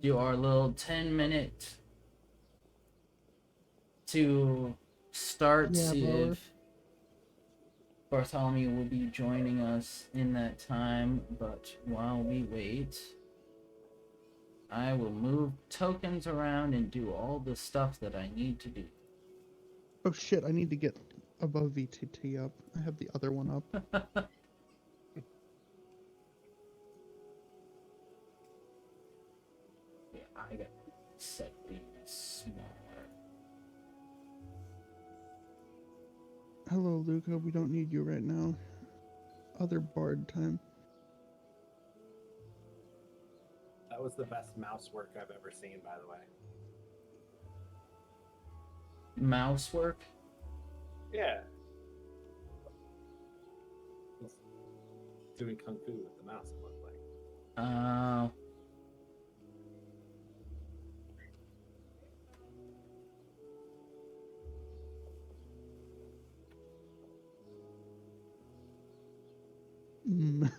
do our little 10-minute to start, Yeah, see blower. if Bartholomew will be joining us in that time, but while we wait, I will move tokens around and do all the stuff that I need to do. Oh shit, I need to get above VTT up. I have the other one up. Yeah, I gotta set these smaller. Hello, Luca. We don't need you right now. Other bard time. That was the best mouse work I've ever seen, by the way. Mouse work? Yeah. It's doing kung fu with the mouse, it looked like. Mm.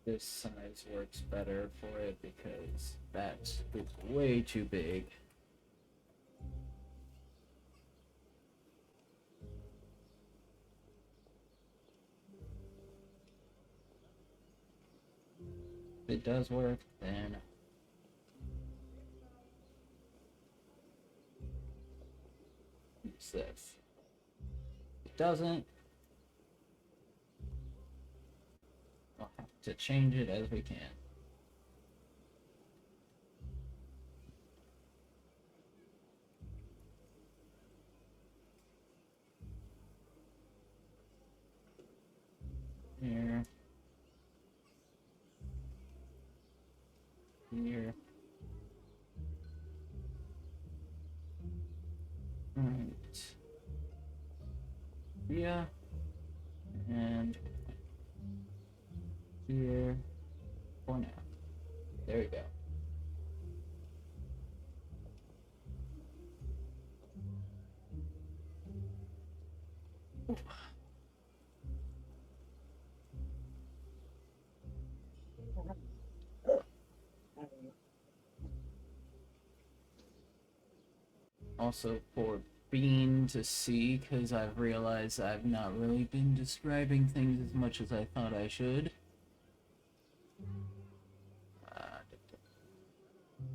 This size works better for it because that is way too big. If it does work, then use this. If it doesn't, we'll have to change it as we can. Here. Here. Right. Yeah. And here for now. There we go. Also for Bean to see, because I've realized I've not really been describing things as much as I thought I should.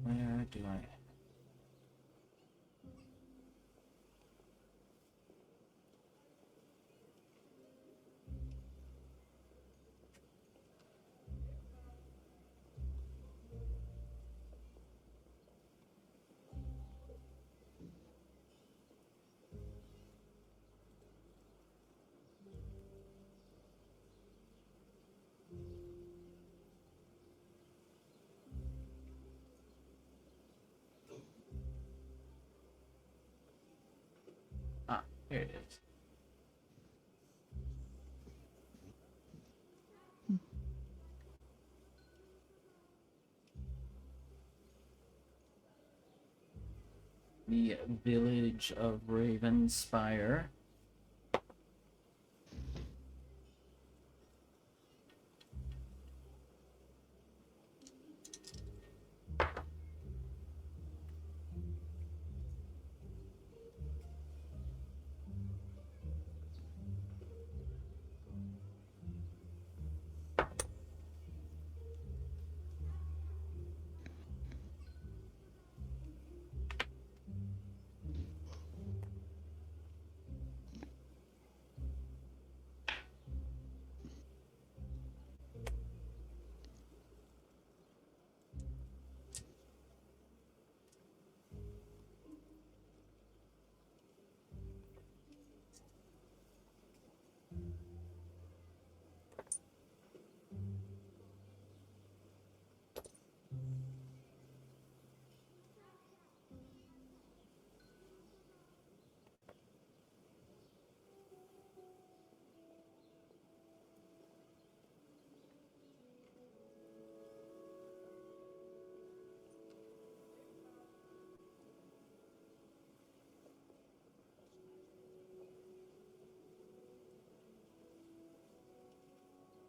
Where do I... Ah, here it is. The village of Ravenspire.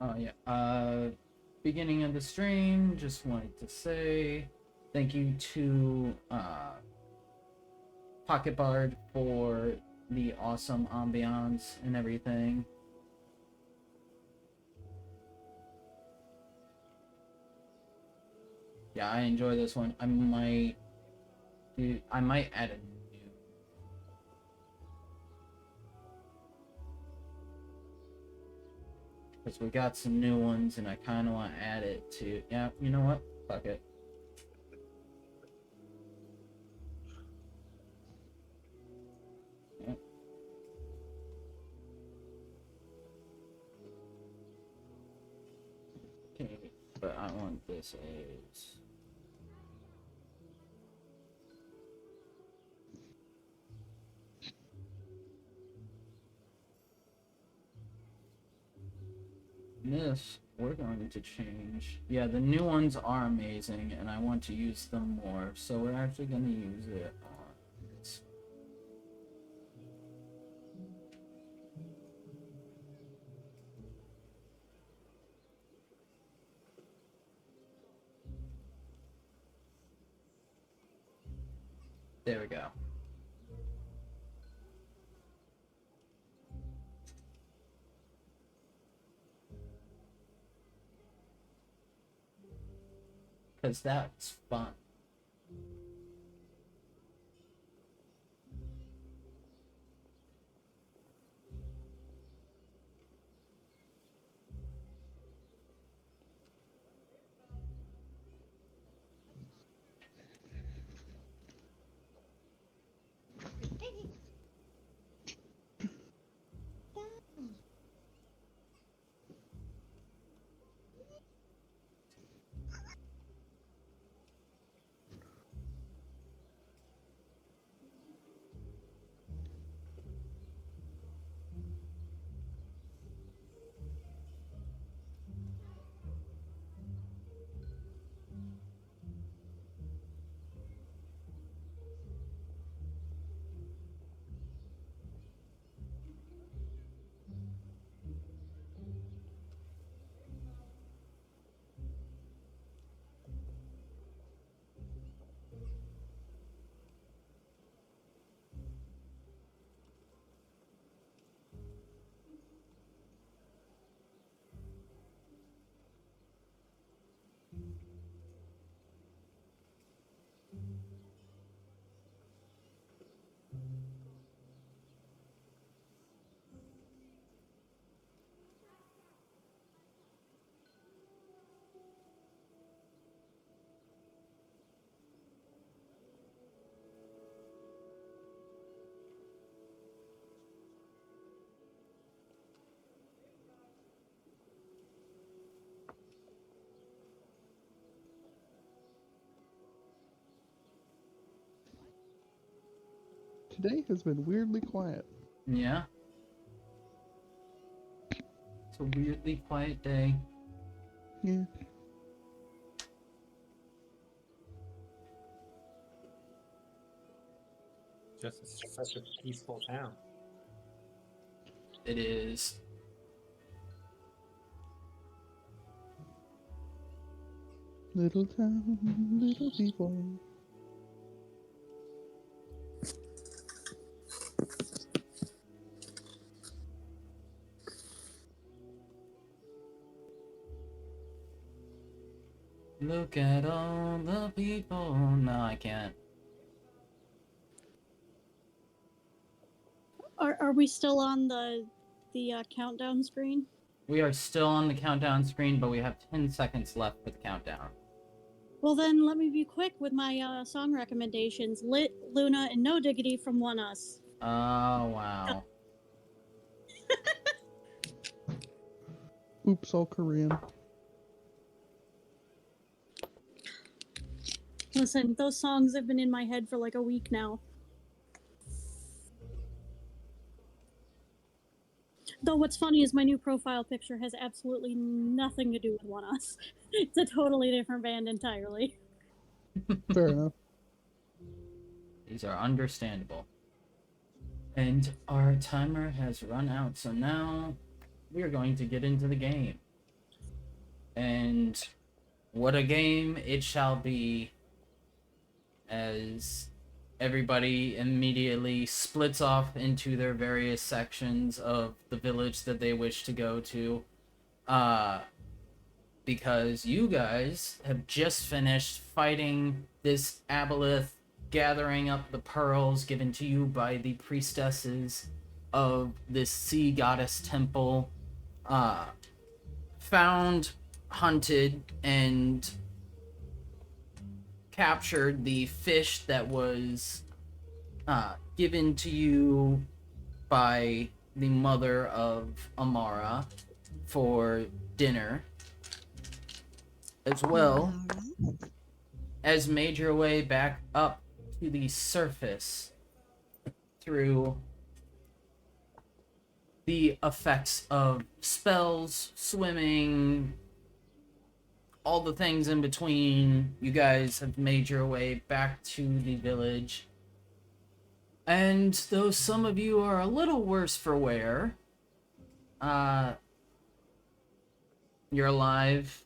Oh yeah. Beginning of the stream, just wanted to say thank you to Pocket Bard for the awesome ambiance and everything. Yeah, I enjoy this one. I might add a new, because we got some new ones and I kind of want to add it to. Yeah, you know what? Fuck it. Yeah. Okay, but I want this as. This we're going to change. Yeah, the new ones are amazing and I want to use them more, so we're actually going to use it on this. There we go. Because that's fun. Today has been weirdly quiet. Yeah. It's a weirdly quiet day. Yeah. Just such a peaceful town. It is. Little town, little people. Look at all the people. No, I can't. Are we still on the countdown screen? We are still on the countdown screen, but we have 10 seconds left for the countdown. Well, then let me be quick with my song recommendations. Lit, Luna, and No Diggity from One Us. Oh, wow. Oops, all Korean. Listen, those songs have been in my head for like a week now. Though what's funny is my new profile picture has absolutely nothing to do with One Us. It's a totally different band entirely. Fair enough. These are understandable. And our timer has run out, so now we are going to get into the game. And what a game it shall be, as everybody immediately splits off into their various sections of the village that they wish to go to. Because you guys have just finished fighting this aboleth, gathering up the pearls given to you by the priestesses of this sea goddess temple. Found, hunted, and captured the fish that was given to you by the mother of Amara for dinner, as well as made your way back up to the surface through the effects of spells, swimming, all the things in between. You guys have made your way back to the village. And though some of you are a little worse for wear, you're alive,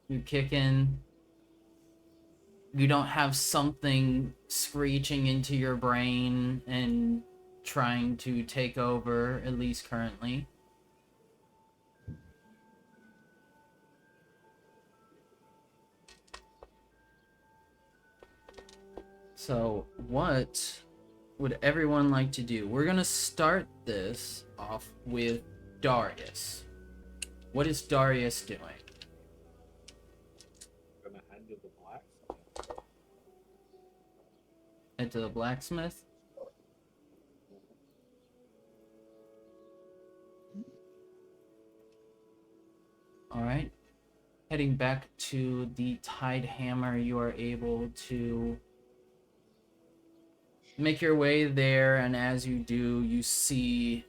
you're kicking, you don't have something screeching into your brain and trying to take over, at least currently. So, what would everyone like to do? We're gonna start this off with Darius. What is Darius doing? Gonna head to the black. Head to the blacksmith? Alright. Heading back to the Tide Hammer, you are able to make your way there, and as you do, you see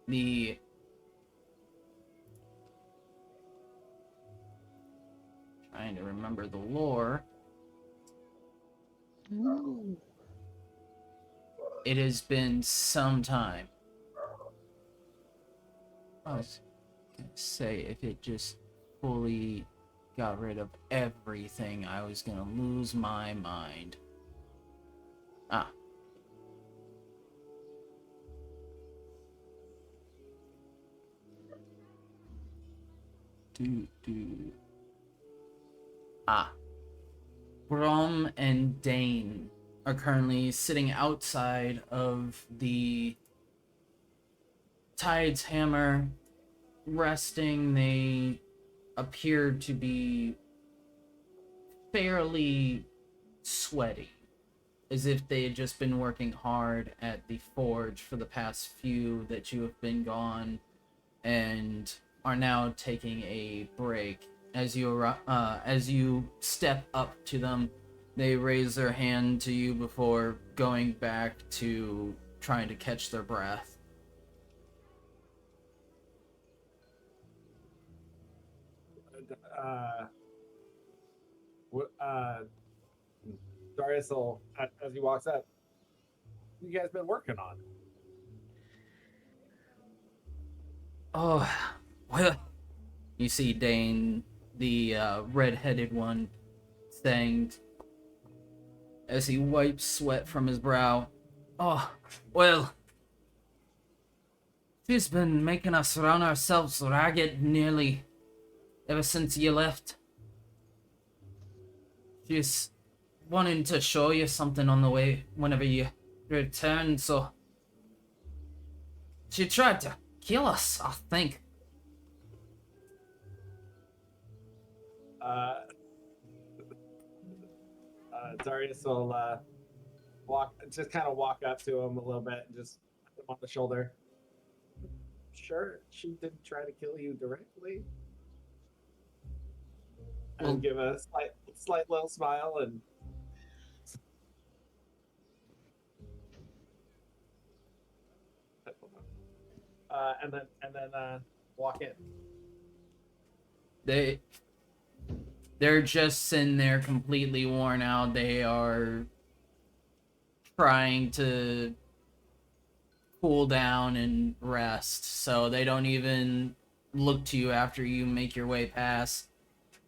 the trying to remember the lore. Ooh. It has been some time. I was gonna say, if it just fully got rid of everything, I was gonna lose my mind. Ah. Ah. Brom and Dane are currently sitting outside of the Tide's Hammer, resting. They appear to be fairly sweaty, as if they had just been working hard at the forge for the past few that you have been gone, and are now taking a break. As you step up to them, they raise their hand to you before going back to trying to catch their breath. Darius will, as he walks up, what you guys been working on? Oh, well, you see Dane, the red-headed one, saying, as he wipes sweat from his brow, "Oh, well, she's been making us run ourselves ragged nearly ever since you left. She's wanting to show you something on the way whenever you return, so she tried to kill us, I think." Darius will kind of walk up to him a little bit and just put him on the shoulder. Sure, she didn't try to kill you directly. And Well, give a slight little smile and walk in. They're just sitting there completely worn out. They are trying to cool down and rest, so they don't even look to you after you make your way past.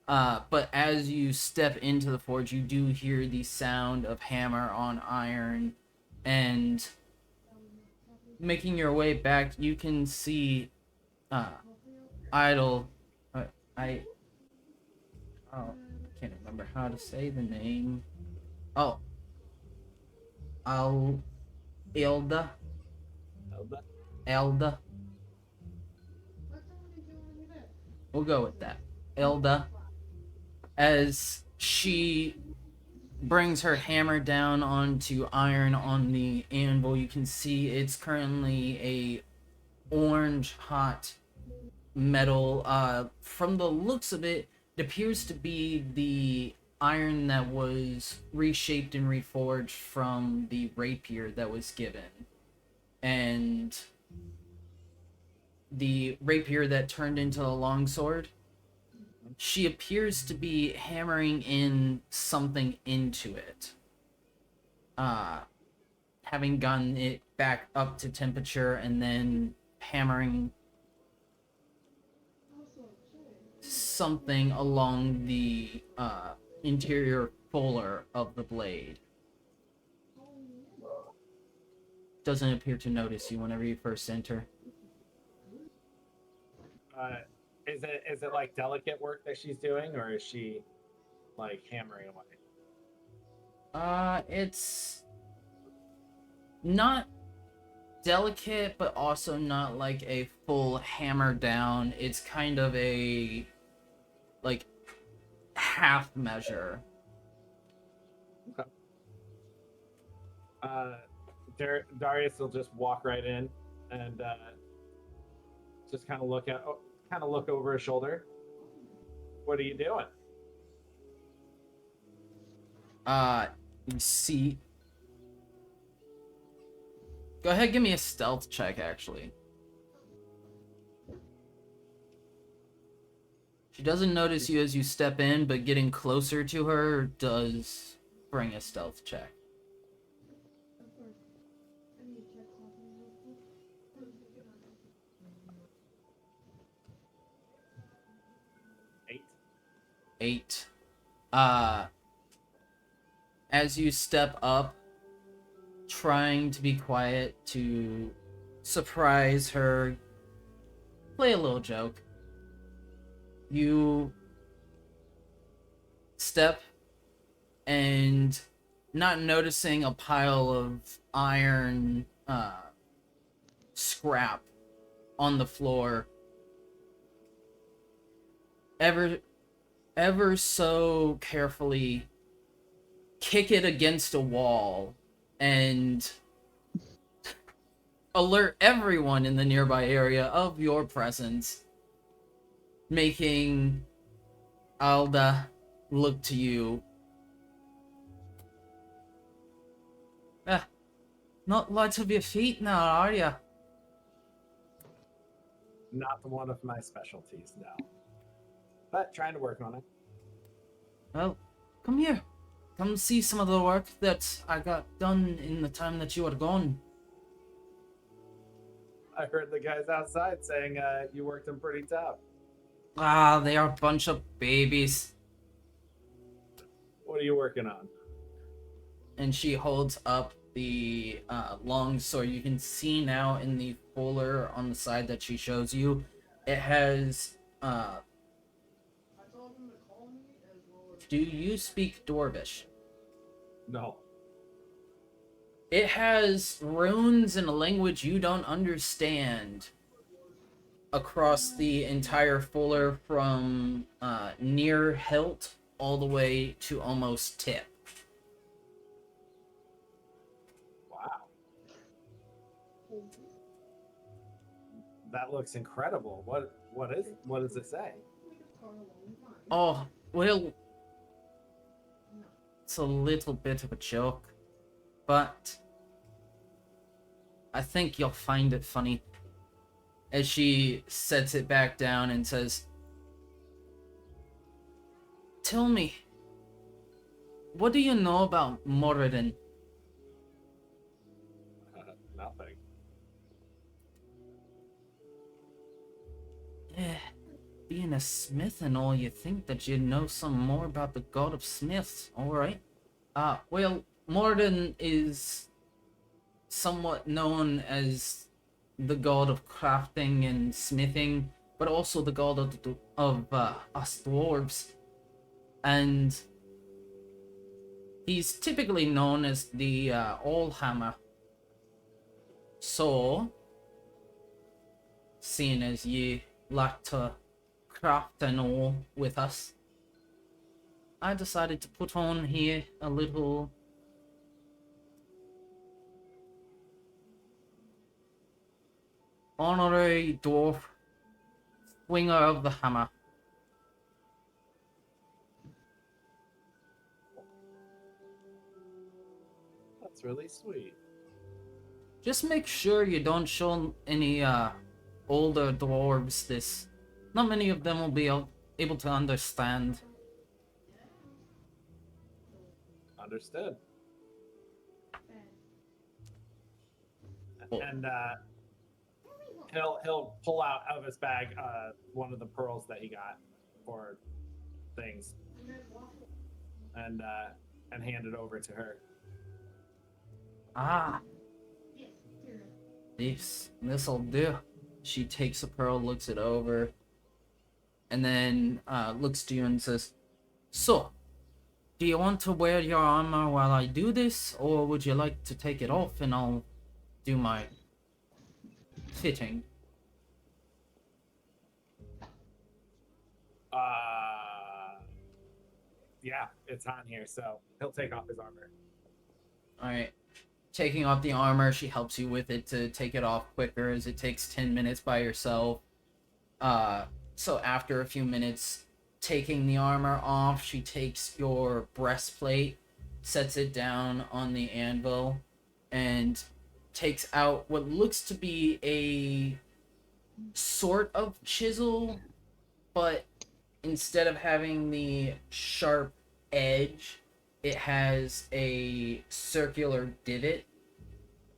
But as you step into the forge, you do hear the sound of hammer on iron, and making your way back, you can see Idle. I can't remember how to say the name. Oh, Elda. Elda? Elda. We'll go with that. Elda. As she brings her hammer down onto iron on the anvil, you can see it's currently a orange hot metal. From the looks of it, it appears to be the iron that was reshaped and reforged from the rapier that was given. And the rapier that turned into a longsword, she appears to be hammering in something into it. Having gotten it back up to temperature and then hammering something along the interior fuller of the blade. Doesn't appear to notice you whenever you first enter. Is it like delicate work that she's doing, or is she like hammering away? It's not delicate, but also not like a full hammer down. It's kind of a like half measure. Okay. Darius will just walk right in and just kind of look over his shoulder. What are you doing? You see. Go ahead, give me a stealth check, actually. She doesn't notice you as you step in, but getting closer to her does bring a stealth check. Eight. As you step up, trying to be quiet to surprise her, play a little joke. You step and not noticing a pile of iron scrap on the floor, ever so carefully kick it against a wall and alert everyone in the nearby area of your presence, making Alda look to you. Not light of your feet now, are ya? Not one of my specialties, no. But trying to work on it. Well, come here. Come see some of the work that I got done in the time that you were gone. I heard the guys outside saying you worked them pretty tough. Ah, they are a bunch of babies. What are you working on? And she holds up the long sword. You can see now in the fuller on the side that she shows you, it has do you speak Dwarvish? No. It has runes in a language you don't understand across the entire fuller from near hilt all the way to almost tip. Wow. That looks incredible. What does it say? Oh, well, it's a little bit of a joke, but I think you'll find it funny. As she sets it back down and says, "Tell me, what do you know about Moradin?" Nothing. Being a smith and all, you think that you'd know some more about the god of smiths, alright? Well, Morden is somewhat known as the god of crafting and smithing, but also the god of us dwarves. And he's typically known as the Allhammer. So, seeing as you like to craft and all with us, I decided to put on here a little honorary dwarf swinger of the hammer. That's really sweet. Just make sure you don't show any older dwarves this. Not many of them will be able to understand. Understood. Oh. And he'll pull out of his bag one of the pearls that he got for things, and hand it over to her. Ah, this'll do. She takes a pearl, looks it over, and then looks to you and says, "So, do you want to wear your armor while I do this, or would you like to take it off and I'll do my fitting?" Yeah, it's on here, so he'll take off his armor. Alright. Taking off the armor, she helps you with it to take it off quicker, as it takes 10 minutes by yourself. So after a few minutes taking the armor off, she takes your breastplate, sets it down on the anvil, and takes out what looks to be a sort of chisel, but instead of having the sharp edge, it has a circular divot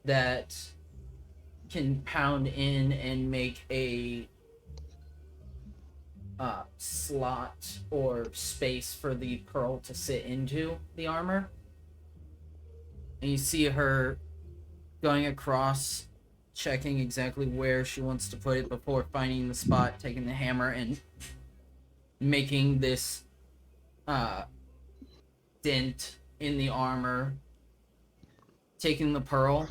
that can pound in and make a slot or space for the pearl to sit into the armor. And you see her going across, checking exactly where she wants to put it before finding the spot, taking the hammer and making this dent in the armor, taking the pearl,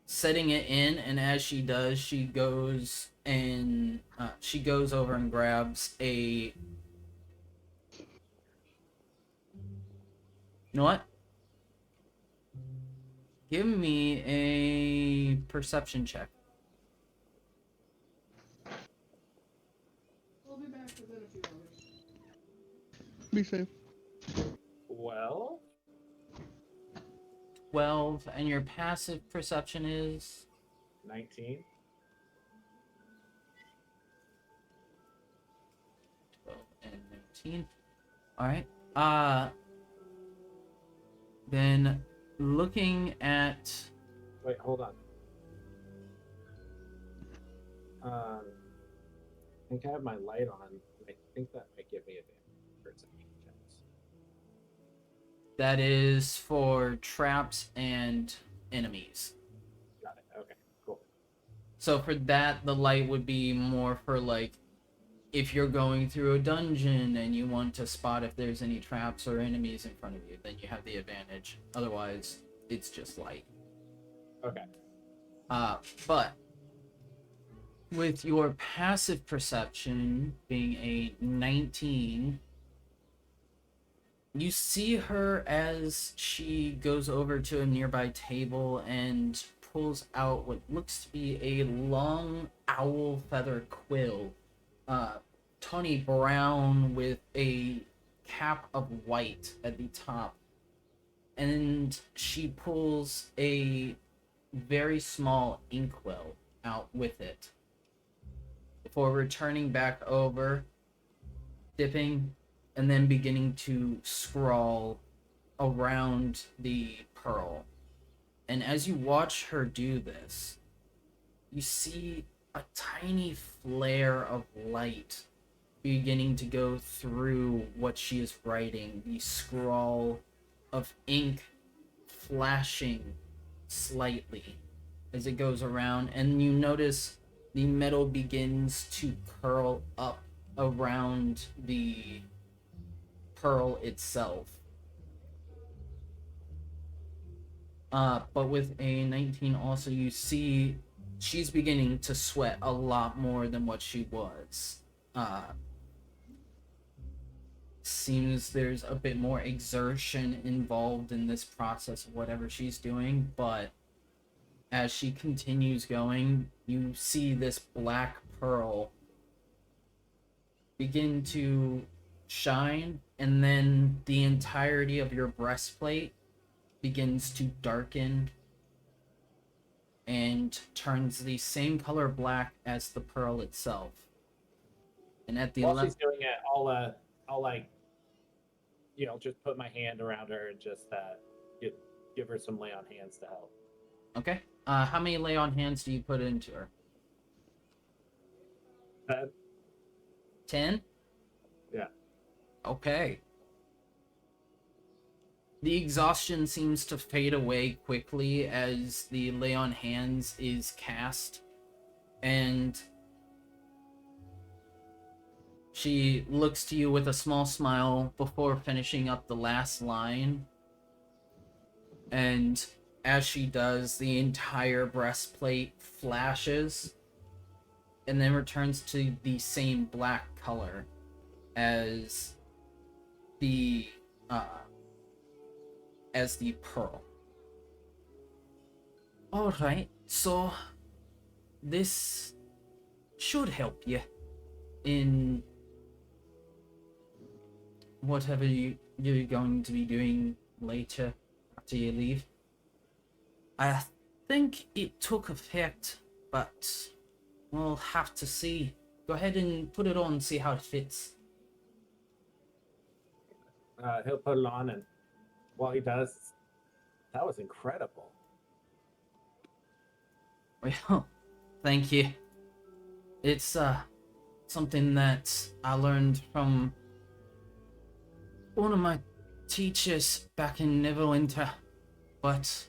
setting it in, and as she does, she goes over and grabs a... You know what? Give me a perception check. I'll be back within a few hours. Be safe. Well, 12, and your passive perception is 19. 12 and 19. Alright. Then looking at... Wait, hold on. I think I have my light on. I think that might give me advantage for perception checks. That is for traps and enemies. Got it. Okay, cool. So for that, the light would be more for, like, if you're going through a dungeon and you want to spot if there's any traps or enemies in front of you, then you have the advantage. Otherwise, it's just light. Okay. But with your passive perception being a 19, you see her as she goes over to a nearby table and pulls out what looks to be a long owl feather quill. Tawny brown with a cap of white at the top. And she pulls a very small inkwell out with it before returning back over, dipping, and then beginning to scrawl around the pearl. And as you watch her do this, you see a tiny flare of light beginning to go through what she is writing, the scrawl of ink flashing slightly as it goes around, and you notice the metal begins to curl up around the pearl itself. But with a 19 also, you see she's beginning to sweat a lot more than what she was. Seems there's a bit more exertion involved in this process of whatever she's doing, but as she continues going, you see this black pearl begin to shine, and then the entirety of your breastplate begins to darken and turns the same color black as the pearl itself. And at the While she's doing it, I'll like, just put my hand around her and just give her some lay on hands to help. Okay. How many lay on hands do you put into her? 10? Yeah. Okay. The exhaustion seems to fade away quickly as the lay on hands is cast, and she looks to you with a small smile before finishing up the last line. And as she does, the entire breastplate flashes and then returns to the same black color as the pearl. Alright, so this should help you in whatever you're going to be doing later after you leave. I think it took effect, but we'll have to see. Go ahead and put it on and see how it fits. He'll put it on, and while he does, that was incredible. Well, thank you. It's something that I learned from one of my teachers back in Neverwinter, but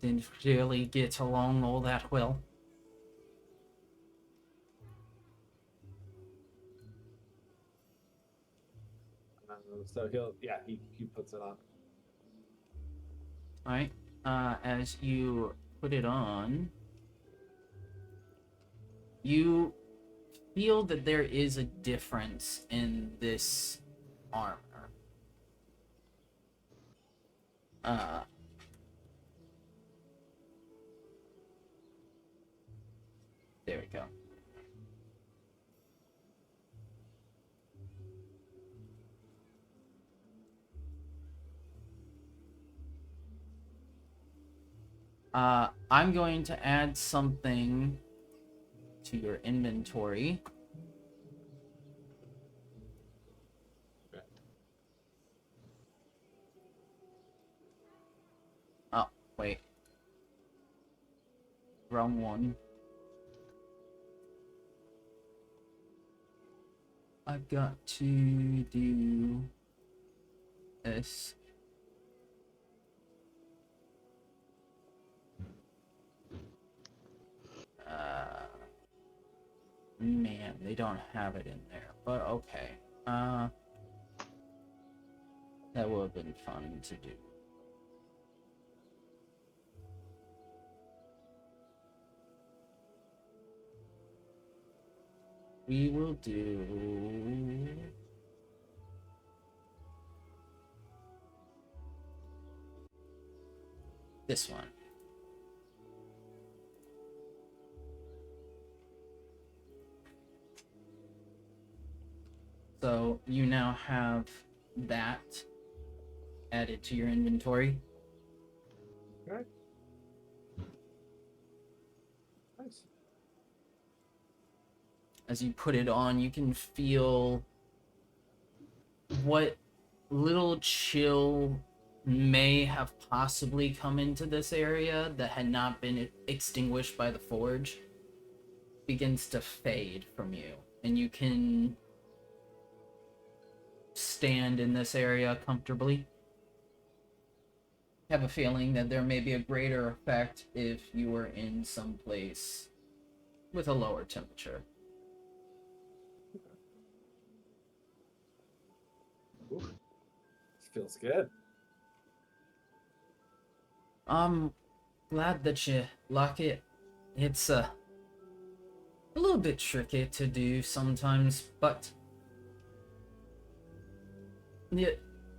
didn't really get along all that well. So he puts it on. Alright, as you put it on, you feel that there is a difference in this armor. There we go. I'm going to add something to your inventory. Okay. Oh, wait. Wrong one. I've got to do this. Man, they don't have it in there, but okay. That would have been fun to do. We will do this one. So you now have that added to your inventory. Okay. Nice. As you put it on, you can feel what little chill may have possibly come into this area that had not been extinguished by the forge begins to fade from you, and you can stand in this area comfortably. Have a feeling that there may be a greater effect if you were in some place with a lower temperature. Ooh, this feels good. I'm glad that you like it. It's a little bit tricky to do sometimes, but yeah,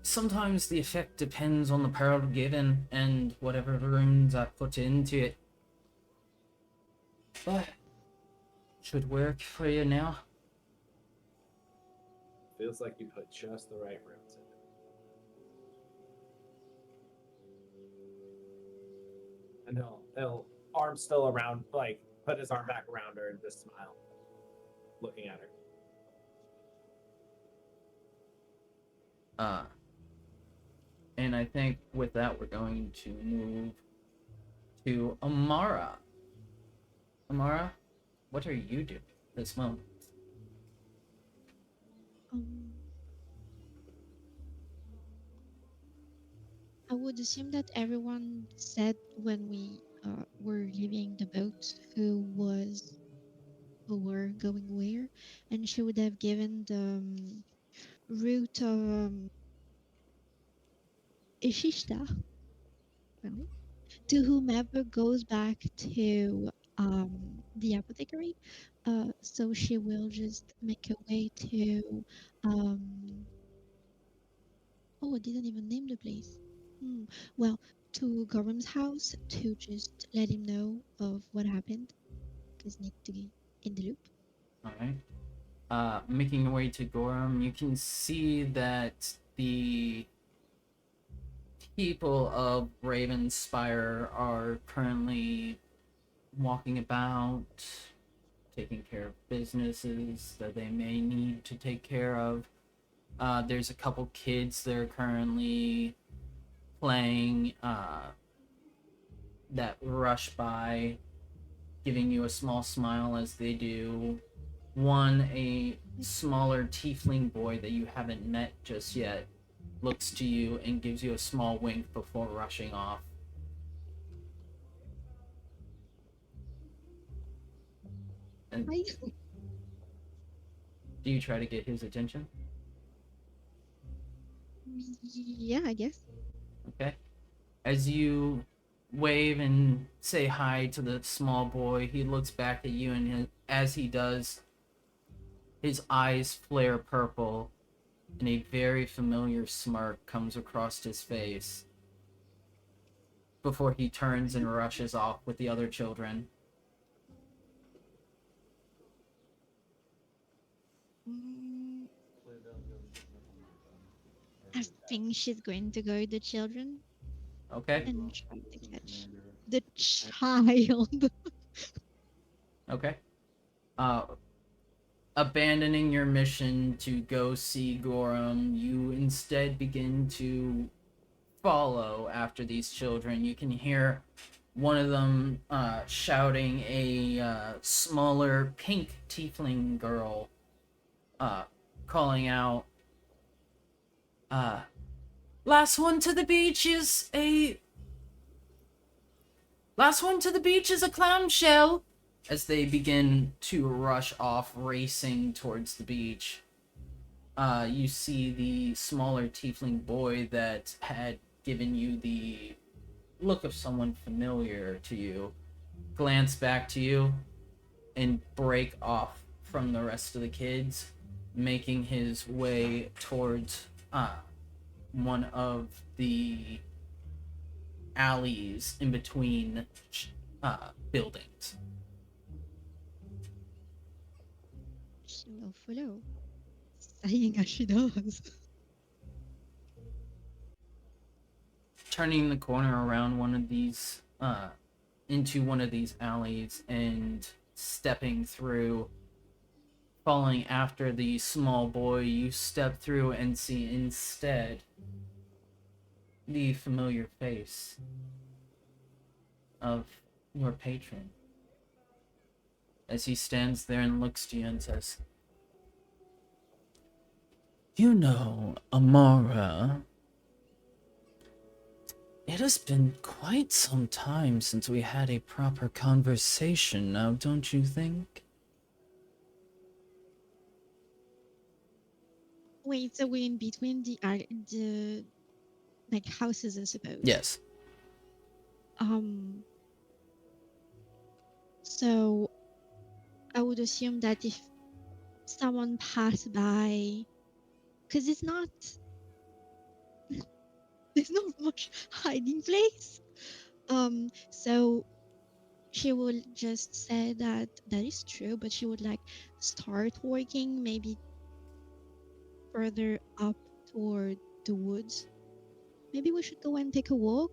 sometimes the effect depends on the pearl given and whatever runes I put into it. But should work for you now. Feels like you put just the right roots in it. And he'll arm still around, like put his arm back around her and just smile, looking at her. And I think with that we're going to move to Amara. Amara, what are you doing at this moment? Um, I would assume that everyone said when we were leaving the boat who were going where, and she would have given the route of Ishishta, right? To whomever goes back to the apothecary. So she will just make her way to oh, I didn't even name the place. Hmm. Well, to Gorham's house to just let him know of what happened, because need to be in the loop. Alright. Making your way to Gorham, you can see that the people of Ravenspire are currently walking about, taking care of businesses that they may need to take care of. There's a couple kids that are currently playing that rush by, giving you a small smile as they do. One, a smaller tiefling boy that you haven't met just yet, looks to you and gives you a small wink before rushing off. And Hi. do you try to get his attention? Yeah, I guess. Okay. As you wave and say hi to the small boy, he looks back at you, and as he does, his eyes flare purple, and a very familiar smirk comes across his face before he turns and rushes off with the other children. Mm, I think she's going to go with the children Okay? and try to catch the child. Okay. Uh, Abandoning your mission to go see Gorham, you instead begin to follow after these children. You can hear one of them shouting a smaller pink tiefling girl, calling out, last one to the beach is a clamshell, as they begin to rush off, racing towards the beach. You see the smaller tiefling boy that had given you the look of someone familiar to you glance back to you and break off from the rest of the kids, making his way towards one of the alleys in between buildings. She will follow, saying as she does. Turning the corner around one of these into one of these alleys and stepping through, following after the small boy, you step through and see instead the familiar face of your patron as he stands there and looks to you and says, "You know, Amara, it has been quite some time since we had a proper conversation now, don't you think?" Wait, so we're in between the like houses, I suppose. Yes. So I would assume that if someone passed by, because it's not, there's not much hiding place. So she will just say that that is true, but she would like start working maybe further up toward the woods. Maybe we should go and take a walk.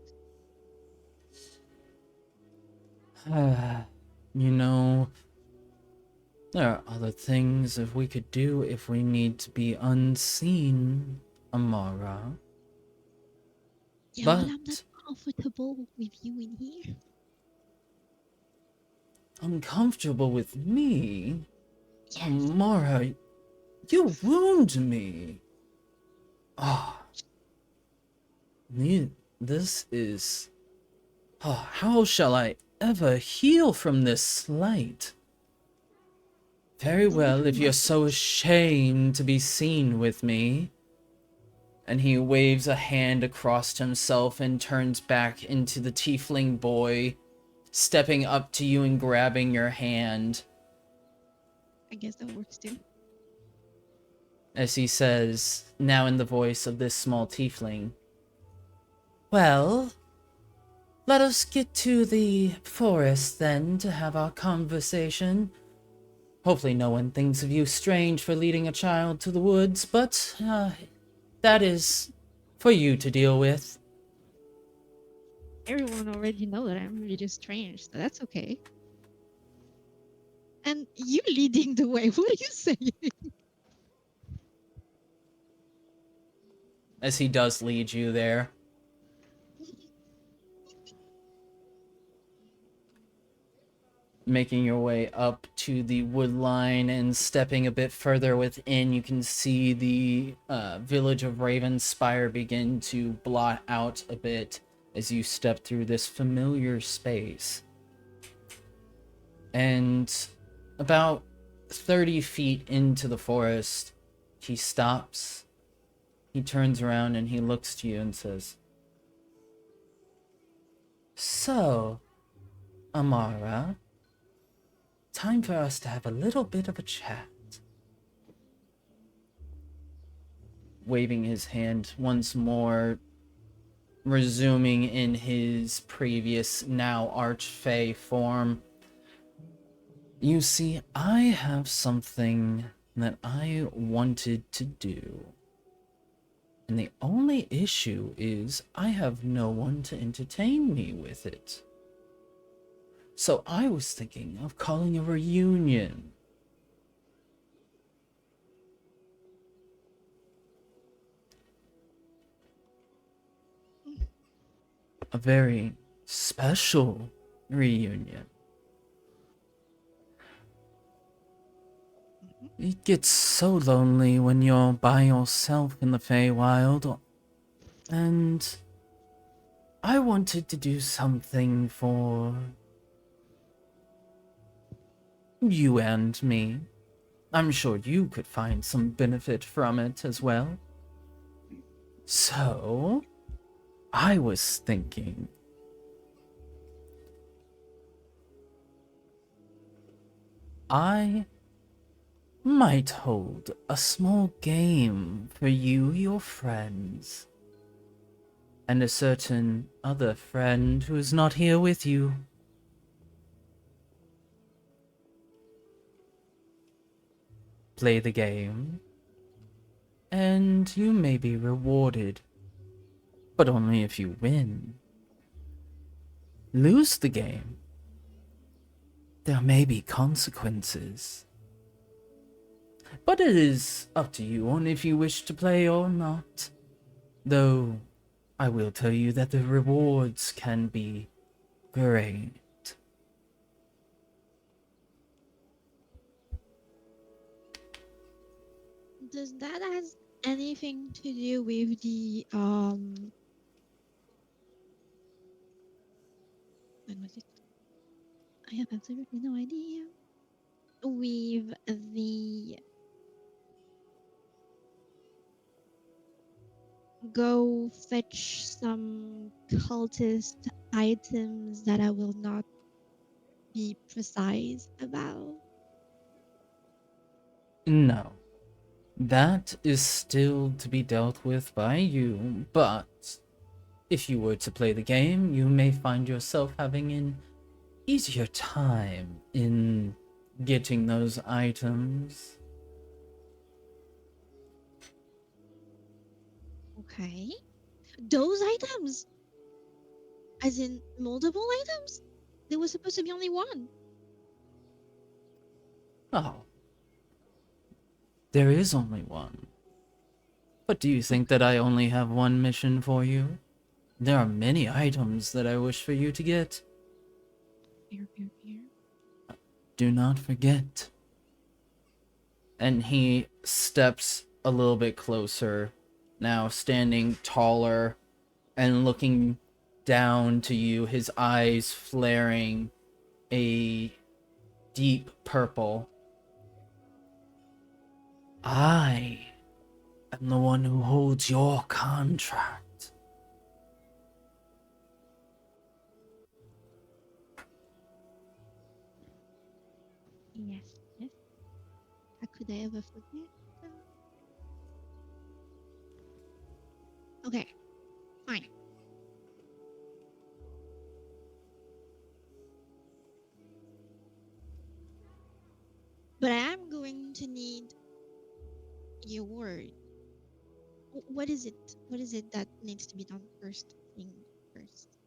You know, there are other things that we could do if we need to be unseen, Amara. Yeah, well, But I'm not comfortable with you in here. uncomfortable with me? Yes. Amara, you wound me. Ah. This is... Oh, how shall I ever heal from this slight? Very well, if you're so ashamed to be seen with me. And he waves a hand across himself and turns back into the tiefling boy, stepping up to you and grabbing your hand. I guess that works too. As he says, now in the voice of this small tiefling, "Well, let us get to the forest then to have our conversation. Hopefully no one thinks of you strange for leading a child to the woods, but that is for you to deal with." Everyone already know that I'm really strange, so that's okay. And you leading the way, what are you saying? As he does lead you there. Making your way up to the wood line and stepping a bit further within, you can see the village of Ravenspire begin to blot out a bit as you step through this familiar space. And about 30 feet into the forest, he stops. He turns around and he looks to you and says, "So, Amara, time for us to have a little bit of a chat." Waving his hand once more, resuming in his previous, now archfey form. "You see, I have something that I wanted to do. And the only issue is I have no one to entertain me with it. So I was thinking of calling a reunion." A very special reunion. It gets so lonely when you're by yourself in the Feywild, and I wanted to do something for you and me. I'm sure you could find some benefit from it as well. So, I was thinking, I might hold a small game for you, your friends, and a certain other friend who is not here with you. Play the game, and you may be rewarded, but only if you win. Lose the game, there may be consequences. But it is up to you on if you wish to play or not. Though, I will tell you that the rewards can be great. Does that has anything to do with the when was it? I have absolutely no idea. With the go fetch some cultist items that I will not be precise about. No. That is still to be dealt with by you, but if you were to play the game, you may find yourself having an easier time in getting those items. Okay. Those items? As in multiple items? There was supposed to be only one. Oh. There is only one. But do you think that I only have one mission for you? There are many items that I wish for you to get. Here. Do not forget. And he steps a little bit closer, now standing taller and looking down to you, his eyes flaring a deep purple. I am the one who holds your contract. Yes. How could I ever forget? Okay, fine. But I am going to need your word. What is it? What is it that needs to be done first thing first?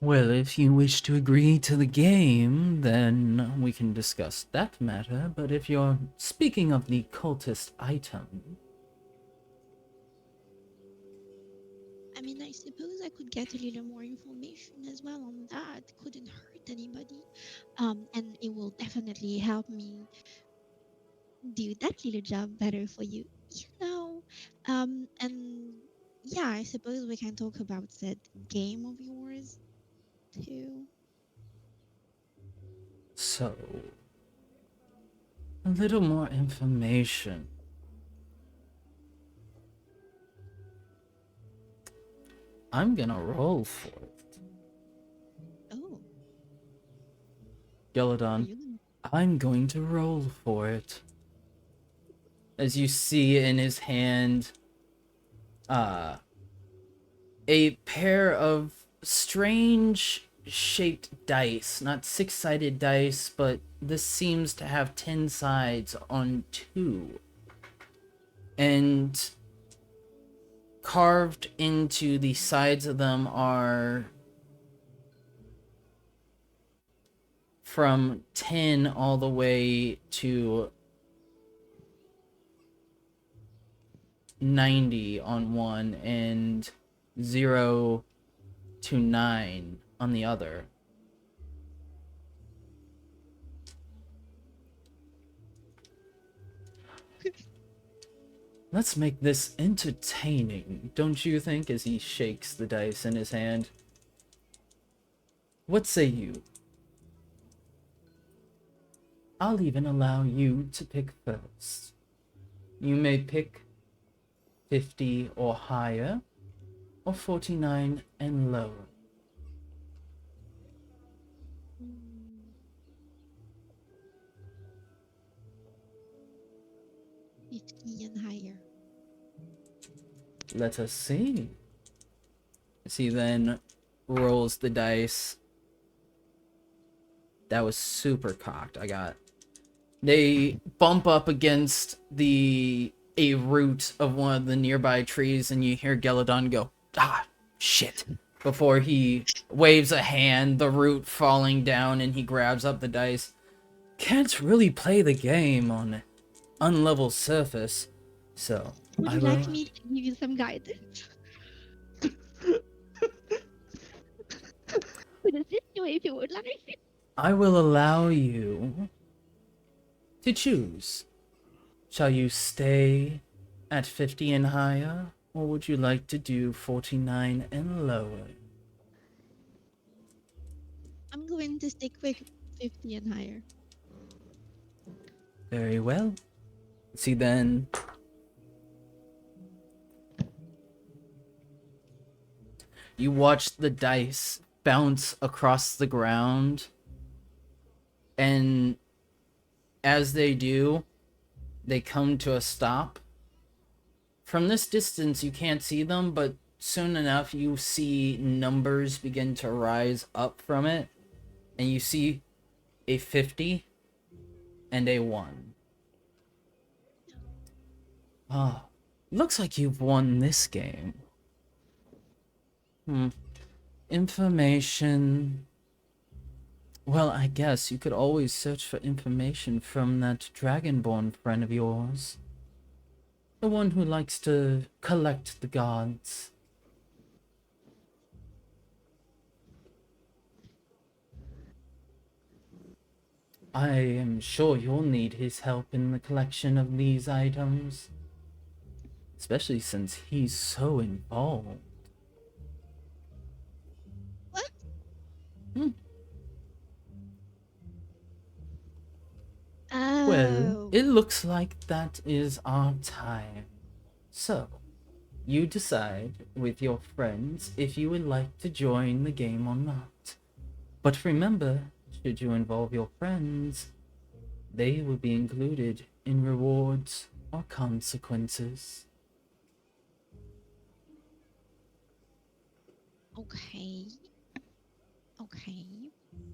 Well, if you wish to agree to the game, then we can discuss that matter, but if you're speaking of the cultist item... I mean, I suppose I could get a little more information as well on that. Couldn't hurt anybody. And it will definitely help me do that little job better for you. And yeah, I suppose we can talk about that game of yours too. So, a little more information. I'm gonna roll for it. Oh, are Geladon, you gonna? I'm going to roll for it. As you see in his hand, a pair of strange shaped dice. Not six-sided dice, but this seems to have 10 sides on 2. And carved into the sides of them are from 10 all the way to 90 on one and 0 to 9 on the other. Let's make this entertaining, don't you think, as he shakes the dice in his hand? What say you? I'll even allow you to pick first. You may pick 50 or higher, or 49 and lower. 50 and higher. Let us see. As he then rolls the dice. That was super cocked. They bump up against a root of one of the nearby trees, and you hear Geladon go, "Ah, shit," before he waves a hand, the root falling down, and he grabs up the dice. Can't really play the game on unlevel surface, so Would I you like will. me to give you some guidance? Could assist you if you would like. I will allow you to choose. Shall you stay at 50 and higher, or would you like to do 49 and lower? I'm going to stick with 50 and higher. Very well. See then. You watch the dice bounce across the ground, and as they do, they come to a stop. From this distance, you can't see them, but soon enough, you see numbers begin to rise up from it, and you see a 50 and a 1. Ah, looks like you've won this game. Information. Well, I guess you could always search for information from that dragonborn friend of yours. The one who likes to collect the gods. I am sure you'll need his help in the collection of these items. Especially since he's so involved. What? Well, Oh. it looks like that is our time. So, you decide with your friends if you would like to join the game or not. But remember, should you involve your friends, they will be included in rewards or consequences. Okay. Okay.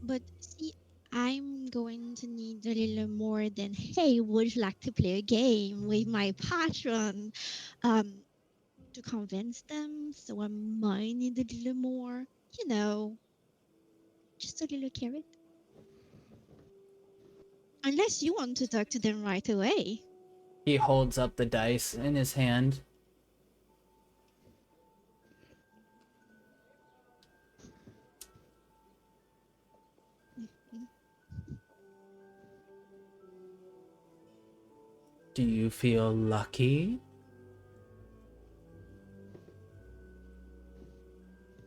But see, I'm going to need a little more than, hey, would you like to play a game with my patron? Um, to convince them, so I might need a little more, you know, just a little carrot. Unless you want to talk to them right away. He holds up the dice in his hand. Mhm. Do you feel lucky?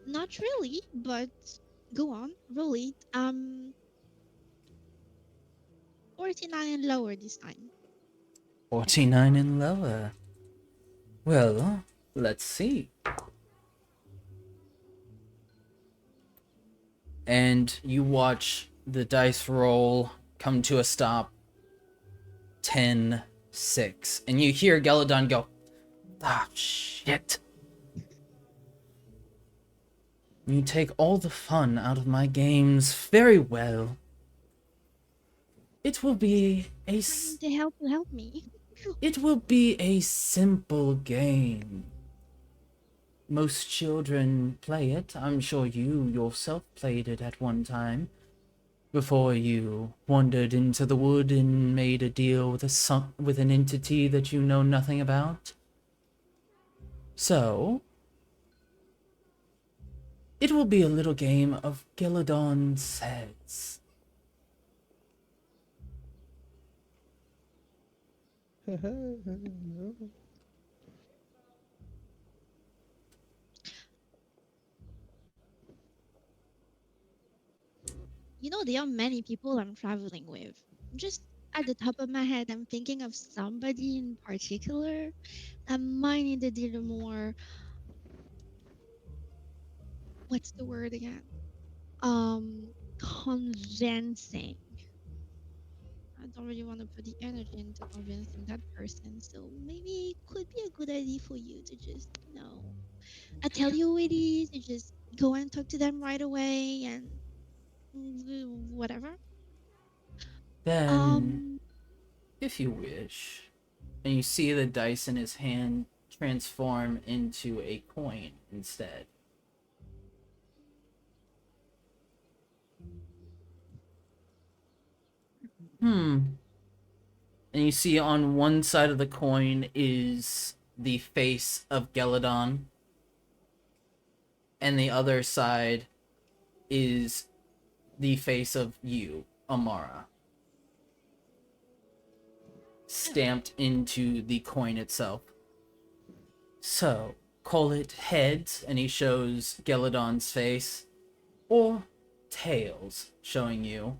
Not really, but go on, roll it. 49 and lower this time. 49 and lower. Well, let's see. And you watch the dice roll come to a stop. 10, 6. And you hear Geladon go, ah, shit. You take all the fun out of my games very well. It will be a Trying to help you help me. it will be a simple game. Most children play it. I'm sure you yourself played it at one time. Before you wandered into the wood and made a deal with an entity that you know nothing about. So, it will be a little game of Geladon Says. You know, there are many people I'm traveling with. Just at the top of my head, I'm thinking of somebody in particular that might need a little more. What's the word again? Convincing. I don't really want to put the energy into convincing that person. So maybe it could be a good idea for you to just, I tell you who it is, you just go and talk to them right away and whatever. Then, Um, if you wish, and you see the dice in his hand transform into a coin instead. And you see on one side of the coin is the face of Geladon, and the other side is the face of you, Amara, stamped into the coin itself. So, call it heads, and he shows Geladon's face, or tails, showing you.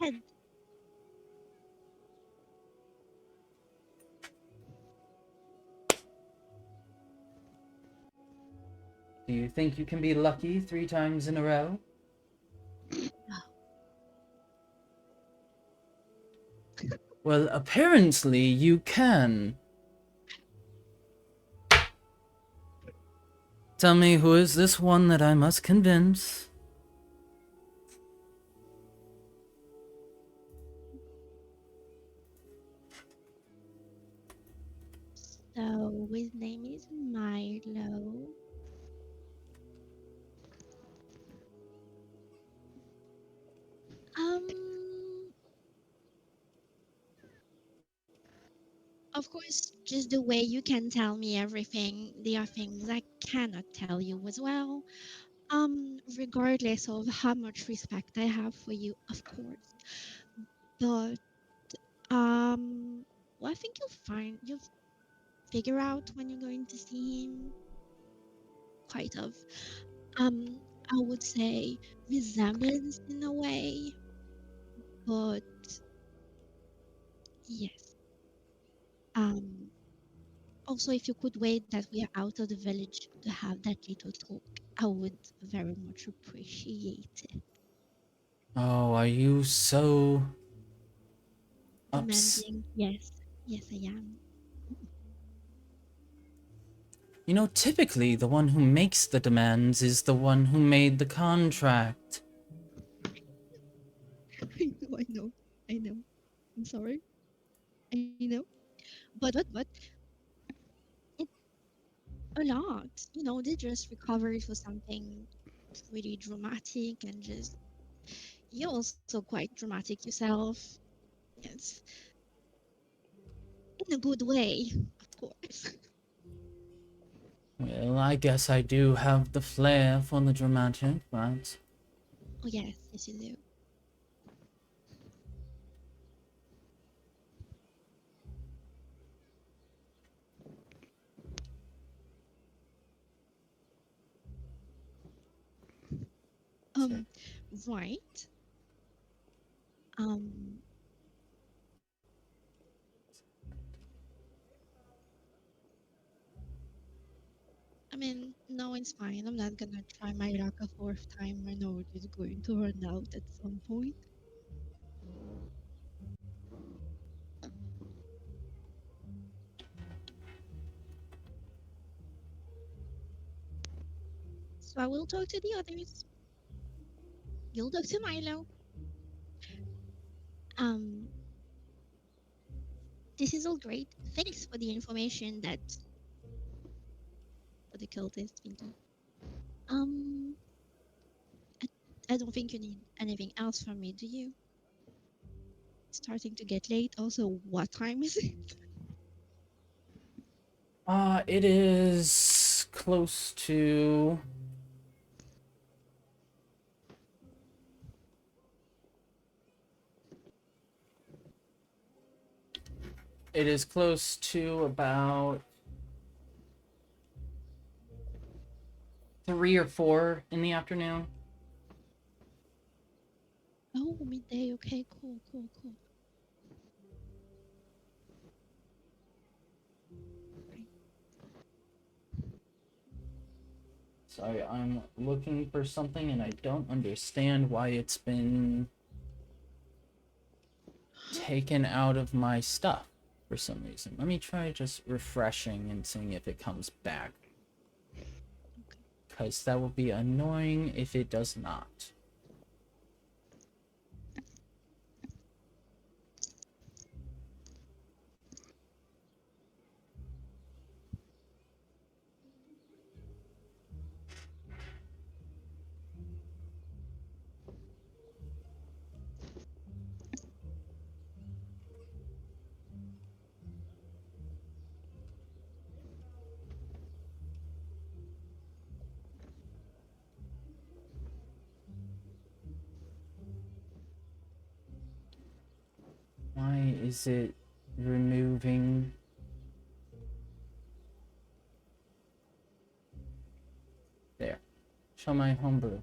Head. Do you think you can be lucky 3 times in a row? No. Well, apparently you can. Tell me, who is this one that I must convince? So his name is Milo. Of course, just the way you can tell me everything, there are things I cannot tell you as well. Regardless of how much respect I have for you, of course. But well, I think you'll figure out when you're going to see him. Quite of, um, I would say resemblance in a way, but yes. Um, Also, if you could wait that we are out of the village to have that little talk, I would very much appreciate it. Oh, are you so Demanding, yes, yes, I am. You know, typically the one who makes the demands is the one who made the contract. I know, I know. I'm sorry. I know, but it's a lot. They just recovered for something pretty dramatic and just you're also quite dramatic yourself. Yes, in a good way, of course. Well, I guess I do have the flair for the dramatic, but... Oh yes, yes you do. Um, right. Um, I mean, no, it's fine. I'm not gonna try my luck a fourth time. I know it is going to run out at some point. So I will talk to the others. You'll talk to Milo. Um, this is all great. Thanks for the information that for the cultist thingy. Um, I, I don't think you need anything else from me, do you? It's starting to get late. Also, what time is it? It is close to... It is close to about 3 or 4 in the afternoon. Oh, midday. Okay, cool, cool, cool. Right. Sorry, I'm looking for something and I don't understand why it's been taken out of my stuff for some reason. Let me try just refreshing and seeing if it comes back. Because that will be annoying if it does not. is it removing? There. Show my homebrew.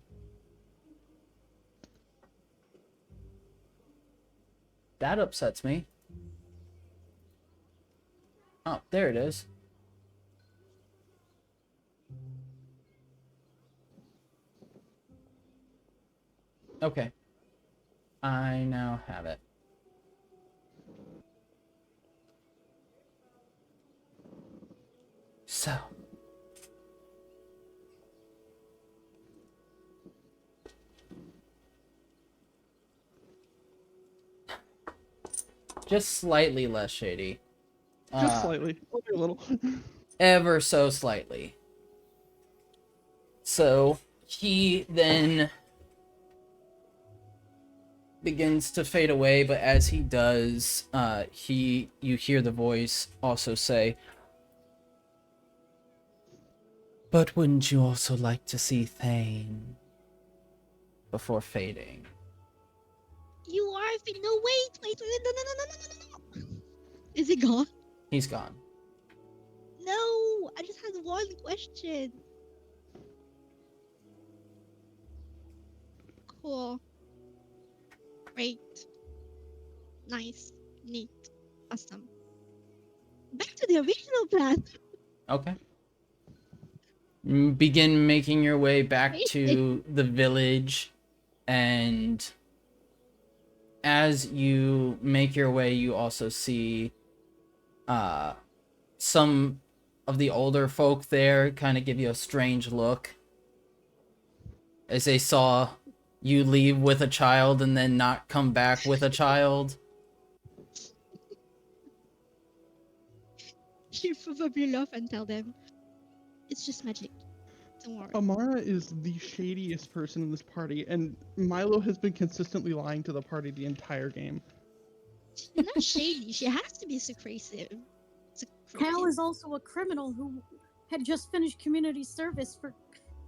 That upsets me. Oh, there it is. Okay. I now have it. So. Just slightly less shady. Just slightly. Only a little. Ever so slightly. So he then begins to fade away, but as he does, you hear the voice also say, "But wouldn't you also like to see Thane?" Before fading. You are. No, wait, no. Is it gone? He's gone. No, I just had one question. Cool. Great. Nice. Neat. Awesome. Back to the original plan. Okay. Begin making your way back to the village, and as you make your way, you also see some of the older folk there kind of give you a strange look as they saw you leave with a child and then not come back with a child. She'll probably laugh and tell them it's just magic. Don't worry. Amara is the shadiest person in this party, and Milo has been consistently lying to the party the entire game. She's not shady. She has to be secretive. Cal is also a criminal who had just finished community service for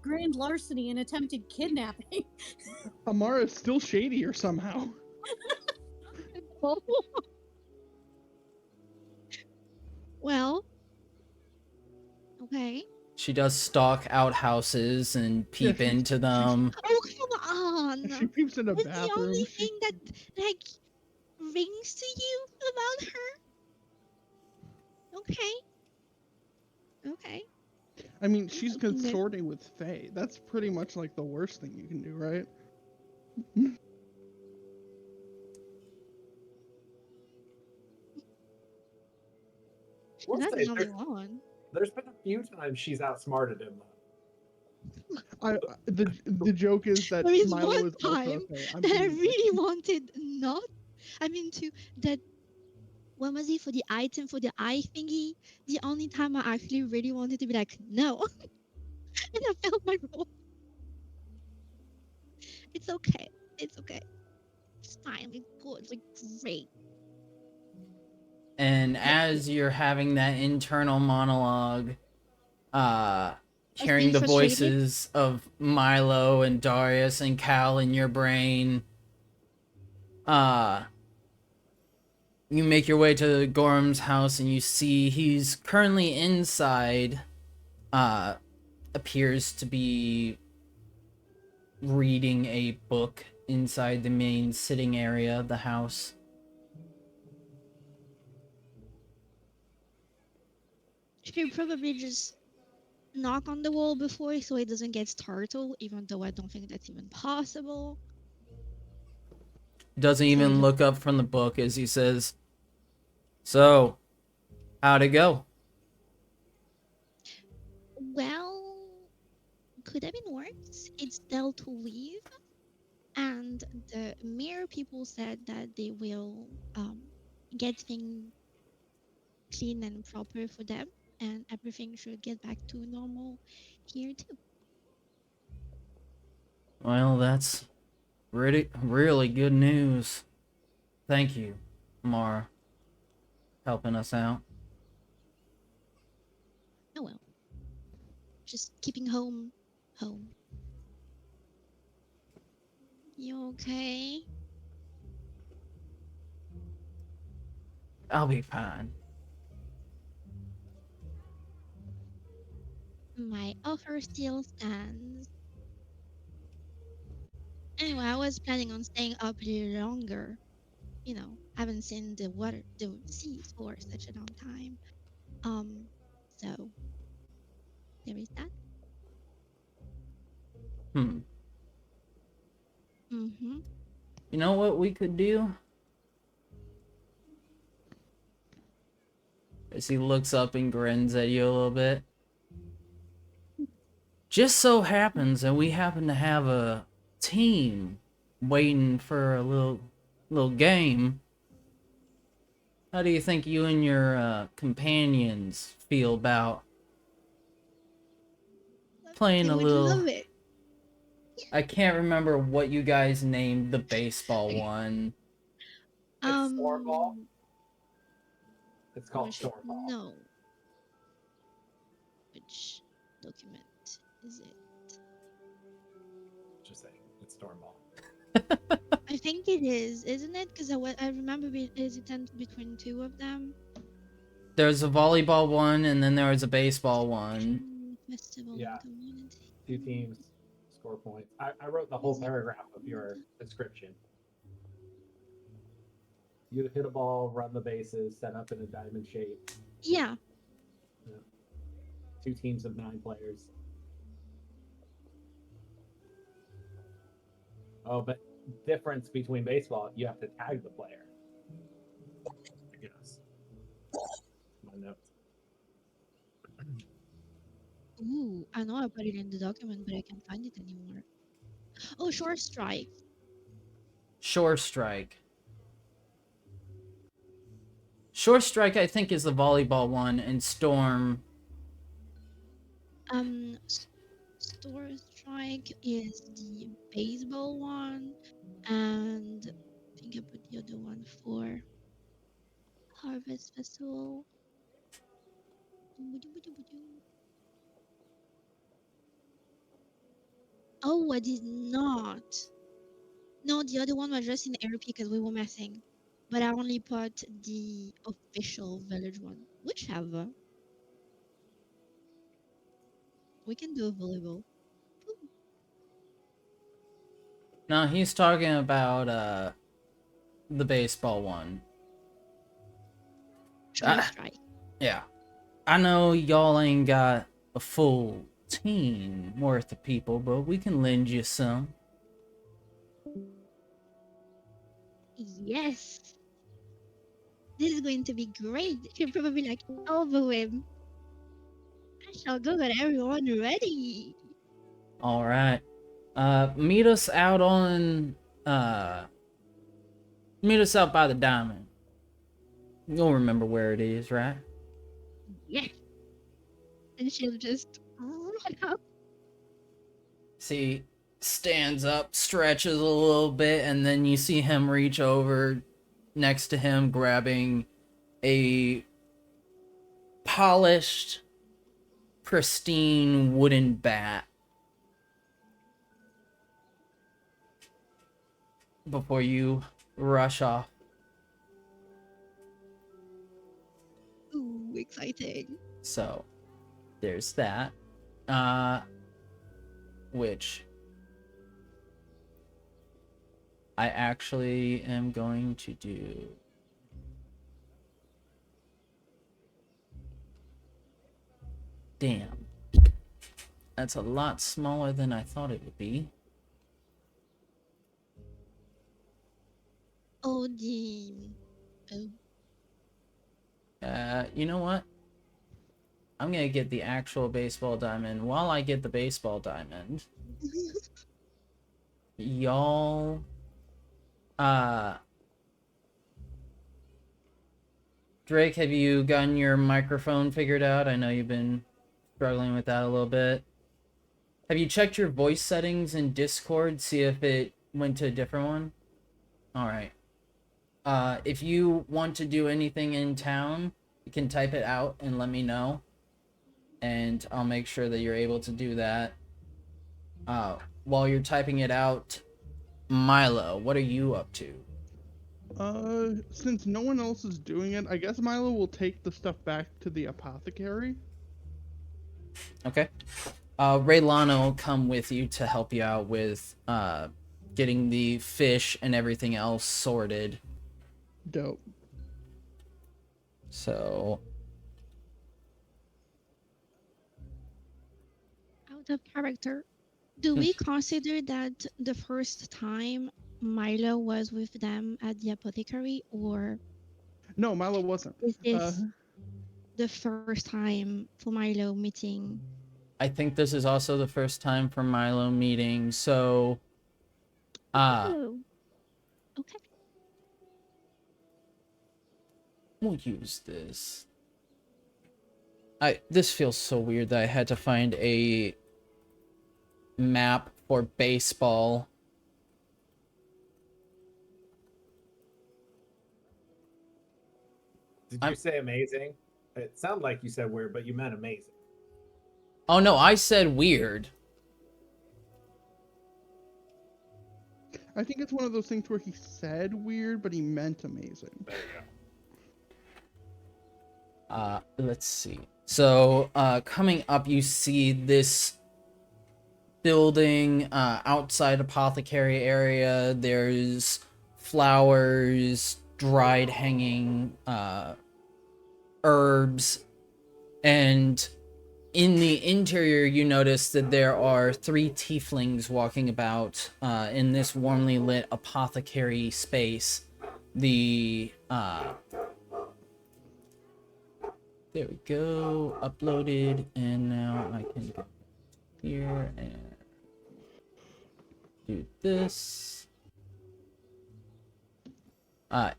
grand larceny and attempted kidnapping. Amara is still shadier somehow. Well, okay. She does stalk outhouses and peep into them. Oh, come on! She peeps in a That's the bathroom. only thing that, like, rings to you about her? Okay. Okay. I mean, she's Okay, then. consorting with Faye. That's pretty much like the worst thing you can do, right? She's We'll not say the only one. There's been a few times she's outsmarted him, though. The joke is that There is Milo one is also time a Faye. I'm that I being really wanted not. I mean, to that. What was it for the item for the eye thingy? The only time I actually really wanted to be like, no. And I felt my role. It's okay. It's okay. It's fine. It's good. It's great. And as you're having that internal monologue, hearing being the frustrated? voices of Milo and Darius and Cal in your brain, you make your way to Gorham's house and you see he's currently inside, appears to be reading a book inside the main sitting area of the house. Should probably just knock on the wall before so it doesn't get startled, even though I don't think that's even possible. Doesn't even look up from the book as he says, "So, how'd it go?" Well, could have been worse. It's still to leave, and the mayor people said that they will get things clean and proper for them, and everything should get back to normal here too. Well, that's really good news. Thank you, Mara, helping us out. Oh well. Just keeping home. You okay? I'll be fine. My offer still stands. Anyway, I was planning on staying up a little longer. You know, haven't seen the sea for such a long time. So there is that. Hmm. Mm-hmm. You know what we could do? As he looks up and grins at you a little bit. Just so happens that we happen to have a team waiting for a little game. How do you think you and your companions feel about playing They a would little? love it. I can't remember what you guys named the baseball one. It's Stormball. Um, It's called we should Stormball. know which document is it. Just saying, it's Stormball. I think it is, isn't it? Because I remember being hesitant between two of them. There's a volleyball one, and then there was a baseball one. Festival Yeah. community. 2 teams, score points. I wrote the whole Is it- paragraph of your description. You hit a ball, run the bases, set up in a diamond shape. Yeah. 2 teams of 9 players. Oh, but difference between baseball, you have to tag the player. I guess. My notes. Ooh, I know I put it in the document, but I can't find it anymore. Oh, short strike. Shore Strike. Shore Strike, I think, is the volleyball one, and Storm. Store strike is the baseball one, and I think I put the other one for Harvest Festival. Oh, I did not. No, the other one was just in RP because we were messing. But I only put the official village one. Whichever. We can do a volleyball. No, he's talking about the baseball one. Short strike. Yeah. I know y'all ain't got a full team worth of people, but we can lend you some. Yes. This is going to be great. She'll probably like overwhelm. I shall go get everyone ready. All right. Meet us out on meet us out by the diamond. You'll remember where it is, right? Yes. And she'll just run up. See, stands up, stretches a little bit, and then you see him reach over next to him, grabbing a polished, pristine wooden bat. Before you rush off. Ooh, exciting. So, there's that. Which I actually am going to do. Damn. That's a lot smaller than I thought it would be. Oh, the... Oh. You know what? I'm gonna get the actual baseball diamond. While I get the baseball diamond, y'all, Drake, have you gotten your microphone figured out? I know you've been struggling with that a little bit. Have you checked your voice settings in Discord, see if it went to a different one? Alright. If you want to do anything in town, you can type it out and let me know. And I'll make sure that you're able to do that. While you're typing it out, Milo, what are you up to? Since no one else is doing it, I guess Milo will take the stuff back to the apothecary. Okay. Raylana will come with you to help you out with getting the fish and everything else sorted. Dope. So, Out of character, do we consider that the first time Milo was with them at the apothecary, or No, Milo wasn't. is this the first time for Milo meeting? I think this is also the first time for Milo meeting, so Oh, okay. we'll use this. This feels so weird that I had to find a map for baseball. Did you say amazing? It sounded like you said weird, but you meant amazing. Oh no, I said weird. I think it's one of those things where he said weird, but he meant amazing. There you go. Let's see. So, coming up, you see this building, outside apothecary area. There's flowers, dried hanging, herbs, and in the interior, you notice that there are 3 tieflings walking about, in this warmly lit apothecary space. There we go, uploaded, and now I can go here and do this. But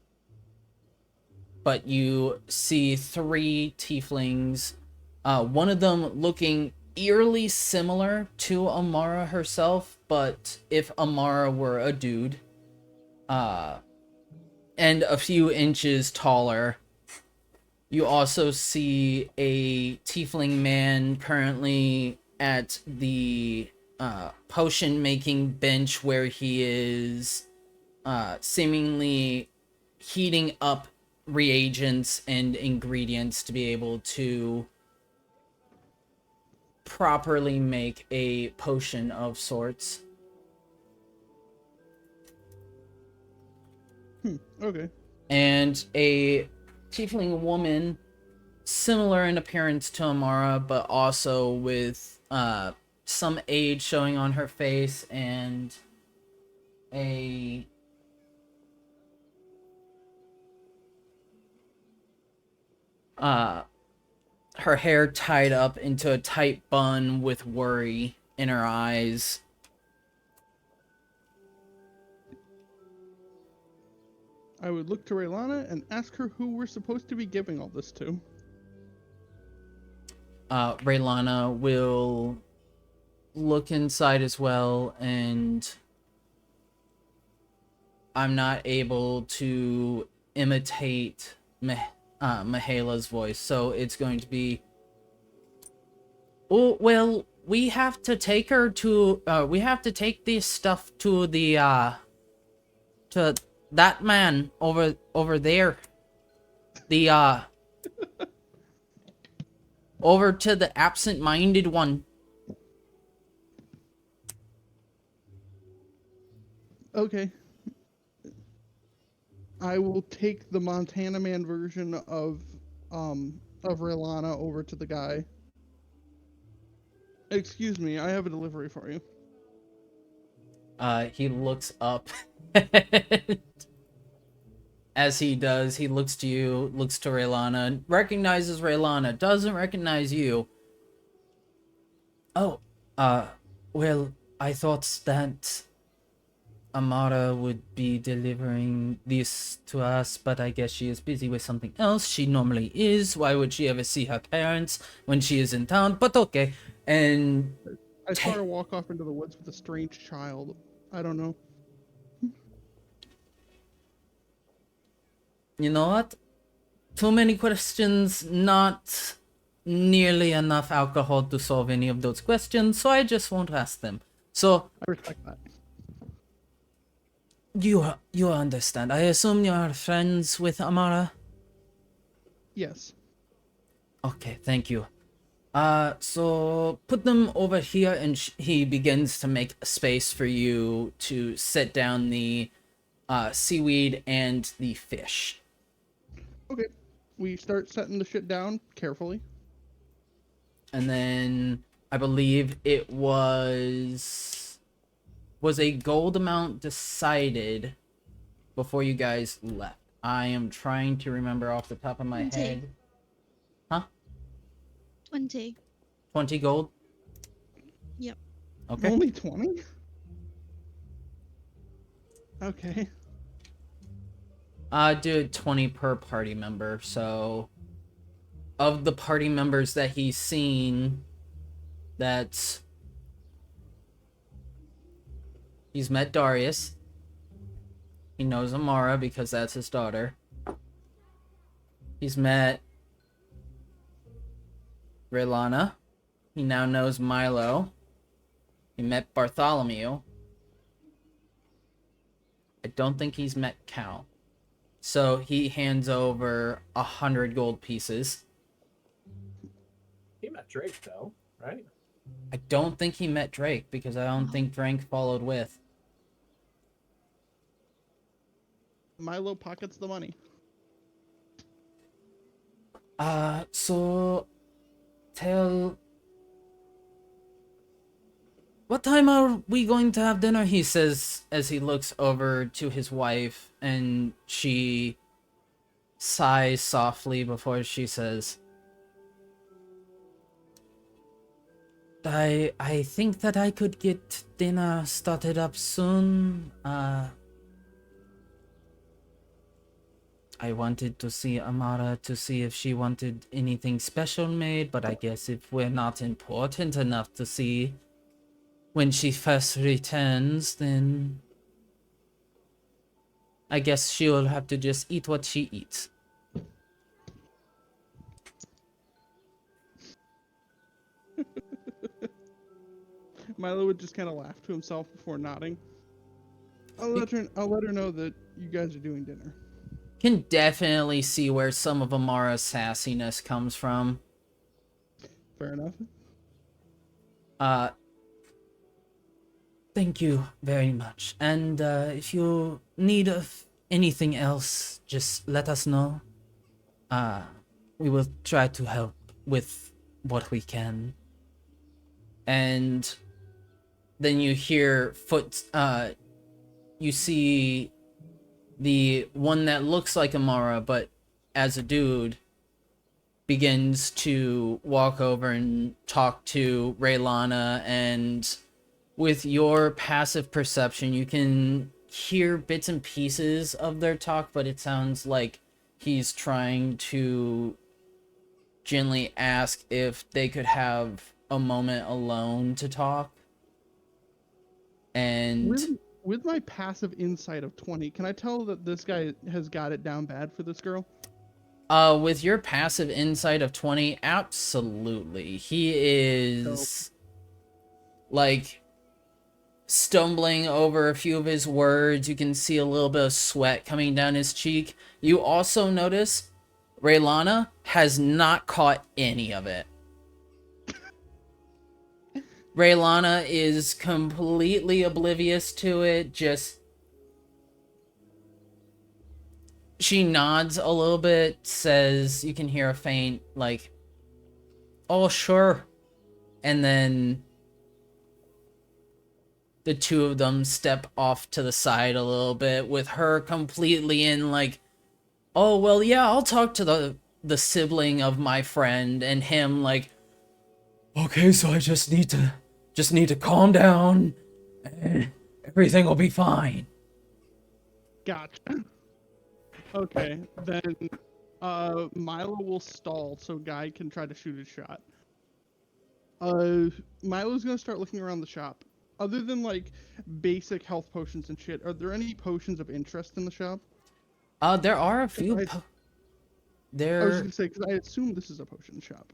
you see 3 tieflings, one of them looking eerily similar to Amara herself, but if Amara were a dude, and a few inches taller. You also see a tiefling man currently at the potion making bench where he is seemingly heating up reagents and ingredients to be able to properly make a potion of sorts. Okay. And a tiefling woman, similar in appearance to Amara, but also with some age showing on her face and a her hair tied up into a tight bun with worry in her eyes. I would look to Raylana and ask her who we're supposed to be giving all this to. Raylana will look inside as well, and I'm not able to imitate Mahela's voice, so it's going to be, oh, well, we have to take her to, we have to take this stuff to the, to that man over there. The, over to the absent-minded one. Okay. I will take the Montana Man version of Raylana over to the guy. Excuse me, I have a delivery for you. He looks up. As he does, he looks to you, looks to Raylana, recognizes Raylana, doesn't recognize you. Oh, well, I thought that Amara would be delivering this to us, but I guess she is busy with something else. She normally is. Why would she ever see her parents when she is in town? But okay. And I saw her walk off into the woods with a strange child. I don't know. you know what? Too many questions, not nearly enough alcohol to solve any of those questions, so I just won't ask them. So, I respect that. You understand. I assume you are friends with Amara? Yes. Okay, thank you. So put them over here, and he begins to make a space for you to set down the seaweed and the fish. Okay. We start setting the shit down carefully. And then I believe it was a gold amount decided before you guys left. I am trying to remember off the top of my 20. head. Huh? 20. 20 gold? Yep. Okay. Only 20? Okay. Do 20 per party member. So of the party members that he's seen, that's he's met Darius. He knows Amara because that's his daughter. He's met Raylana. He now knows Milo. He met Bartholomew. I don't think he's met Cal. So he hands over 100 gold pieces. He met Drake though, right? I don't think he met Drake because I don't think Drake followed with. Milo pockets the money. So tell what time are we going to have dinner? He says as he looks over to his wife, and she sighs softly before she says, I think that I could get dinner started up soon. I wanted to see Amara to see if she wanted anything special made, but I guess if we're not important enough to see when she first returns, then I guess she'll have to just eat what she eats. Milo would just kind of laugh to himself before nodding. I'll let her know that you guys are doing dinner. Can definitely see where some of Amara's sassiness comes from. Fair enough. Thank you very much. And if you need of anything else, just let us know. We will try to help with what we can. And then you hear you see the one that looks like Amara, but as a dude, begins to walk over and talk to Raylana, and with your passive perception, you can hear bits and pieces of their talk, but it sounds like he's trying to gently ask if they could have a moment alone to talk. And With my passive insight of 20, can I tell that this guy has got it down bad for this girl? with your passive insight of 20, absolutely. He is like stumbling over a few of his words. You can see a little bit of sweat coming down his cheek. You also notice Raylana has not caught any of it. Raylana is completely oblivious to it. Just she nods a little bit, says, you can hear a faint like, oh sure, and then the two of them step off to the side a little bit, with her completely in like, oh well, yeah, I'll talk to the sibling of my friend, and him like, okay, so I just need to calm down and everything will be fine. Gotcha. Okay, then Milo will stall so Guy can try to shoot his shot. Milo's gonna start looking around the shop. Other than like basic health potions and shit, are there any potions of interest in the shop? There are a few. I was just gonna say, because I assume this is a potion shop.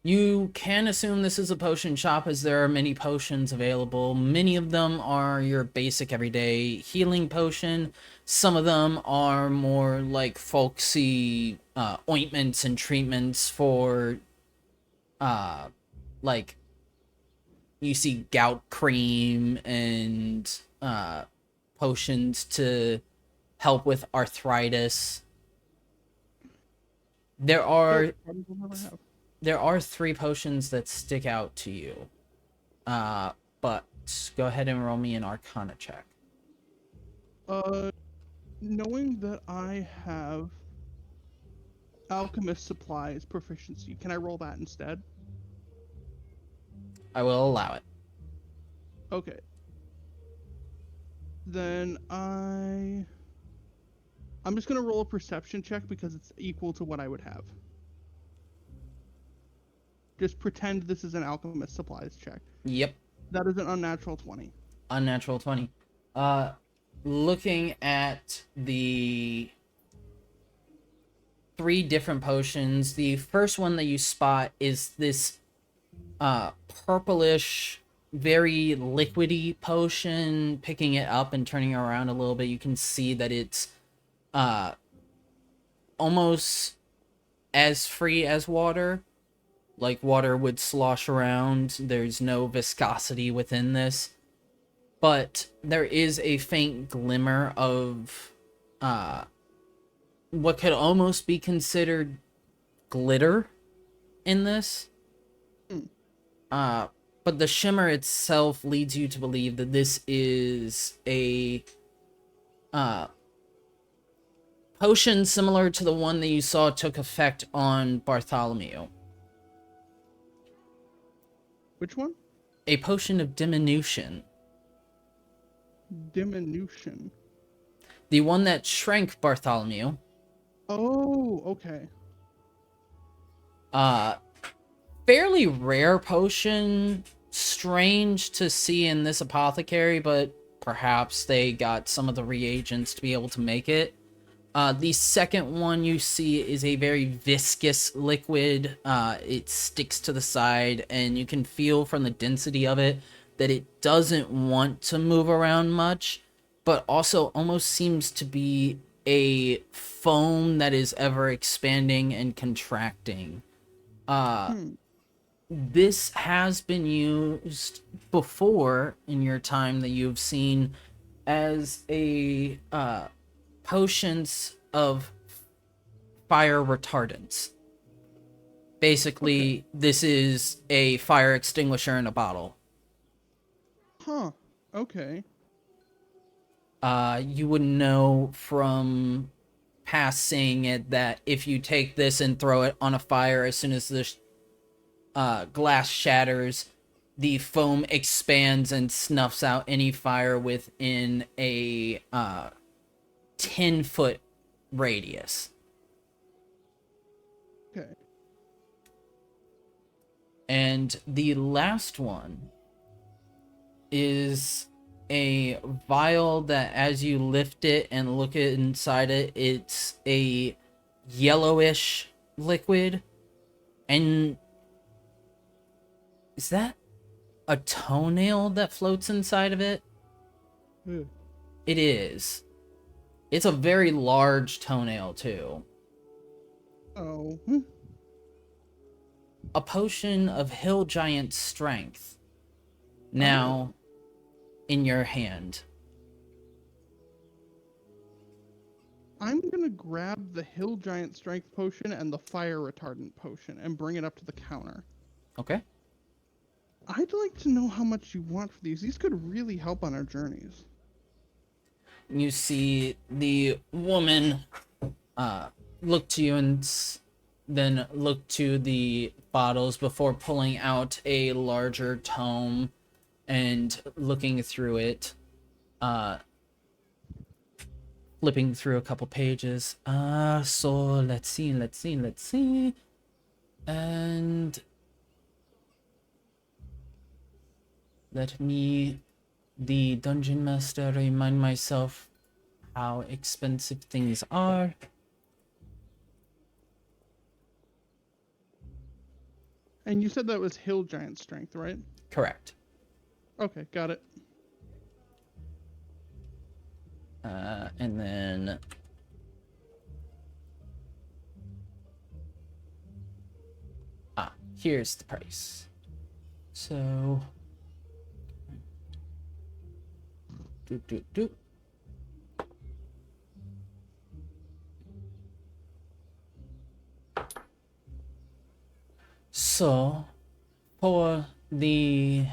You can assume this is a potion shop as there are many potions available. Many of them are your basic everyday healing potion. Some of them are more like folksy ointments and treatments for like you see gout cream and potions to help with arthritis. There are Problems we'll never have. there are 3 potions that stick out to you. But go ahead and roll me an Arcana check. Knowing that I have alchemist supplies proficiency, can I roll that instead? I will allow it. Okay. Then I'm just gonna roll a perception check because it's equal to what I would have. Just pretend this is an alchemist supplies check. Yep, That is an unnatural 20. unnatural 20. Looking at the 3 different potions, the first one that you spot is this purplish, very liquidy potion. Picking it up and turning it around a little bit, you can see that it's almost as free as water. Like water would slosh around. There's no viscosity within this. But there is a faint glimmer of what could almost be considered glitter in this. But the shimmer itself leads you to believe that this is a potion similar to the one that you saw took effect on Bartholomew. Which one? A potion of diminution. Diminution. The one that shrank Bartholomew. Oh, okay. Fairly rare potion. Strange to see in this apothecary, but perhaps they got some of the reagents to be able to make it. The second one you see is a very viscous liquid. It sticks to the side, and you can feel from the density of it that it doesn't want to move around much, but also almost seems to be a foam that is ever expanding and contracting. This has been used before in your time that you've seen as a potions of fire retardants. Basically, this is a fire extinguisher in a bottle. Huh. Okay. You would know from past seeing it that if you take this and throw it on a fire, as soon as the glass shatters, the foam expands and snuffs out any fire within a 10-foot radius. Okay. And the last one is a vial that as you lift it and look inside it, it's a yellowish liquid. And is that a toenail that floats inside of it? Ugh. It is. It's a very large toenail, too. Oh. A potion of hill giant strength. Now, in your hand. I'm gonna grab the hill giant strength potion and the fire retardant potion and bring it up to the counter. Okay. I'd like to know how much you want for these. These could really help on our journeys. You see the woman look to you and then look to the bottles before pulling out a larger tome and looking through it, flipping through a couple pages. So let's see. And let me, the dungeon master, remind myself how expensive things are. And And you said that was hill giant strength, right? Correct. Okay, got it. And then here's the price. So do. So for the,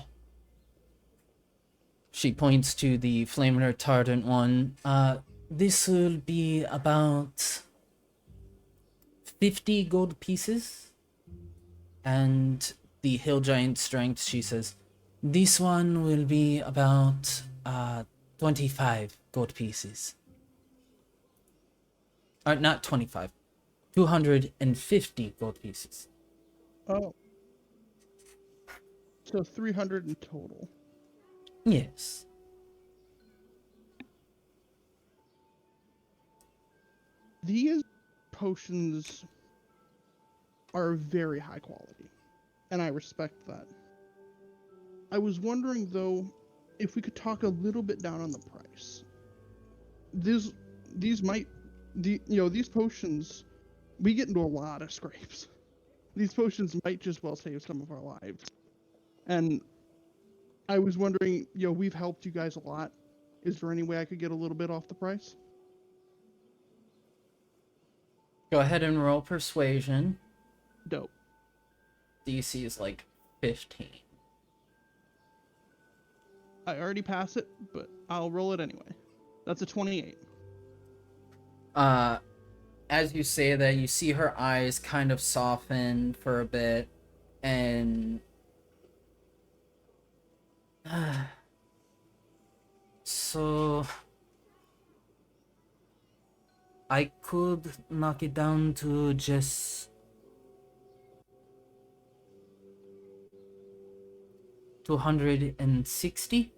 she points to the flame retardant one, this will be about 50 gold pieces. And the hill giant strength, she says, this one will be about 25 gold pieces. Or not 25, 250 gold pieces. Oh. So 300 in total. Yes. These potions are very high quality, and I respect that. I was wondering, though, if we could talk a little bit down on the price. These potions, we get into a lot of scrapes. These potions might just well save some of our lives. And I was wondering, we've helped you guys a lot. Is there any way I could get a little bit off the price? Go ahead and roll persuasion. Dope. DC is like 15. I already passed it, but I'll roll it anyway. That's a 28. As you say that, you see her eyes kind of soften for a bit, and so I could knock it down to just 260.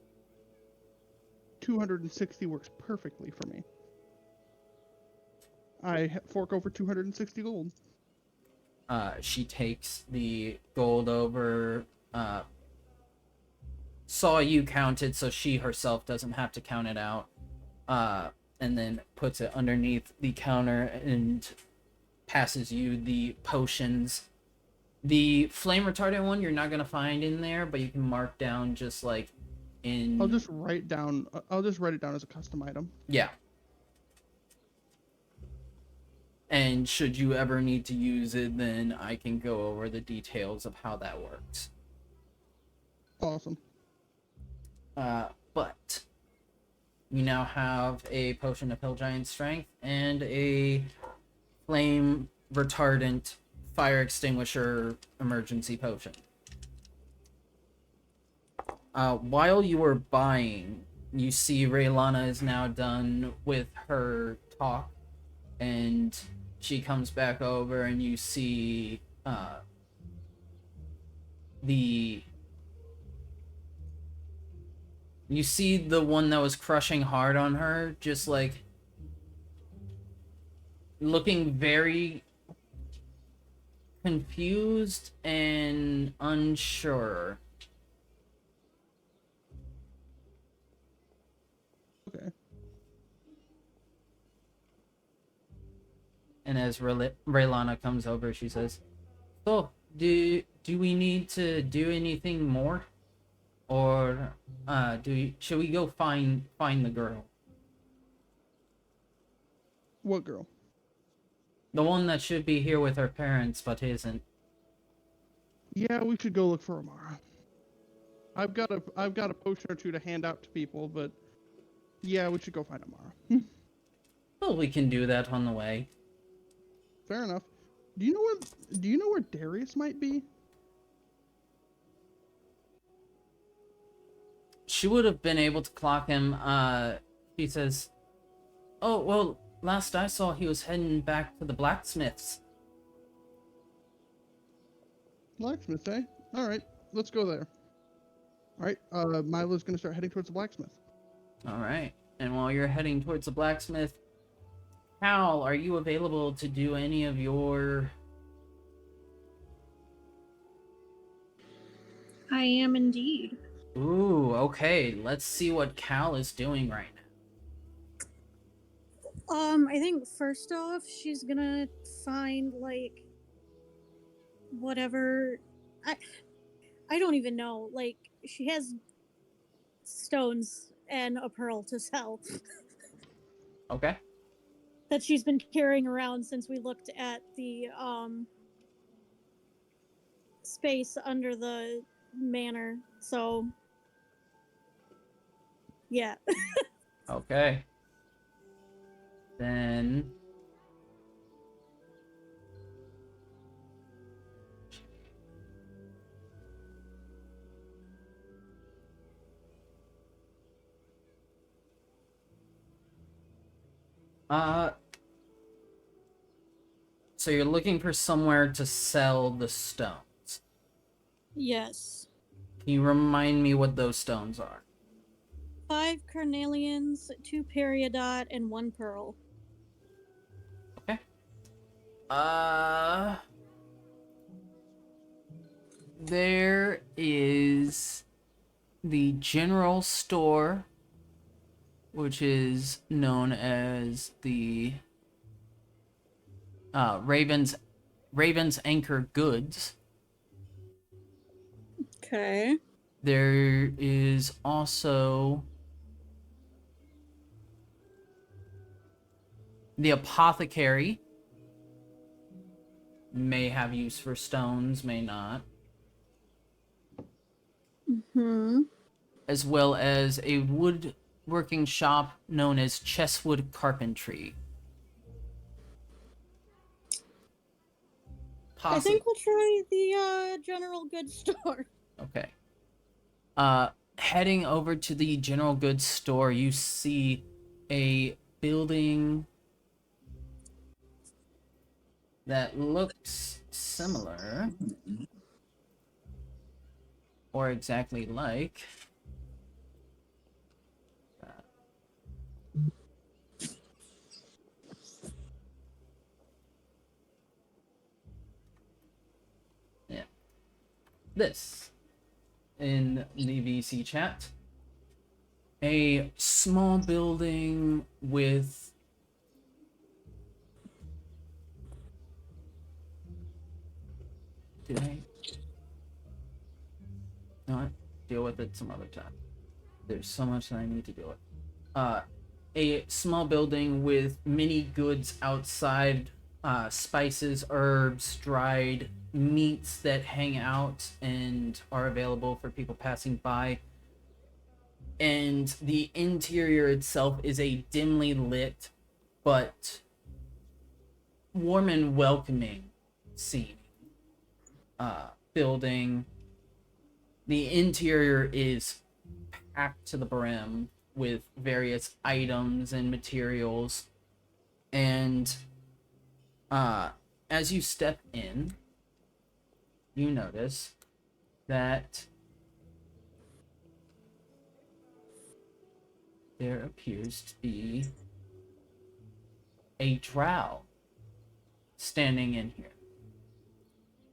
260 works perfectly for me. I fork over 260 gold. She takes the gold over, saw you count it, so she herself doesn't have to count it out, and then puts it underneath the counter and passes you the potions. The flame retardant one you're not gonna find in there, but you can mark down just like in. I'll just write it down as a custom item. Yeah. And should you ever need to use it, then I can go over the details of how that works. Awesome. But you now have a potion of hill giant strength and a flame retardant fire extinguisher emergency potion. While you were buying, you see Raylana is now done with her talk, and she comes back over, and you see the one that was crushing hard on her, just like looking very confused and unsure. Okay. And as Raylana comes over, she says, "So, do we need to do anything more, or should we go find the girl? What girl? The one that should be here with her parents but isn't." Yeah, we should go look for Amara. I've got a potion or two to hand out to people, but yeah, we should go find Amara. Well, we can do that on the way. Fair enough. Do you know where Darius might be? She would have been able to clock him. She says, "Oh, well, last I saw he was heading back to the blacksmith's." Blacksmith, eh? Alright, let's go there. Alright, Milo's gonna start heading towards the blacksmith. Alright, and while you're heading towards the blacksmith, Hal, are you available to do any of your I am indeed. Ooh, okay. Let's see what Cal is doing right now. I think first off, she's gonna find like whatever. I I don't even know. Like she has stones and a pearl to sell Okay. that she's been carrying around since we looked at the space under the manor. So yeah. Okay. Then so you're looking for somewhere to sell the stones. Yes. Can you remind me what those stones are? 5 carnelians, 2 periodot, and 1 pearl. Okay. There is the general store, which is known as the Raven's Anchor Goods. Okay. There is also the apothecary. May have use for stones, may not. Hmm. As well as a woodworking shop known as Chesswood Carpentry. I think we'll try the general goods store. Okay. Heading over to the general goods store, you see a building that looks similar or exactly like yeah, this in the VC chat. A small building with did I not deal with it some other time? There's so much that I need to deal with. A small building with many goods outside, spices, herbs, dried meats that hang out and are available for people passing by. And the interior itself is a dimly lit but warm and welcoming scene. Building. The interior is packed to the brim with various items and materials. And as you step in, you notice that there appears to be a drow standing in here.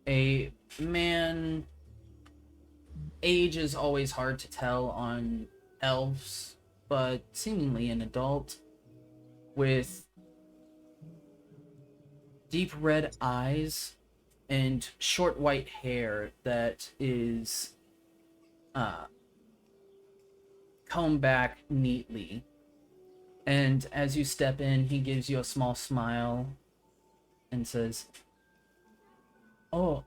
A man. Age is always hard to tell on elves, but seemingly an adult with deep red eyes and short white hair that is combed back neatly. And as you step in, he gives you a small smile and says, "Oh,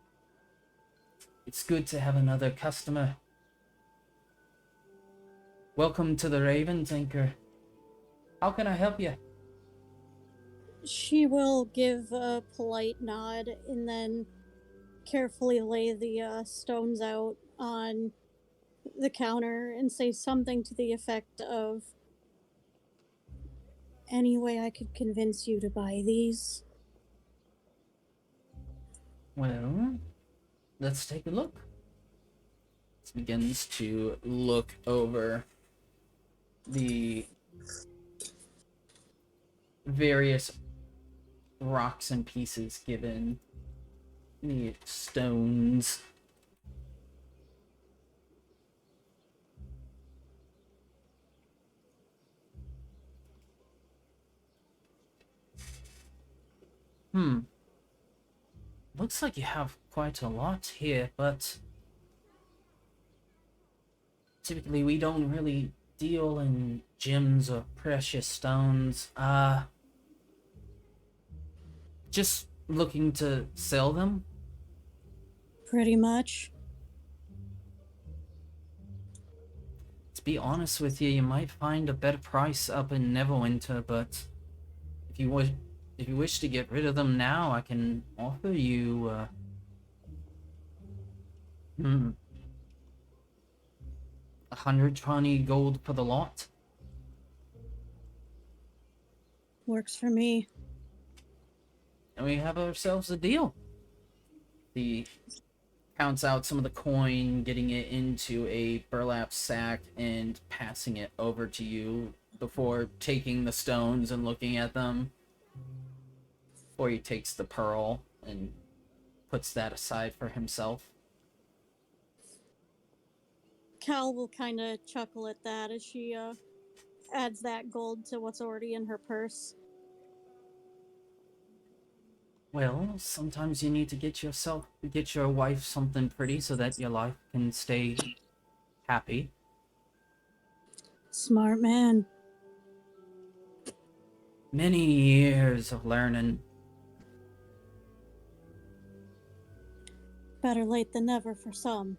it's good to have another customer. Welcome to the Raven's Anchor. How can I help you?" She will give a polite nod and then carefully lay the stones out on the counter and say something to the effect of, "Any way I could convince you to buy these?" Well, let's take a look. It begins to look over the various rocks and pieces given the stones. Looks like you have quite a lot here, but typically we don't really deal in gems or precious stones. Just looking to sell them? Pretty much. To be honest with you, you might find a better price up in Neverwinter, but if you wish, if you wish to get rid of them now, I can offer you, 120 gold for the lot. Works for me. And we have ourselves a deal. He counts out some of the coin, getting it into a burlap sack and passing it over to you before taking the stones and looking at them. Before he takes the pearl and puts that aside for himself. Cal will kind of chuckle at that as she adds that gold to what's already in her purse. Well, sometimes you need to get your wife something pretty so that your life can stay happy. Smart man. Many years of learning. Better late than never for some.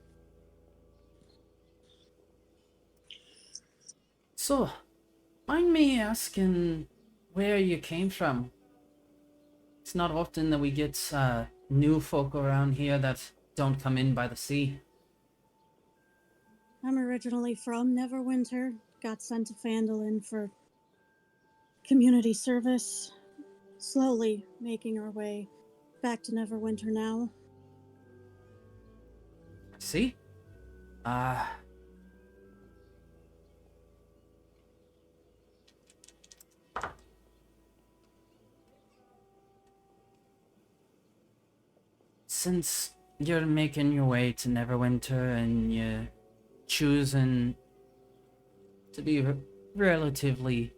So, mind me asking where you came from? It's not often that we get new folk around here that don't come in by the sea. I'm originally from Neverwinter. Got sent to Phandalin for community service. Slowly making our way back to Neverwinter now. See? Since you're making your way to Neverwinter and you're choosing to be relatively...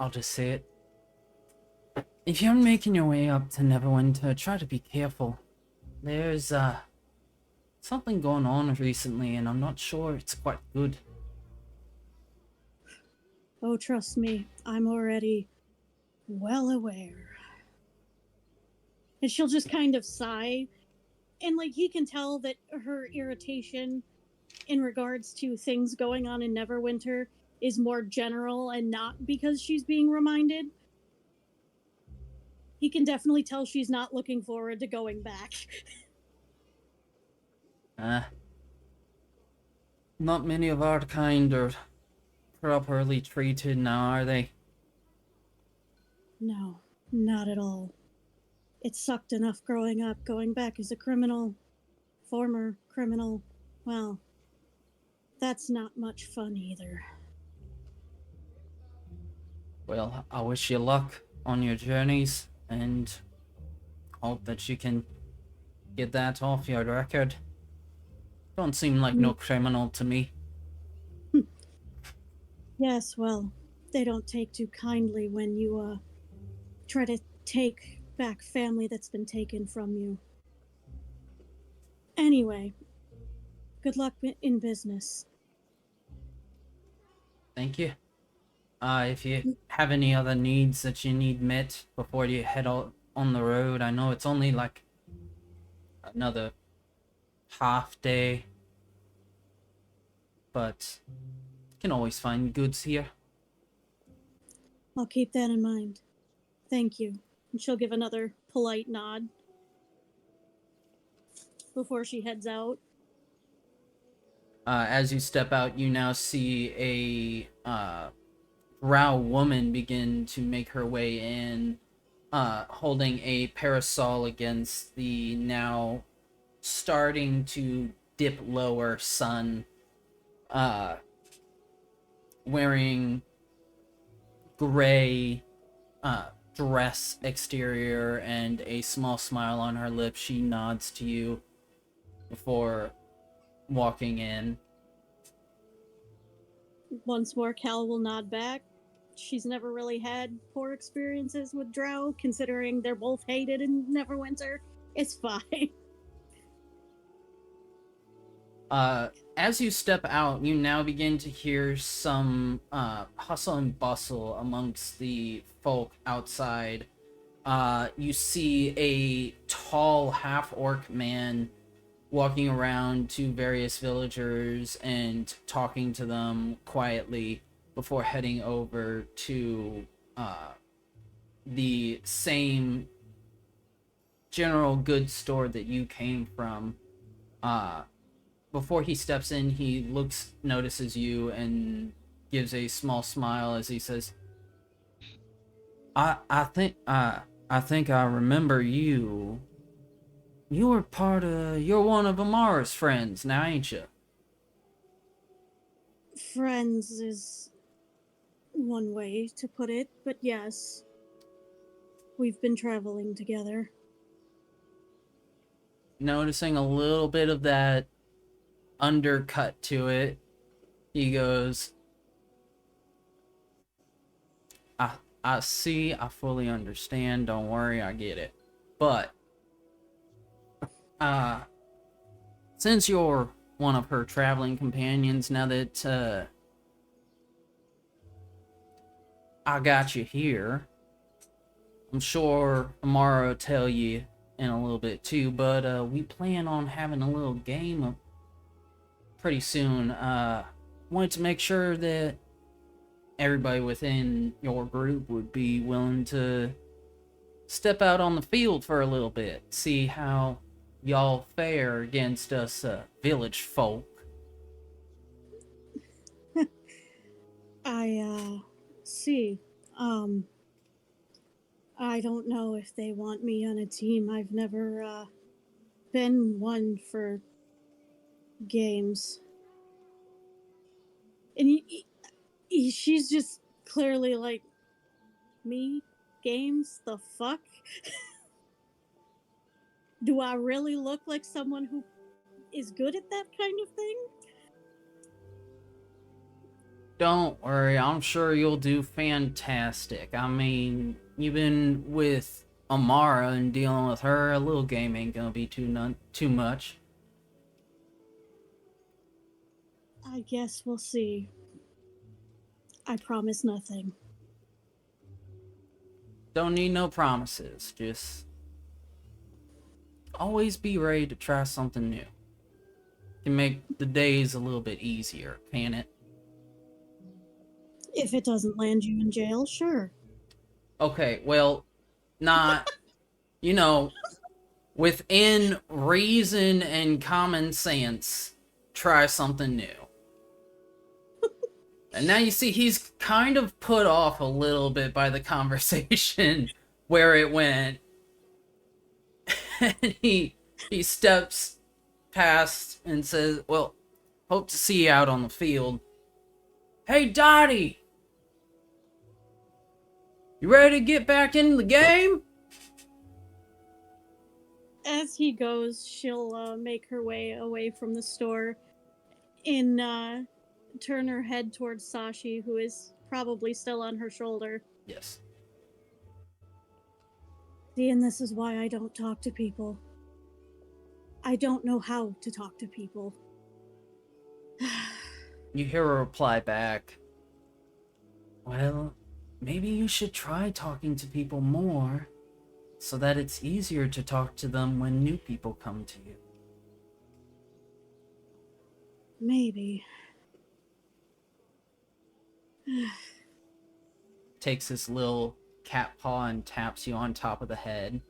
I'll just say it. If you're making your way up to Neverwinter, try to be careful. There's, something going on recently, and I'm not sure it's quite good. Oh, trust me, I'm already well aware. And she'll just kind of sigh. And, like, he can tell that her irritation in regards to things going on in Neverwinter is more general and not because she's being reminded. He can definitely tell she's not looking forward to going back. Not many of our kind are properly treated now, are they? No, not at all. It sucked enough growing up, going back as a criminal, former criminal. Well, that's not much fun either. Well, I wish you luck on your journeys, and hope that you can get that off your record. Don't seem like no criminal to me. Yes, well, they don't take too kindly when you, try to take back family that's been taken from you. Anyway, good luck in business. Thank you. If you have any other needs that you need met before you head out on the road, I know it's only like another half day, but you can always find goods here. I'll keep that in mind. Thank you. And she'll give another polite nod before she heads out. As you step out, you now see a drow woman begin to make her way in, holding a parasol against the now starting to dip lower sun, wearing gray dress exterior and a small smile on her lips. She nods to you before walking in. Once more, Cal will nod back. she's never really had poor experiences with Drow, considering they're both hated in Neverwinter. It's fine. As you step out, you now begin to hear some hustle and bustle amongst the folk outside. You see a tall half-orc man walking around to various villagers and talking to them quietly before heading over to the same general goods store that you came from. Before he steps in, he notices you, and gives a small smile as he says, I think I remember you. You're one of Amara's friends now, ain't you? Friends is one way to put it, but yes, we've been traveling together. Noticing a little bit of that undercut to it, he goes, I see, I fully understand, don't worry, I get it. But, since you're one of her traveling companions, now that, I got you here, I'm sure Amara will tell you in a little bit too, but, we plan on having a little game pretty soon. Wanted to make sure that everybody within your group would be willing to step out on the field for a little bit, see how y'all fare against us village folk. I see. Um I don't know if they want me on a team. I've never been one for games. And she's just clearly like, me? Games? The fuck? Do I really look like someone who is good at that kind of thing? Don't worry, I'm sure you'll do fantastic. I mean, you've been with Amara and dealing with her, a little game ain't gonna be too much. I guess we'll see. I promise nothing. Don't need no promises, just always be ready to try something new. Can make the days a little bit easier, can it? If it doesn't land you in jail, sure. Okay, well, not, you know, within reason and common sense, try something new. And now you see he's kind of put off a little bit by the conversation where it went. And he steps past and says, well, hope to see you out on the field. Hey, Dottie! You ready to get back into the game? As he goes, she'll make her way away from the store and turn her head towards Sashi, who is probably still on her shoulder. Yes. See, and this is why I don't talk to people. I don't know how to talk to people. You hear a reply back. Well, maybe you should try talking to people more, so that it's easier to talk to them when new people come to you. Maybe. Takes his little cat paw and taps you on top of the head.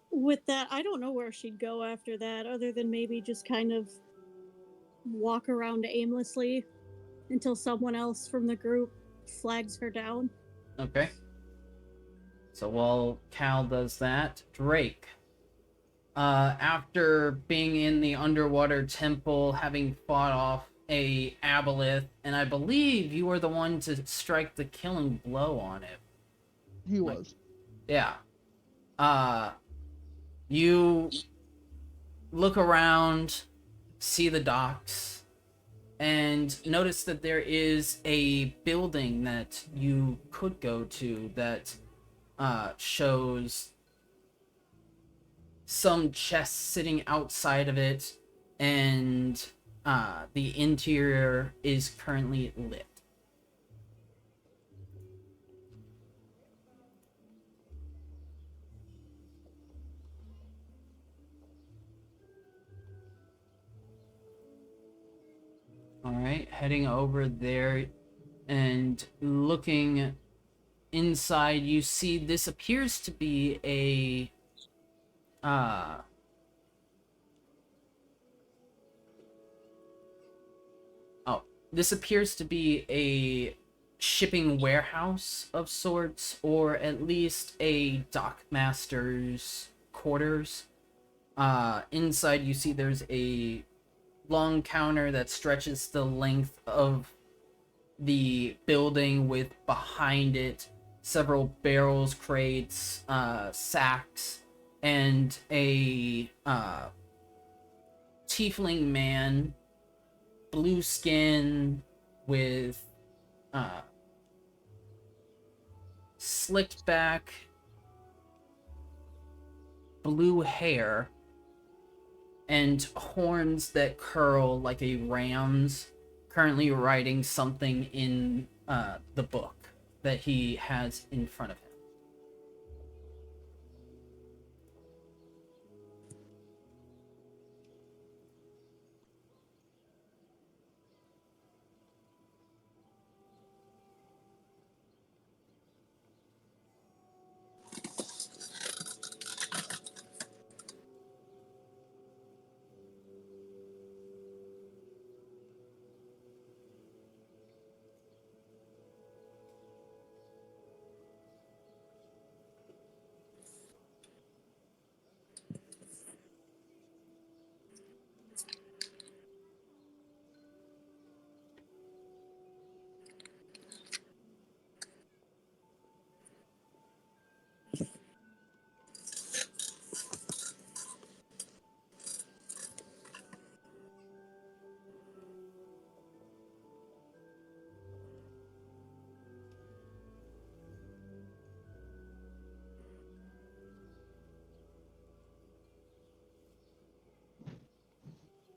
With that, I don't know where she'd go after that, other than maybe just kind of walk around aimlessly until someone else from the group flags her down. Okay. So while Cal does that, Drake. After being in the underwater temple, having fought off a aboleth, and I believe you were the one to strike the killing blow on it. He was. Yeah. You look around, see the docks, and notice that there is a building that you could go to that shows some chests sitting outside of it, and the interior is currently lit. Alright, heading over there and looking inside, you see this appears to be a oh, this appears to be a shipping warehouse of sorts, or at least a dockmaster's quarters. Inside you see there's a long counter that stretches the length of the building, with behind it several barrels, crates, sacks, and a tiefling man, blue skin with slicked back blue hair and horns that curl like a ram's, currently writing something in the book that he has in front of him.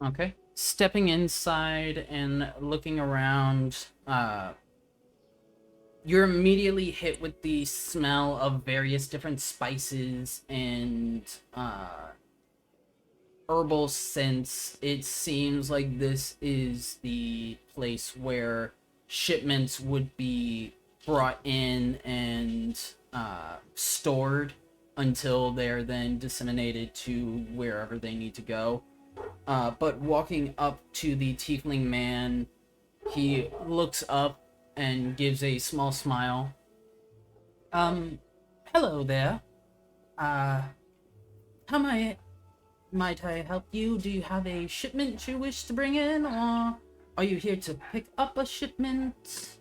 Okay. Stepping inside and looking around, you're immediately hit with the smell of various different spices and herbal scents. It seems like this is the place where shipments would be brought in and stored until they're then disseminated to wherever they need to go. But walking up to the tiefling man, he looks up and gives a small smile. Hello there. How might I help you? Do you have a shipment you wish to bring in, or are you here to pick up a shipment?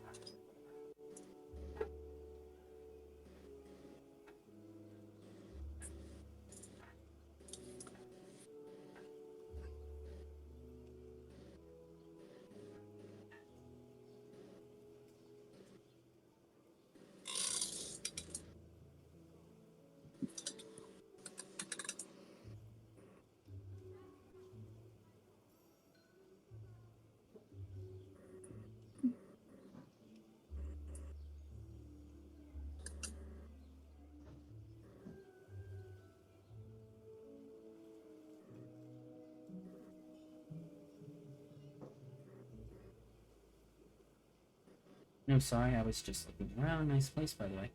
No, sorry, I was just looking around. Nice place, by the way.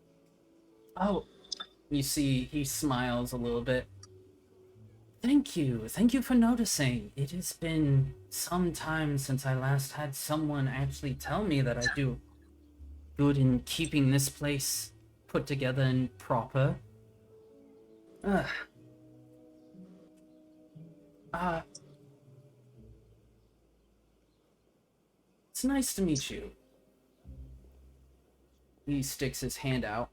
Oh, you see, he smiles a little bit. Thank you. Thank you for noticing. It has been some time since I last had someone actually tell me that I do good in keeping this place put together and proper. Ugh. It's nice to meet you. He sticks his hand out.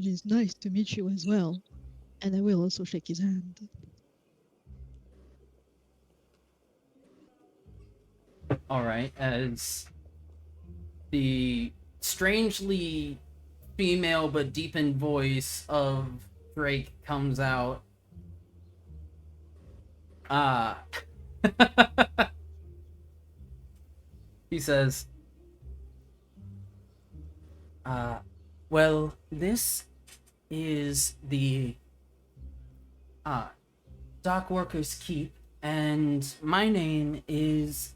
It is nice to meet you as well. And I will also shake his hand. All right, as the strangely female but deepened voice of Drake comes out. Uh he says, uh well, this is the uh Dock Workers Keep, and my name is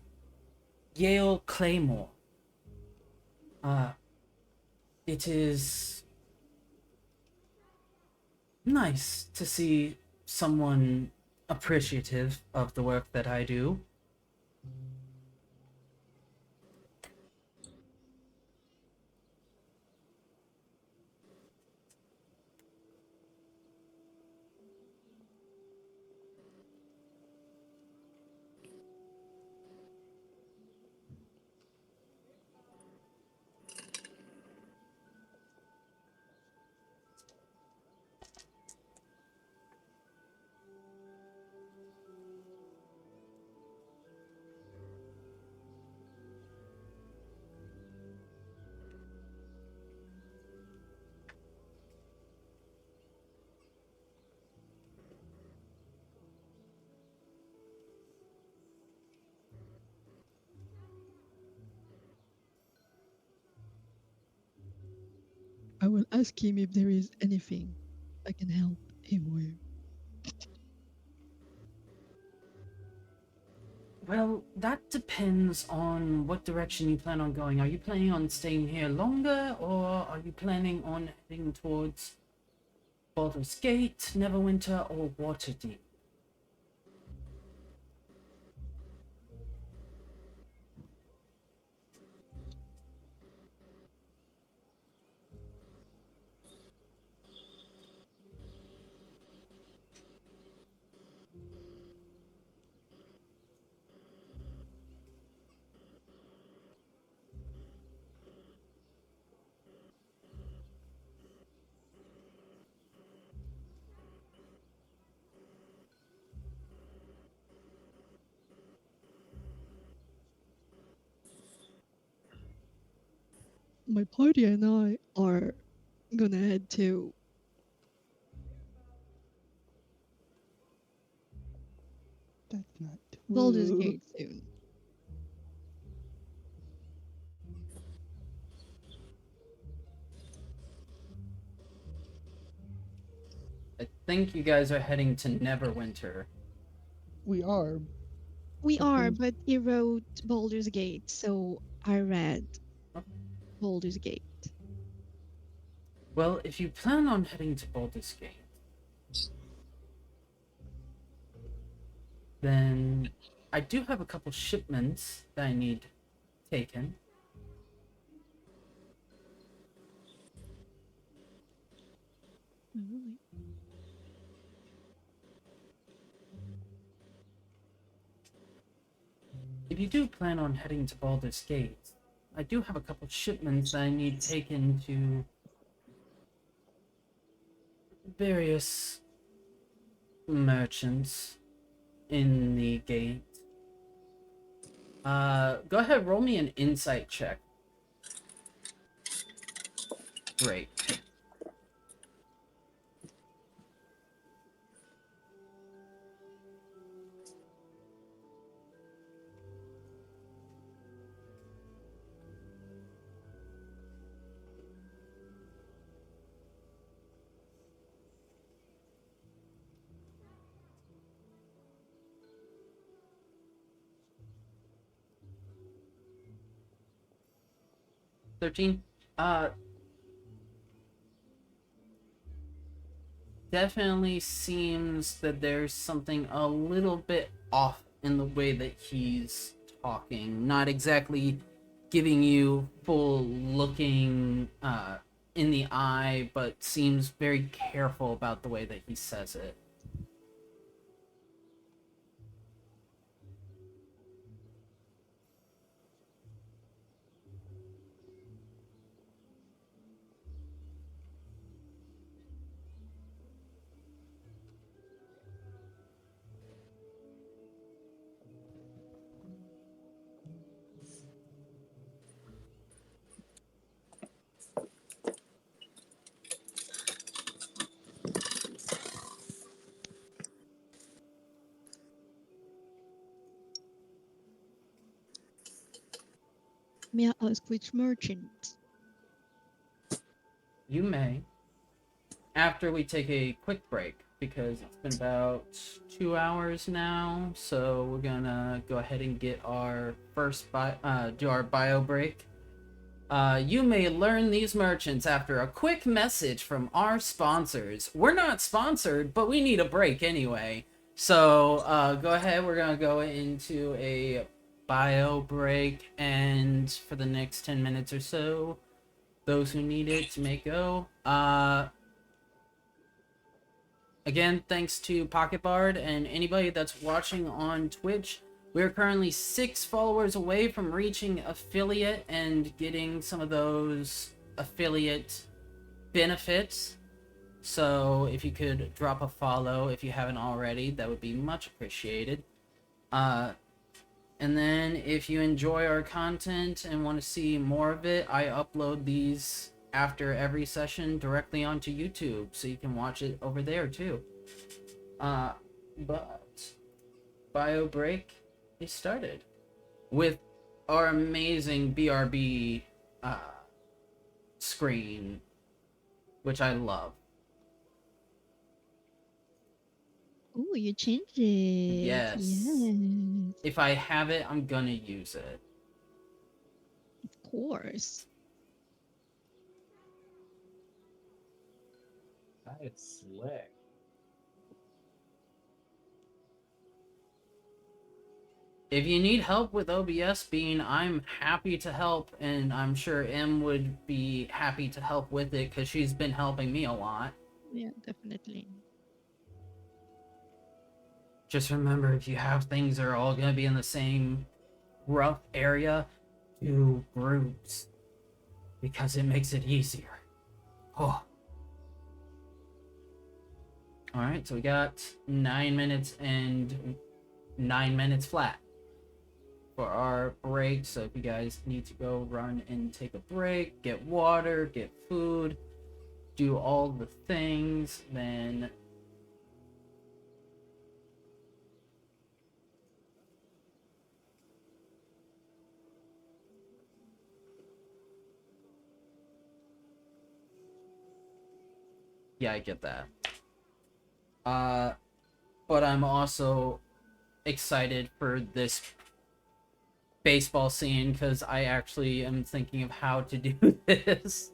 Yale Claymore. Uh it is nice to see someone appreciative of the work that I do. I will ask him if there is anything I can help him with. Well, that depends on what direction you plan on going. Are you planning on staying here longer, or are you planning on heading towards Baldur's Gate, Neverwinter, or Waterdeep? My party and I are gonna head to That's not Baldur's true. Gate soon. I think you guys are heading to Neverwinter. We are. We But are, things but he wrote Baldur's Gate, so I read Baldur's Gate. Well, if you plan on heading to Baldur's Gate, then I do have a couple shipments that I need taken. Really? If you do plan on heading to Baldur's Gate, I do have a couple shipments that I need taken to various merchants in the gate. Go ahead, roll me an insight check. Great. $13. Definitely seems that there's something a little bit off in the way that he's talking. Not exactly giving you full looking in the eye, but seems very careful about the way that he says it. May I ask which merchant? You may. After we take a quick break, because it's been about 2 hours now, so we're gonna go ahead and get our do our bio break. You may learn these merchants after a quick message from our sponsors. We're not sponsored, but we need a break anyway. So go ahead, we're gonna go into a bio break, and for the next 10 minutes or so, those who need it may go. Again, thanks to Pocket Bard and anybody that's watching on Twitch. We're currently 6 followers away from reaching affiliate and getting some of those affiliate benefits. So if you could drop a follow if you haven't already, that would be much appreciated. And then if you enjoy our content and want to see more of it, I upload these after every session directly onto YouTube, so you can watch it over there too. But bio break is started with our amazing BRB screen, which I love. Oh, you changed it. Yes. Yes. If I have it, I'm gonna use it. Of course. That is slick. If you need help with OBS Bean, I'm happy to help, and I'm sure M would be happy to help with it because she's been helping me a lot. Yeah, definitely. Just remember, if you have things that are all going to be in the same rough area, do groups, because it makes it easier. Oh. Alright, so we got 9 minutes and 9 minutes flat for our break. So if you guys need to go run and take a break, get water, get food, do all the things, then yeah, I get that. But I'm also excited for this baseball scene because I actually am thinking of how to do this.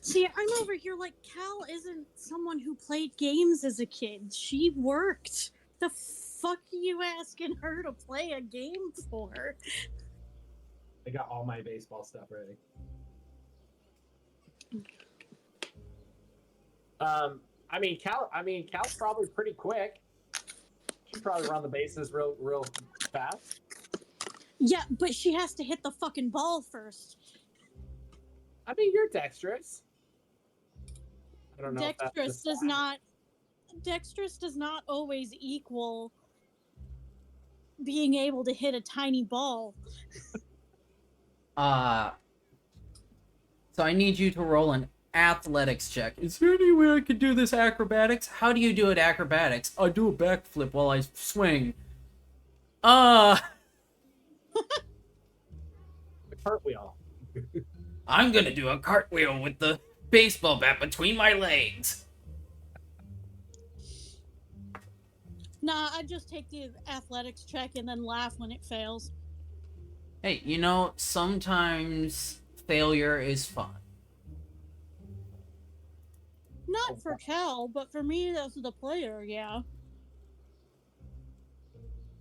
See, I'm over here like Cal isn't someone who played games as a kid. She worked. The fuck are you asking her to play a game for? I got all my baseball stuff ready. Cal's probably pretty quick. She'd probably run the bases real fast. Yeah, but she has to hit the fucking ball first. I mean, you're dexterous. I don't know. Dexterous does not always equal being able to hit a tiny ball. So I need you to roll an athletics check. Is there any way I could do this acrobatics? How do you do it acrobatics? I do a backflip while I swing. Cartwheel. I'm gonna do a cartwheel with the baseball bat between my legs. Nah, I just take the athletics check and then laugh when it fails. Hey, sometimes failure is fun. Not for Cal, but for me as the player, yeah.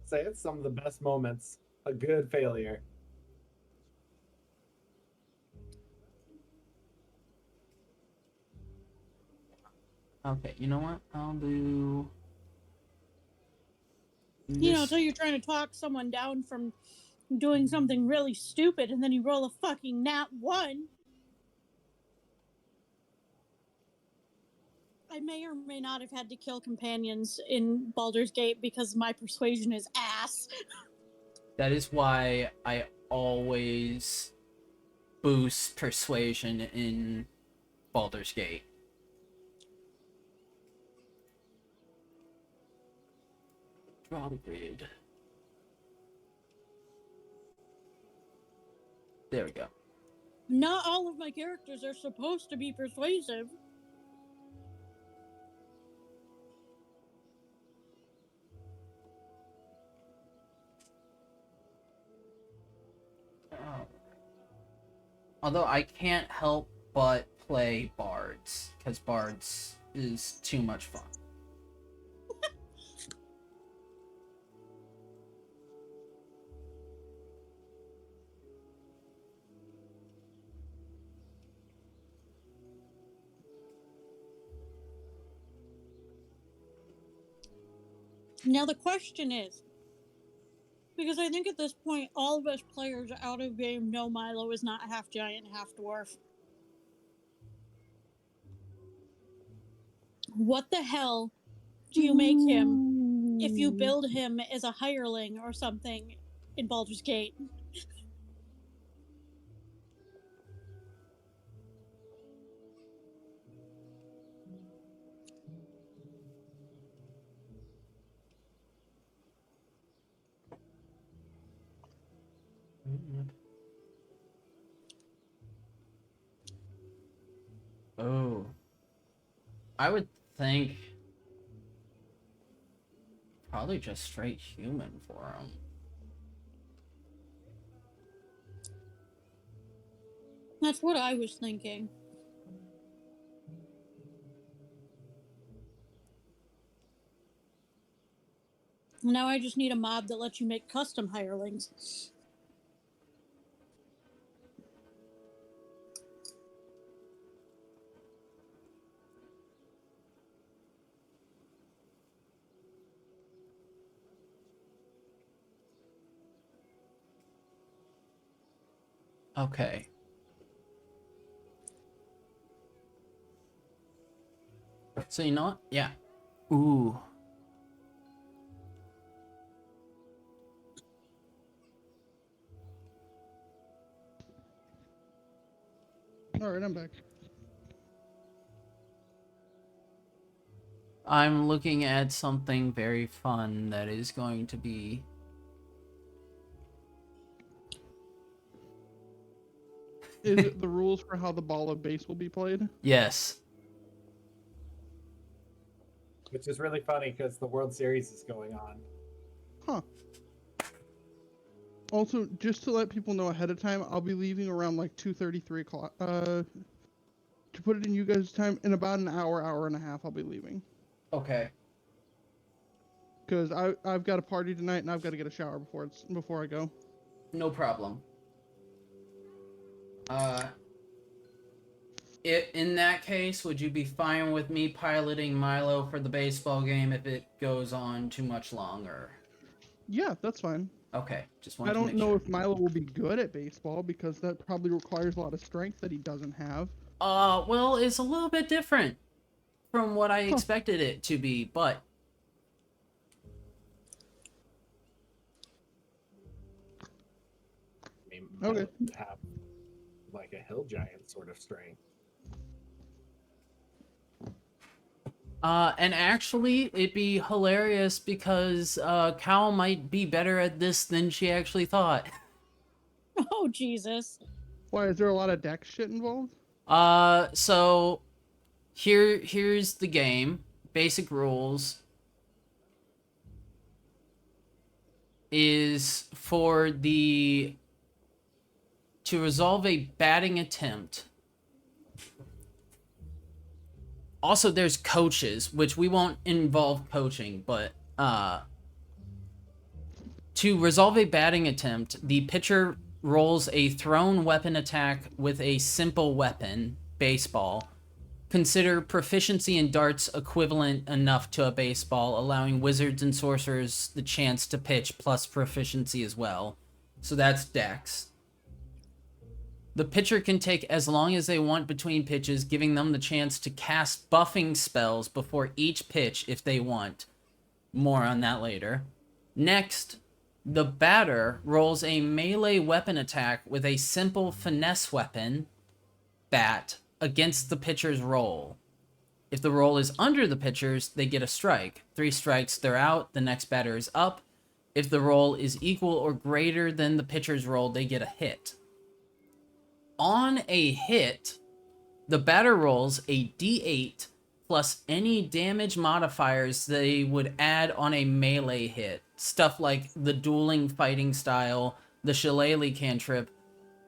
Say it's some of the best moments. A good failure. Okay, you know what? I'll do... So you're trying to talk someone down from doing something really stupid and then you roll a fucking nat 1. I may or may not have had to kill companions in Baldur's Gate because my persuasion is ass. That is why I always boost persuasion in Baldur's Gate. Strong breed. There we go. Not all of my characters are supposed to be persuasive. Oh. Although I can't help but play bards, because bards is too much fun. Now the question is, because I think at this point all of us players out of game know Milo is not half giant, half dwarf. What the hell do you make him if you build him as a hireling or something in Baldur's Gate? Oh. I would think probably just straight human for him. That's what I was thinking. Now I just need a mob that lets you make custom hirelings. Okay. So you know what? Yeah. Ooh. Alright, I'm back. I'm looking at something very fun that is going to be... Is it the rules for how the ball of base will be played? Yes. Which is really funny because the World Series is going on. Huh. Also, just to let people know ahead of time, I'll be leaving around like 2:30, 3 o'clock. To put it in you guys' time, in about an hour, hour and a half, I'll be leaving. Okay. Because I've got a party tonight and I've got to get a shower before I go. No problem. In that case, would you be fine with me piloting Milo for the baseball game if it goes on too much longer? Yeah, that's fine. Okay, just I wanted to don't make know sure. if Milo will be good at baseball because that probably requires a lot of strength that he doesn't have. Well, it's a little bit different from what I Huh. expected it to be, but... I mean, Okay. would have like a hill giant sort of strength. And actually, it'd be hilarious because, Cal might be better at this than she actually thought. Oh, Jesus. Why, is there a lot of deck shit involved? So... Here's the game. Basic rules is for to resolve a batting attempt. Also, there's coaches, which we won't involve coaching, but to resolve a batting attempt, the pitcher rolls a thrown weapon attack with a simple weapon, baseball. Consider proficiency in darts equivalent enough to a baseball, allowing wizards and sorcerers the chance to pitch plus proficiency as well. So that's dex. The pitcher can take as long as they want between pitches, giving them the chance to cast buffing spells before each pitch if they want. More on that later. Next, the batter rolls a melee weapon attack with a simple finesse weapon, bat, against the pitcher's roll. If the roll is under the pitchers, they get a strike. 3 strikes, they're out. The next batter is up. If the roll is equal or greater than the pitcher's roll, they get a hit. On a hit, the batter rolls a d8 plus any damage modifiers they would add on a melee hit. Stuff like the dueling fighting style, the shillelagh cantrip,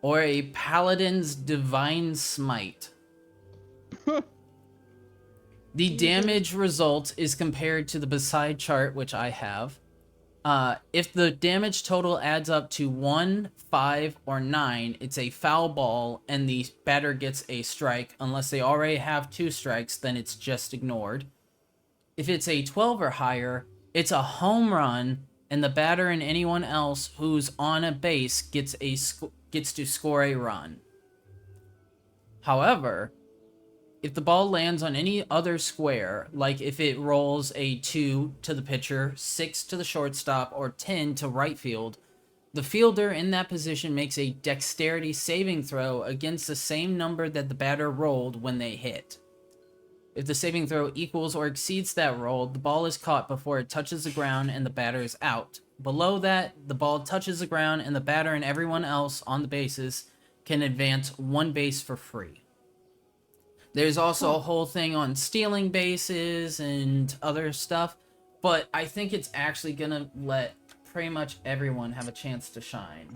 or a paladin's divine smite. The damage result is compared to the beside chart, which I have. If the damage total adds up to 1, 5, or 9, it's a foul ball, and the batter gets a strike. Unless they already have 2 strikes, then it's just ignored. If it's a 12 or higher, it's a home run, and the batter and anyone else who's on a base gets to score a run. However, if the ball lands on any other square, like if it rolls a 2 to the pitcher, 6 to the shortstop, or 10 to right field, the fielder in that position makes a dexterity saving throw against the same number that the batter rolled when they hit. If the saving throw equals or exceeds that roll, the ball is caught before it touches the ground and the batter is out. Below that, the ball touches the ground and the batter and everyone else on the bases can advance 1 base for free. There's also a whole thing on stealing bases and other stuff, but I think it's actually gonna let pretty much everyone have a chance to shine.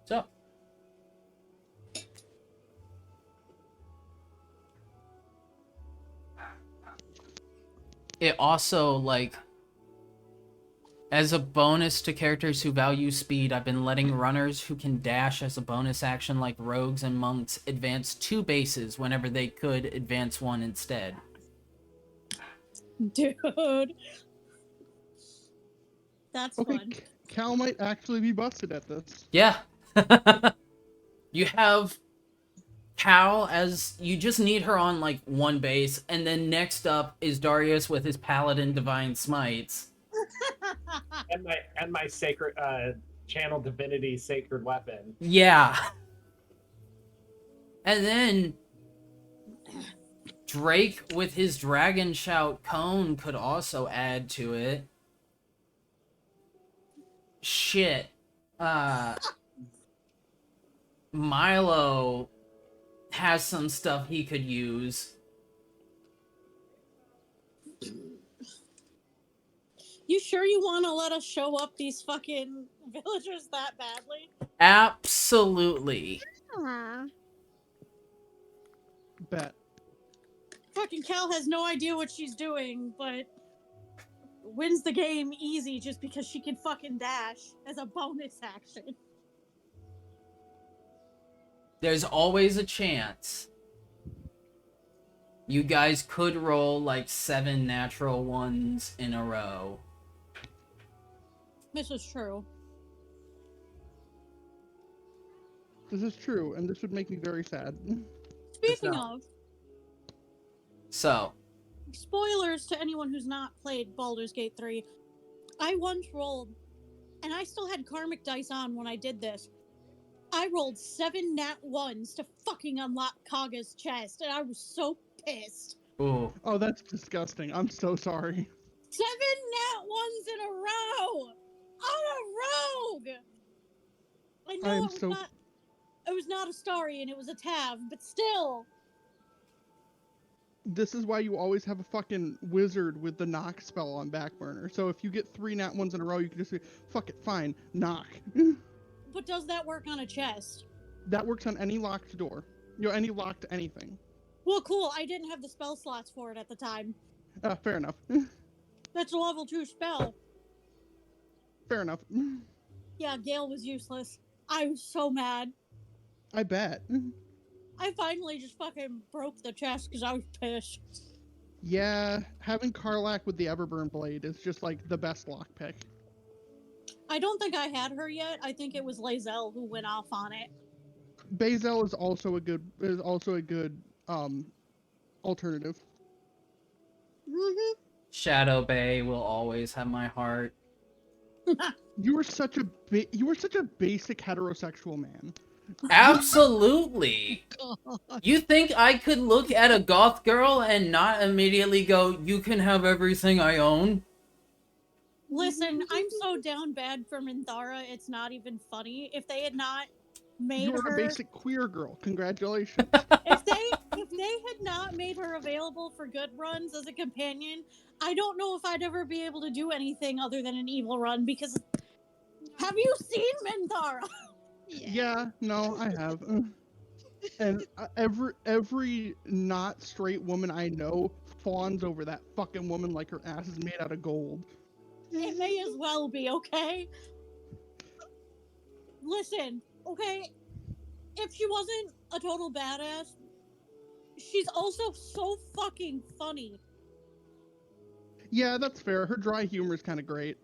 So, it also, like, as a bonus to characters who value speed, I've been letting runners who can dash as a bonus action, like rogues and monks, advance 2 bases whenever they could advance 1 instead. Dude. That's Okay, fun. Cal might actually be busted at this. Yeah. You have Cal as... You just need her on, like, 1 base, and then next up is Darius with his Paladin Divine Smites. and my sacred channel divinity sacred weapon. Yeah. And then Drake with his Dragon Shout Cone could also add to it. Shit. Milo has some stuff he could use. You sure you want to let us show up these fucking villagers that badly? Absolutely. Aw. Bet. Fucking Cal has no idea what she's doing, but wins the game easy just because she can fucking dash as a bonus action. There's always a chance you guys could roll like 7 natural ones in a row. This is true. This is true, and this would make me very sad. Speaking not. of, So, spoilers to anyone who's not played Baldur's Gate 3, I once rolled, and I still had karmic dice on when I did this. I rolled 7 nat 1s to fucking unlock Kaga's chest, and I was so pissed. ooh. Oh, that's disgusting. I'm so sorry. 7 nat 1s in a row! On a rogue! I know I am it was so- not... It was not a Starian, it was a Tav, but still. This is why you always have a fucking wizard with the knock spell on back burner. So if you get 3 nat 1s in a row, you can just say, fuck it, fine, knock. But does that work on a chest? That works on any locked door. You know, any locked anything. Well, cool, I didn't have the spell slots for it at the time. Fair enough. That's a level 2 spell. Fair enough. Yeah, Gale was useless. I was so mad. I bet. I finally just fucking broke the chest because I was pissed. Yeah, having Karlak with the Everburn Blade is just like the best lockpick. I don't think I had her yet. I think it was Lae'zel who went off on it. Bazel is also a good alternative. Mm-hmm. Shadow Bay will always have my heart. You were such a basic heterosexual man. Absolutely. God. You think I could look at a goth girl and not immediately go, "You can have everything I own"? Listen, I'm so down bad for Minthara, it's not even funny. If they had not made You're a her, basic queer girl. Congratulations. if they had not made her available for good runs as a companion, I don't know if I'd ever be able to do anything other than an evil run. Because have you seen Minthara? Yeah, no, I have. And every not straight woman I know fawns over that fucking woman like her ass is made out of gold. It may as well be, okay? Listen, okay? If she wasn't a total badass, she's also so fucking funny. Yeah, that's fair. Her dry humor is kind of great.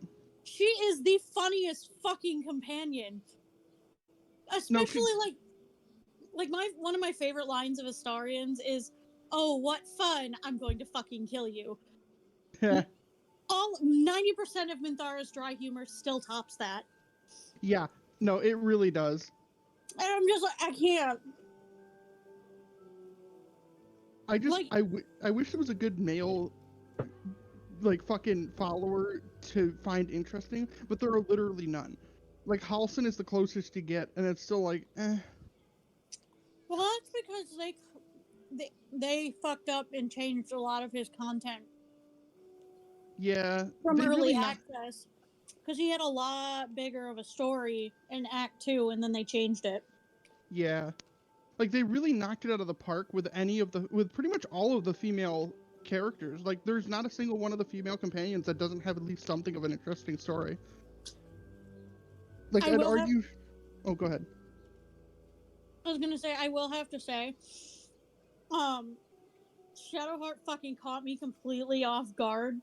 She is the funniest fucking companion. No, Especially like my one of my favorite lines of Astarians is, "Oh, what fun! I'm going to fucking kill you." All 90% of Minthara's dry humor still tops that, yeah, no, it really does. and I'm just like, I can't. Like, I wish there was a good male like fucking follower to find interesting, but there are literally none. Like Halson is the closest you get, and it's still like, eh. well, that's because they fucked up and changed a lot of his content Yeah, from they early really not. access, because he had a lot bigger of a story in Act 2, and then they changed it. Yeah, like they really knocked it out of the park with with pretty much all of the female characters. Like there's not a single one of the female companions that doesn't have at least something of an interesting story. Like I I'd will have. argue. Oh, go ahead. I was gonna say, I will have to say, um, Shadowheart fucking caught me completely off guard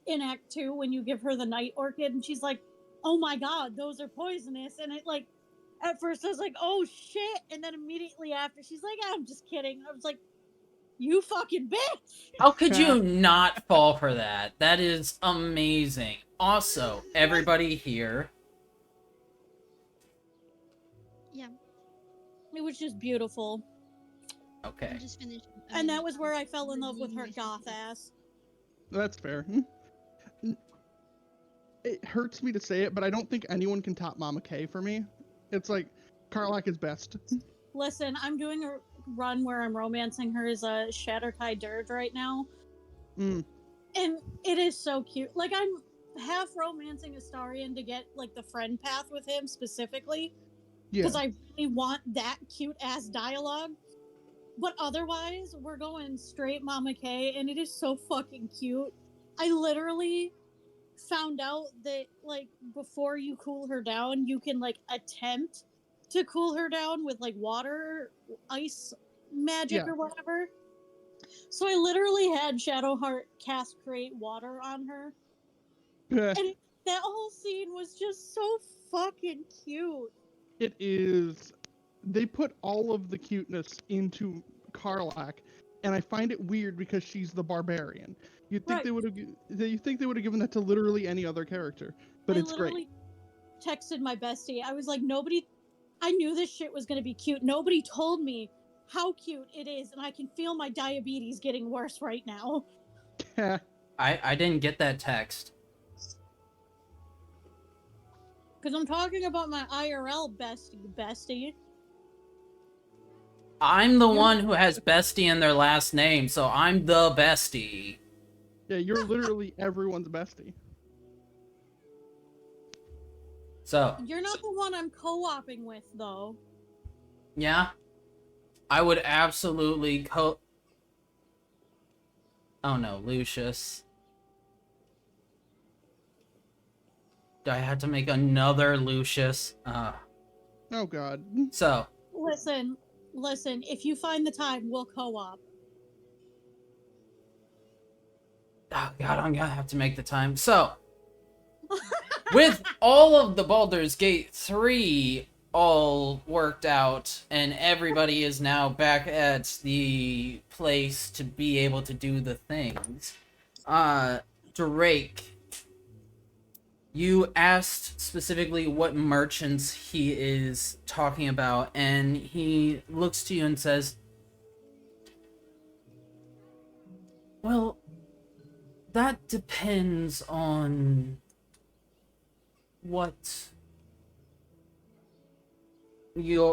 in Act 2 when you give her the night orchid, and she's like, "Oh my god, those are poisonous," and it like. At first, I was like, "Oh shit!" And then immediately after, she's like, "I'm just kidding." I was like, "You fucking bitch!" How could you not fall for that? That is amazing. Also, everybody here. Yeah, It was just beautiful, Okay. I'm just finished. and that was where I fell in love with her goth ass. That's fair. It hurts me to say it, but I don't think anyone can top Mama K for me. It's like Karlak is best. Listen, I'm doing a run where I'm romancing her as a Shatterkai Dirge right now, Mm, and it is so cute. Like, I'm half romancing Astarion to get like the friend path with him specifically, yeah. because I really want that cute ass dialogue. But otherwise, we're going straight Mama K, and it is so fucking cute. I literally found out that like before you cool her down, you can like attempt to cool her down with like water, ice magic, Yeah. or whatever. So I literally had Shadowheart cast Create Water on her, and that whole scene was just so fucking cute. It is. They put all of the cuteness into Karlak, and I find it weird because she's the barbarian. You'd think Right. they would have. You think they would have given that to literally any other character, but I it's great. literally texted my bestie. I was like, nobody. I knew this shit was gonna be cute. Nobody told me how cute it is, and I can feel my diabetes getting worse right now. I didn't get that text. Because I'm talking about my IRL bestie. I'm the one who has bestie in their last name, so I'm the bestie. Yeah, you're literally everyone's bestie. So, You're not the one I'm co-oping with, though. yeah. I would absolutely Oh no, Lucius. Do I have to make another Lucius? Oh god. So, Listen. If you find the time, we'll co-op. oh god, I'm gonna have to make the time. So, with all of the Baldur's Gate 3 all worked out, and everybody is now back at the place to be able to do the things, Drake, You asked specifically what merchants he is talking about, and he looks to you and says, well, that depends on what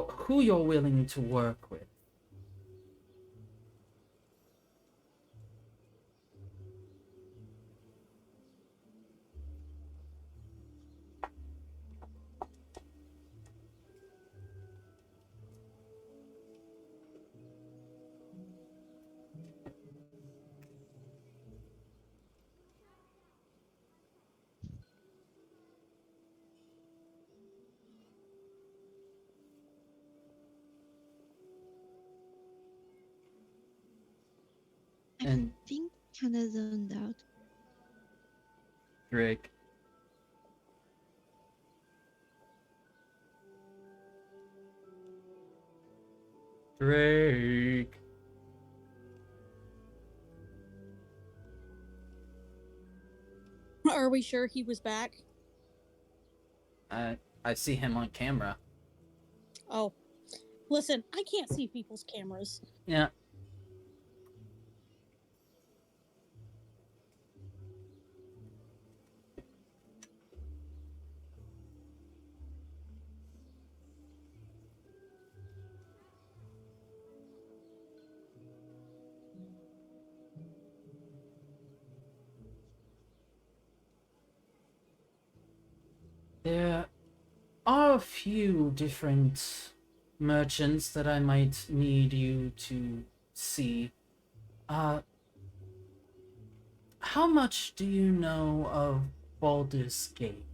who you're willing to work with. I And think kind of zoned out. Drake, Drake. Are we sure he was back? I see him on camera. Oh, listen, I can't see people's cameras. Yeah. There are a few different merchants that I might need you to see. Uh, how much do you know of Baldur's Gate?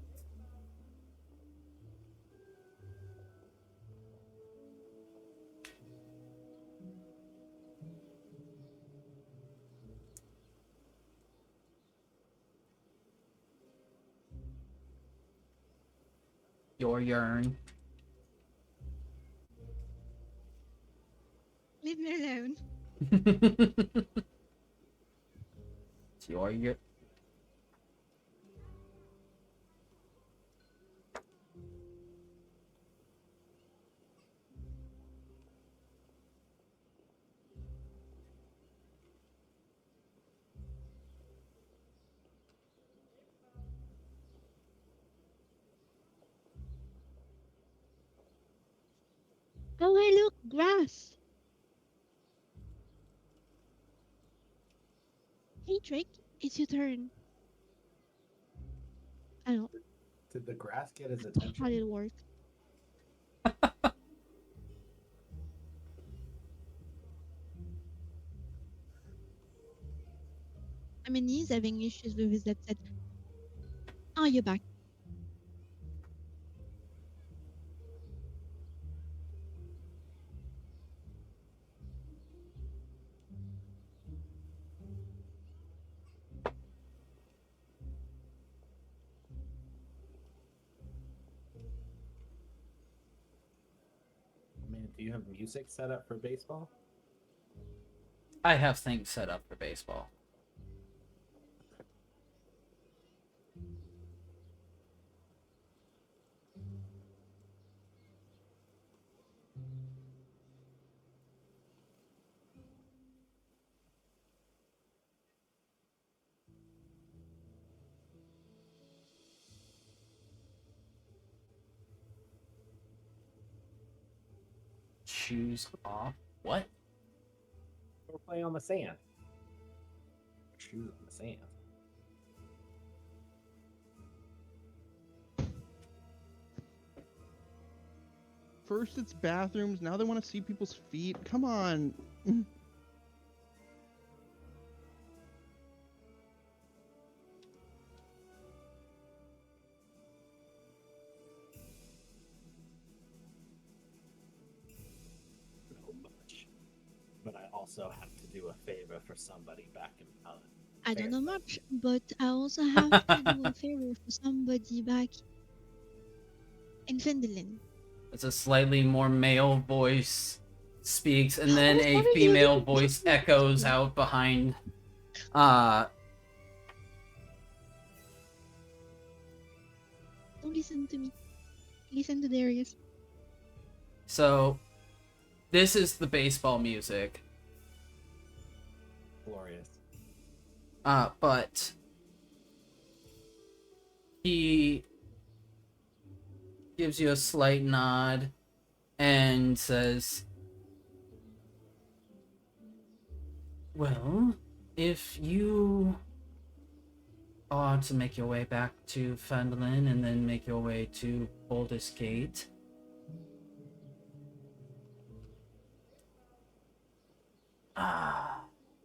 Your yearn. Leave me alone. It's your yearn. Oh, hey, look, grass. Hey, Drake, it's your turn. I don't know Did the grass get his how attention? did it work. I mean, he's having issues with his headset. Oh, you're back. I mean, do you have music set up for baseball? I have things set up for baseball. Shoes off. What? We're playing on the sand. Shoes on the sand. First it's bathrooms, now they want to see people's feet. Come on. No much. But I also have to do a favor for somebody back in I don't know Fairfield. much, but I also have to do a favor for somebody back in Finland. It's a slightly more male voice speaks, and then Oh, a sorry, you're female doing voice business. echoes out behind. Uh, listen to me. Listen to Darius. So, this is the baseball music. Glorious. But he gives you a slight nod and says, well, if you are to make your way back to Fandolin and then make your way to Baldur's Gate,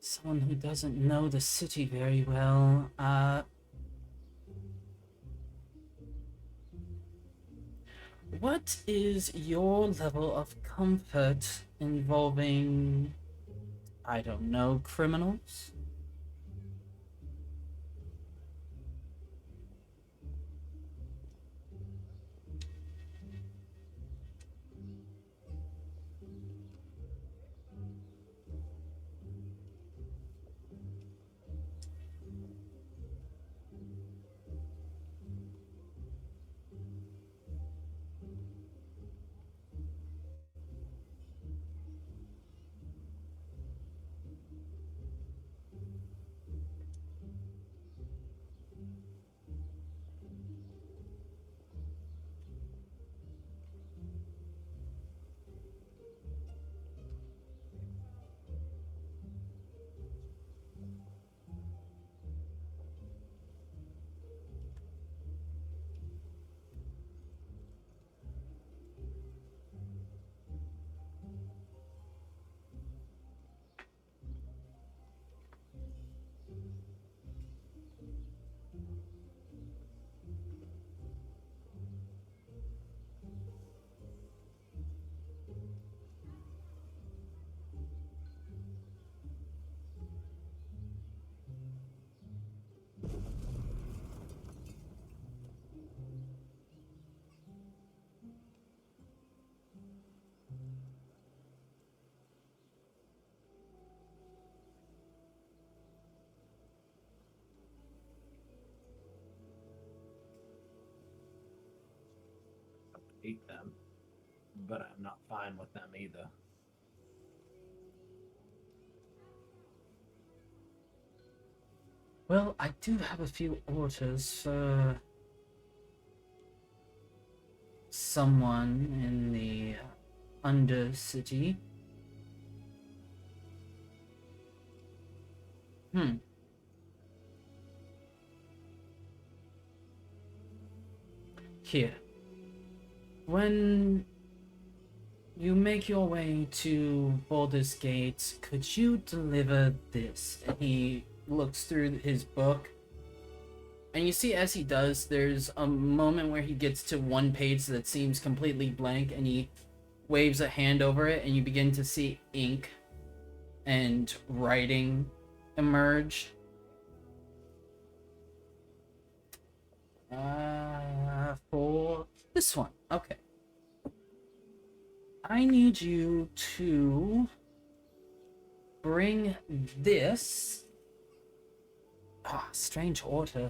someone who doesn't know the city very well, what is your level of comfort involving, I don't know, criminals? Hate them, but I'm not fine with them either. Well, I do have a few orders for someone in the Undercity. Here. When you make your way to Baldur's Gate, could you deliver this? And he looks through his book. And you see as he does, there's a moment where he gets to one page that seems completely blank, and he waves a hand over it, and you begin to see ink and writing emerge. For this one. Okay. I need you to bring this. Strange order.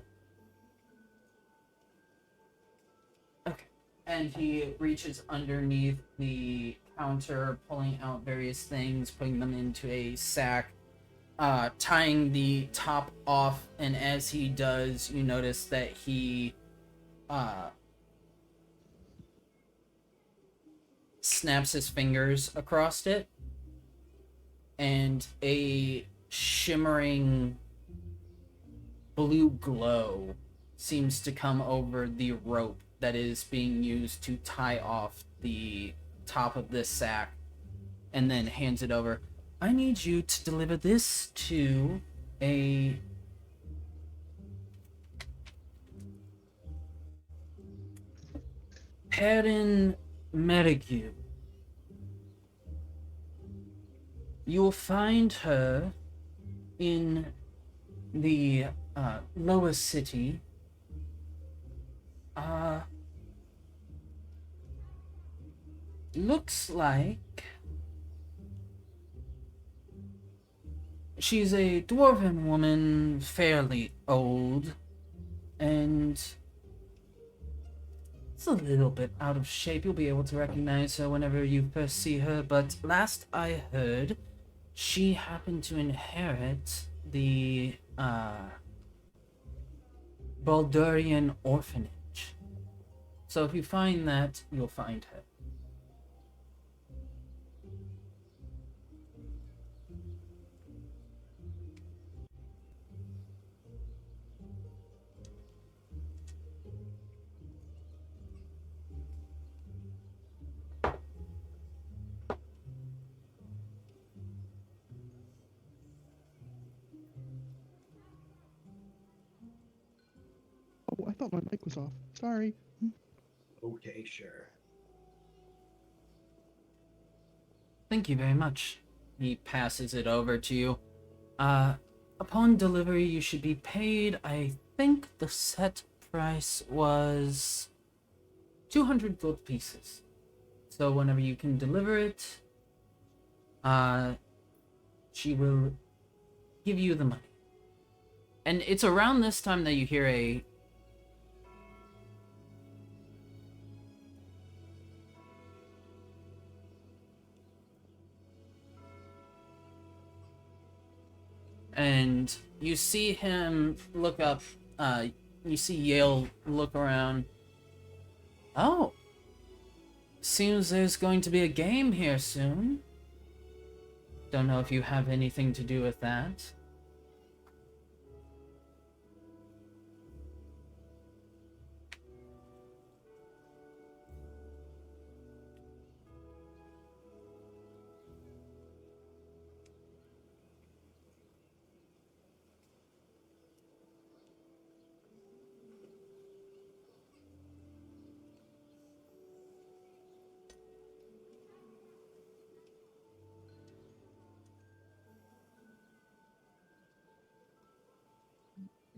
Okay. And he reaches underneath the counter, pulling out various things, putting them into a sack, tying the top off, and as he does, you notice that he snaps his fingers across it, and a shimmering blue glow seems to come over the rope that is being used to tie off the top of this sack, and then hands it over. I need you to deliver this to a Perrin Merrigue. You will find her in the lower city. Looks like she's a dwarven woman, fairly old, and It's a little bit out of shape. You'll be able to recognize her whenever you first see her, but last I heard, she happened to inherit the Baldurian orphanage. So if you find that, you'll find her. Oh, I thought my mic was off. Sorry. Okay, sure. Thank you very much. He passes it over to you. Upon delivery, you should be paid. I think the set price was 200 gold pieces. So whenever you can deliver it, she will give you the money. And it's around this time that you hear a and you see him look up, you see Yale look around. Oh, seems there's going to be a game here soon. Don't know if you have anything to do with that.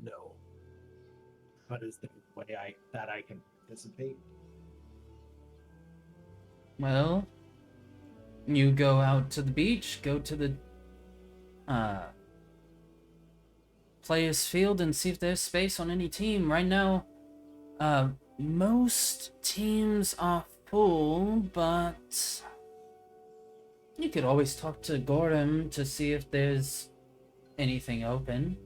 No. But is there a way I can participate? Well, you go out to the beach, go to the players field and see if there's space on any team. Right now, most teams are full, but you could always talk to Gorham to see if there's anything open.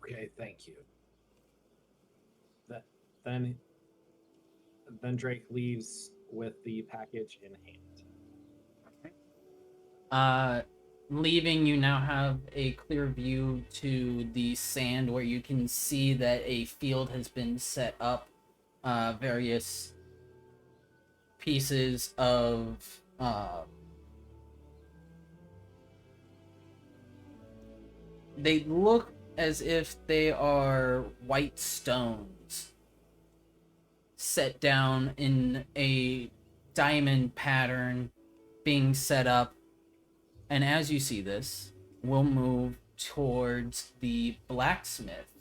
Okay, thank you. That then Drake leaves with the package in hand. Leaving, you now have a clear view to the sand where you can see that a field has been set up. Various pieces of they look as if they are white stones set down in a diamond pattern being set up. And as you see this, we'll move towards the blacksmith,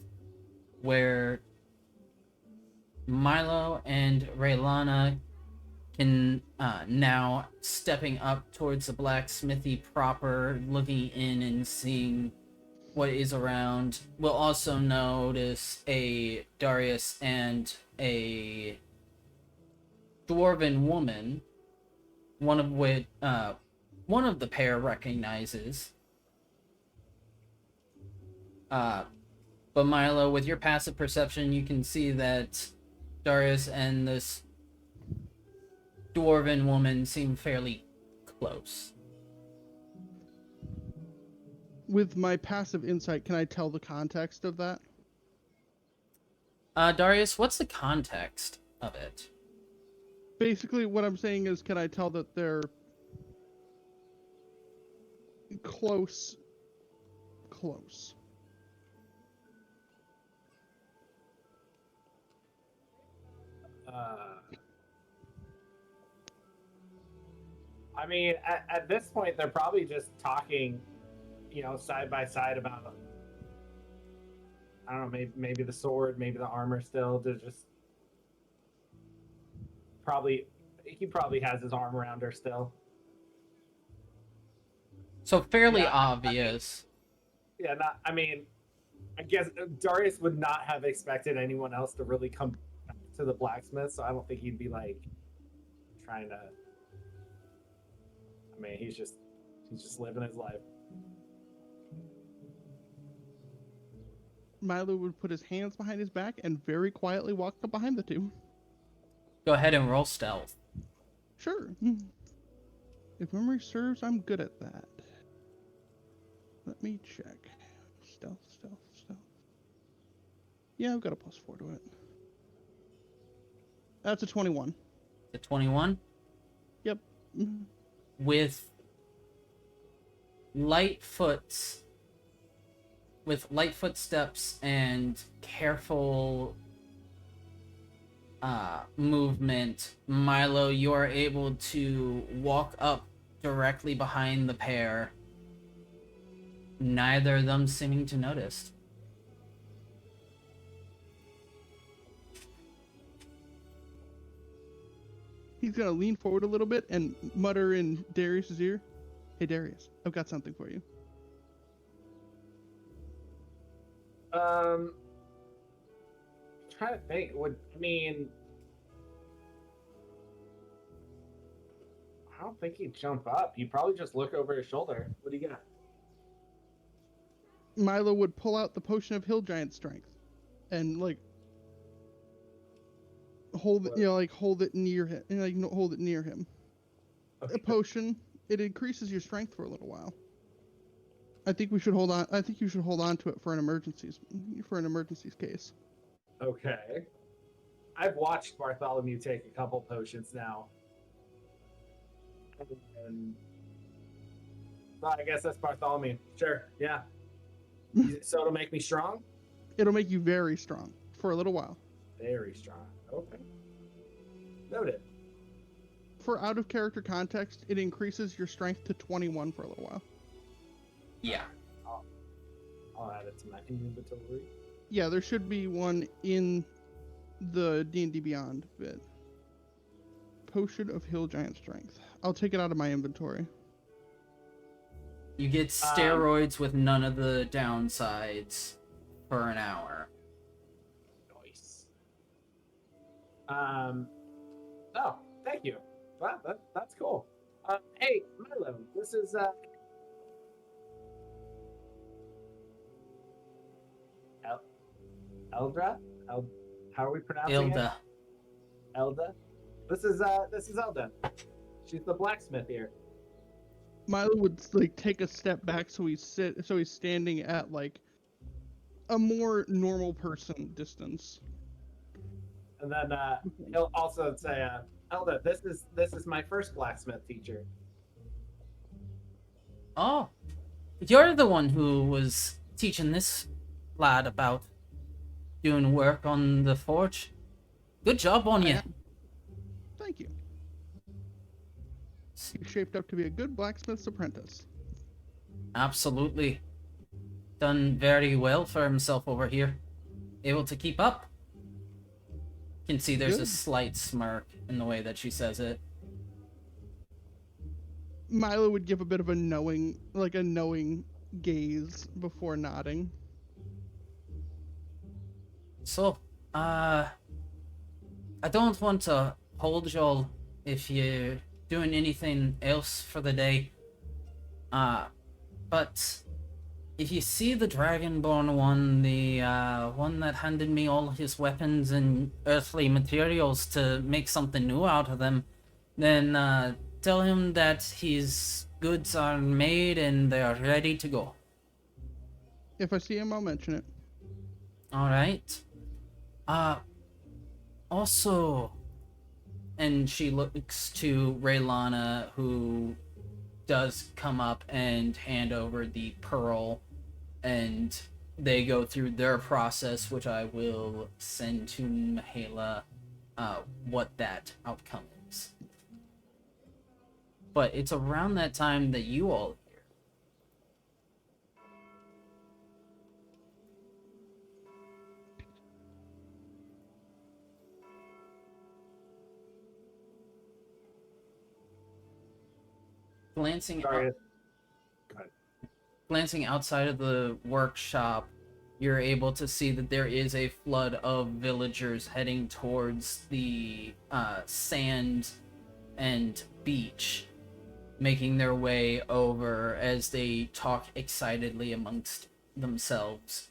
where Milo and Raylana can now stepping up towards the blacksmithy proper, looking in and seeing what is around. We'll also notice a Darius and a dwarven woman, one of which one of the pair recognizes But Milo, with your passive perception, you can see that Darius and this dwarven woman seem fairly close. With my passive insight, can I tell the context of that? Darius, what's the context of it? Basically, what I'm saying is, can I tell that they're close? Close. I mean, at this point, they're probably just talking, side by side about, I don't know, maybe the sword, maybe the armor still. They're just he probably has his arm around her still. So fairly Yeah, obvious. I guess Darius would not have expected anyone else to really come back to the blacksmith, so I don't think he'd be like trying to. I mean, he's just living his life. Milo would put his hands behind his back and very quietly walk up behind the two. Go ahead and roll stealth. Sure. If memory serves, I'm good at that. Let me check. Stealth. Yeah, I've got a +4 to it. That's a 21. The 21? Yep. With light footsteps and careful movement, Milo, you are able to walk up directly behind the pair, neither of them seeming to notice. He's gonna lean forward a little bit and mutter in Darius's ear, "Hey Darius, I've got something for you." Trying to think. I don't think he'd jump up. He'd probably just look over his shoulder. What do you got? Milo would pull out the potion of hill giant strength and hold it, hold it near him, hold it near him. Okay. A potion, it increases your strength for a little while. I think we should hold on. I think you should hold on to it for an emergencies case. Okay. I've watched Bartholomew take a couple potions now. And I guess that's Bartholomew. Sure, yeah. So it'll make me strong? It'll make you very strong for a little while. Very strong. Okay. Noted. For out of character context, it increases your strength to 21 for a little while. Yeah. I'll add it to my inventory. Yeah, there should be one in the D&D Beyond bit. Potion of Hill Giant Strength. I'll take it out of my inventory. You get steroids with none of the downsides for an hour. Nice. Oh, thank you. Wow, that's cool. Hey, Milo, this is Eldra? How are we pronouncing it? Elda. This is Elda. She's the blacksmith here. Milo would take a step back so he's standing at a more normal person distance. And then he'll also say, Elda, this is my first blacksmith teacher. Oh, you're the one who was teaching this lad about doing work on the forge. Good job on you. Thank you. He's shaped up to be a good blacksmith's apprentice. Absolutely. Done very well for himself over here. Able to keep up. You can see there's a slight smirk in the way that she says it. Milo would give a bit of a knowing gaze before nodding. So, I don't want to hold y'all if you're doing anything else for the day. But if you see the Dragonborn one, the one that handed me all his weapons and earthly materials to make something new out of them, then tell him that his goods are made and they are ready to go. If I see him, I'll mention it. All right. Also, and she looks to Raylana, who does come up and hand over the pearl, and they go through their process, which I will send to Mihaela what that outcome is. But it's around that time that you all hear. Glancing Sorry. out, Go ahead. glancing outside of the workshop, you're able to see that there is a flood of villagers heading towards the sand and beach, making their way over as they talk excitedly amongst themselves.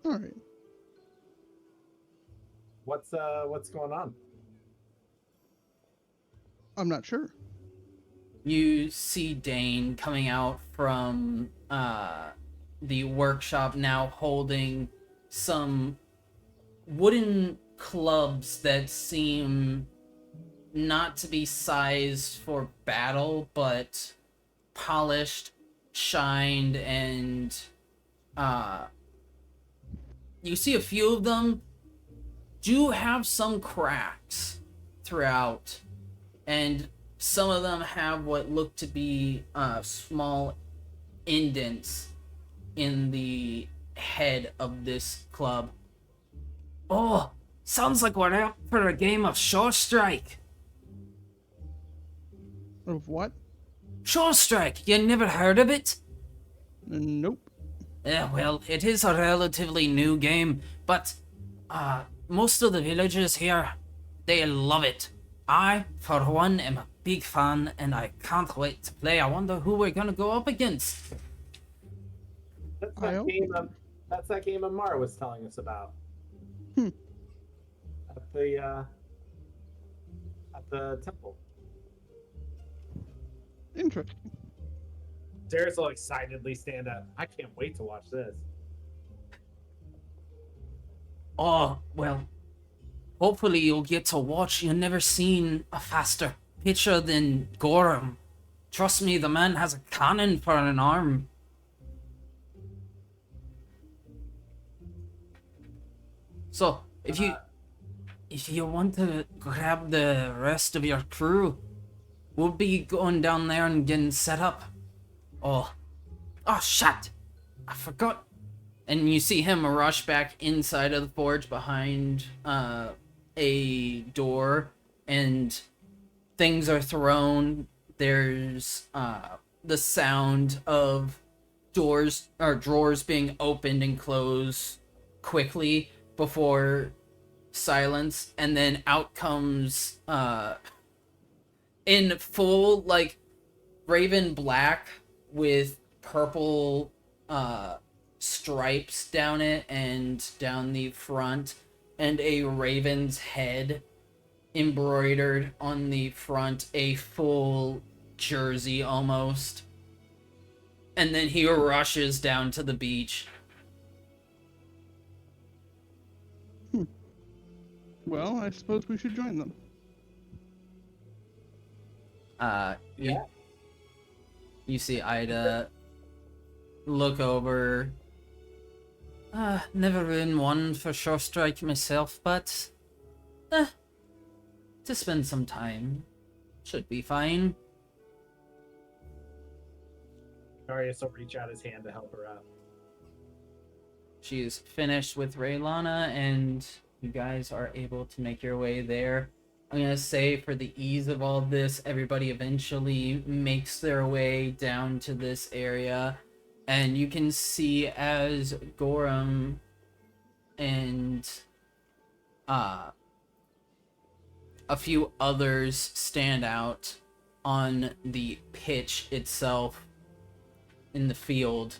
All right. What's going on? I'm not sure. You see Dane coming out from the workshop, now holding some wooden clubs that seem not to be sized for battle, but polished, shined, and you see a few of them do have some cracks throughout, and some of them have what look to be small indents in the head of this club. Oh, sounds like we're out for a game of Shore Strike. Of what? Shore Strike, you never heard of it? Nope. Yeah, well, it is a relatively new game, but most of the villagers here, they love it. I, for one, am a big fan, and I can't wait to play. I wonder who we're gonna go up against. That's I that hope game. so. That's that game Amar was telling us about. Hmm. At the temple. Interesting. Darius will excitedly stand up. I can't wait to watch this. Oh, well, hopefully you'll get to watch. You've never seen a faster pitcher than Gorham. Trust me, the man has a cannon for an arm. So, if you want to grab the rest of your crew, we'll be going down there and getting set up. Oh shit! I forgot. And you see him rush back inside of the forge behind a door, and things are thrown. There's the sound of doors or drawers being opened and closed quickly before silence, and then out comes in full like raven black with purple stripes down it and down the front, and a raven's head embroidered on the front, a full jersey almost. And then he rushes down to the beach. Well, I suppose we should join them. Yeah. You see Ida look over. Never been one for Shore Strike myself, but to spend some time should be fine. Darius will reach out his hand to help her out. She's finished with Raylana, and you guys are able to make your way there. I'm gonna say, for the ease of all this, everybody eventually makes their way down to this area, and you can see as Gorham and a few others stand out on the pitch itself. in the field.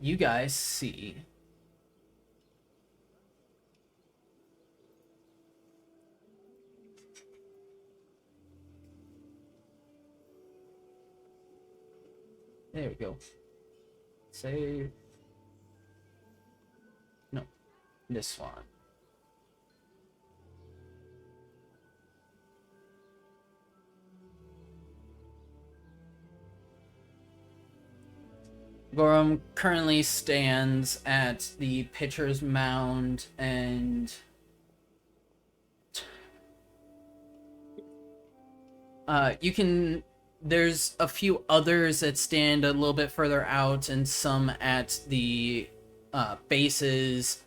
You guys see there we go. Save. No, this one. Gorham currently stands at the pitcher's mound and there's a few others that stand a little bit further out and some at the bases.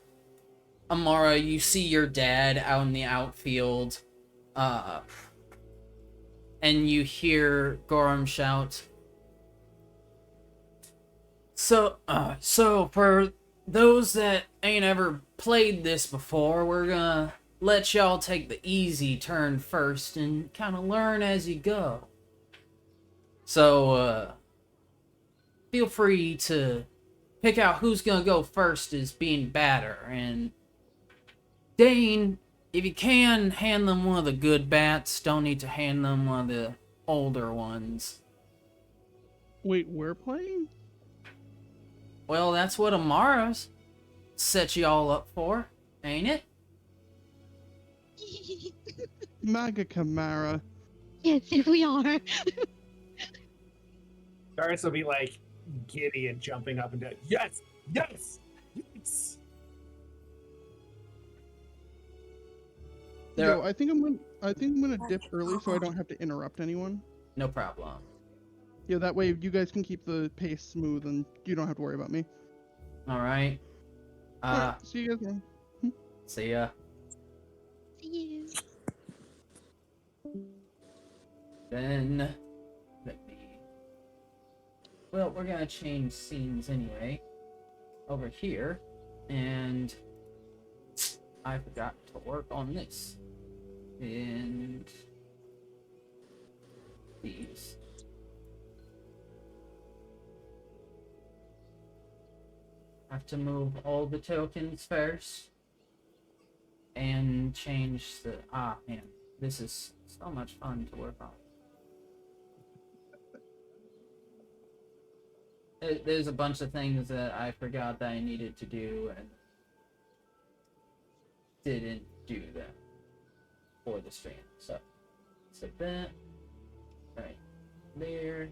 Amara, you see your dad out in the outfield, and you hear Gorham shout, So for those that ain't ever played this before, we're gonna let y'all take the easy turn first and kind of learn as you go. So, feel free to pick out who's gonna go first as being batter, and Dane, if you can, hand them one of the good bats. Don't need to hand them one of the older ones. Wait, we're playing? Well, that's what Amara's set you all up for, ain't it? Maga Camara. Yes, here we are. Darius will be like giddy and jumping up and down. Yes, yes, yes. Yo, I think I'm gonna dip early so I don't have to interrupt anyone. No problem. Yeah, that way you guys can keep the pace smooth and you don't have to worry about me. All right. Alright, see you guys then. See ya. See you. Then let me. Well, we're gonna change scenes anyway. Over here, and I forgot to work on this. And these. Have to move all the tokens first and change the man, this is so much fun to work on. There's a bunch of things that I forgot that I needed to do and didn't do them for the stream. So that right there,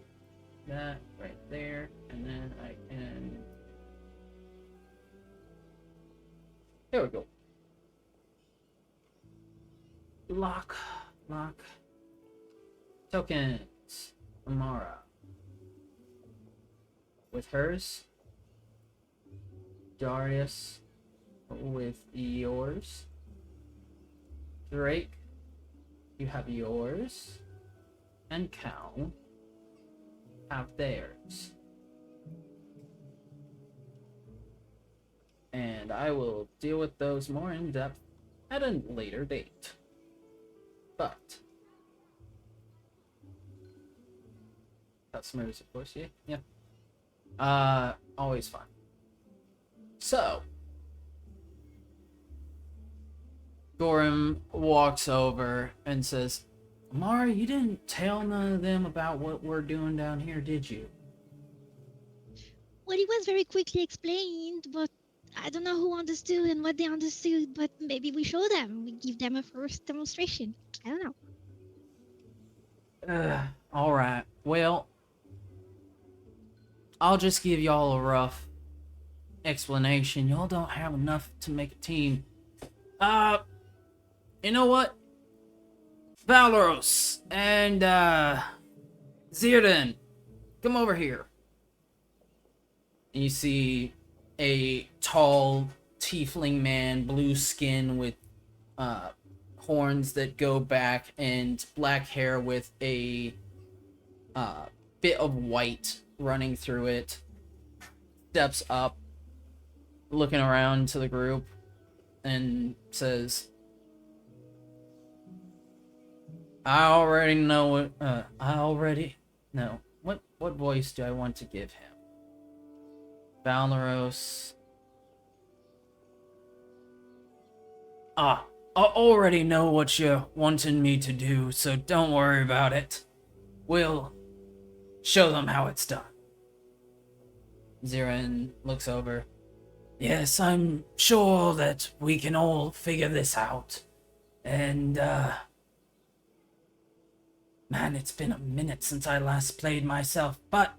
that right there, and then I can. There we go. Lock. Tokens. Amara. With hers. Darius with yours. Drake, you have yours. And Cal have theirs. And I will deal with those more in depth at a later date. But customers, of course, yeah. Always fun. So Gorham walks over and says, Amara, you didn't tell none of them about what we're doing down here, did you? Well, it was very quickly explained, but I don't know who understood and what they understood, but maybe we show them. We give them a first demonstration. I don't know. Alright. Well, I'll just give y'all a rough explanation. Y'all don't have enough to make a team. You know what? Valoros and, Zirdan, come over here. And you see a tall tiefling man, blue skin with horns that go back and black hair with a bit of white running through it, steps up, looking around to the group, and says, I already know it. I already know. What voice do I want to give him? Valneros. I already know what you're wanting me to do, so don't worry about it. We'll show them how it's done. Zirin looks over. Yes, I'm sure that we can all figure this out. And, man, it's been a minute since I last played myself, but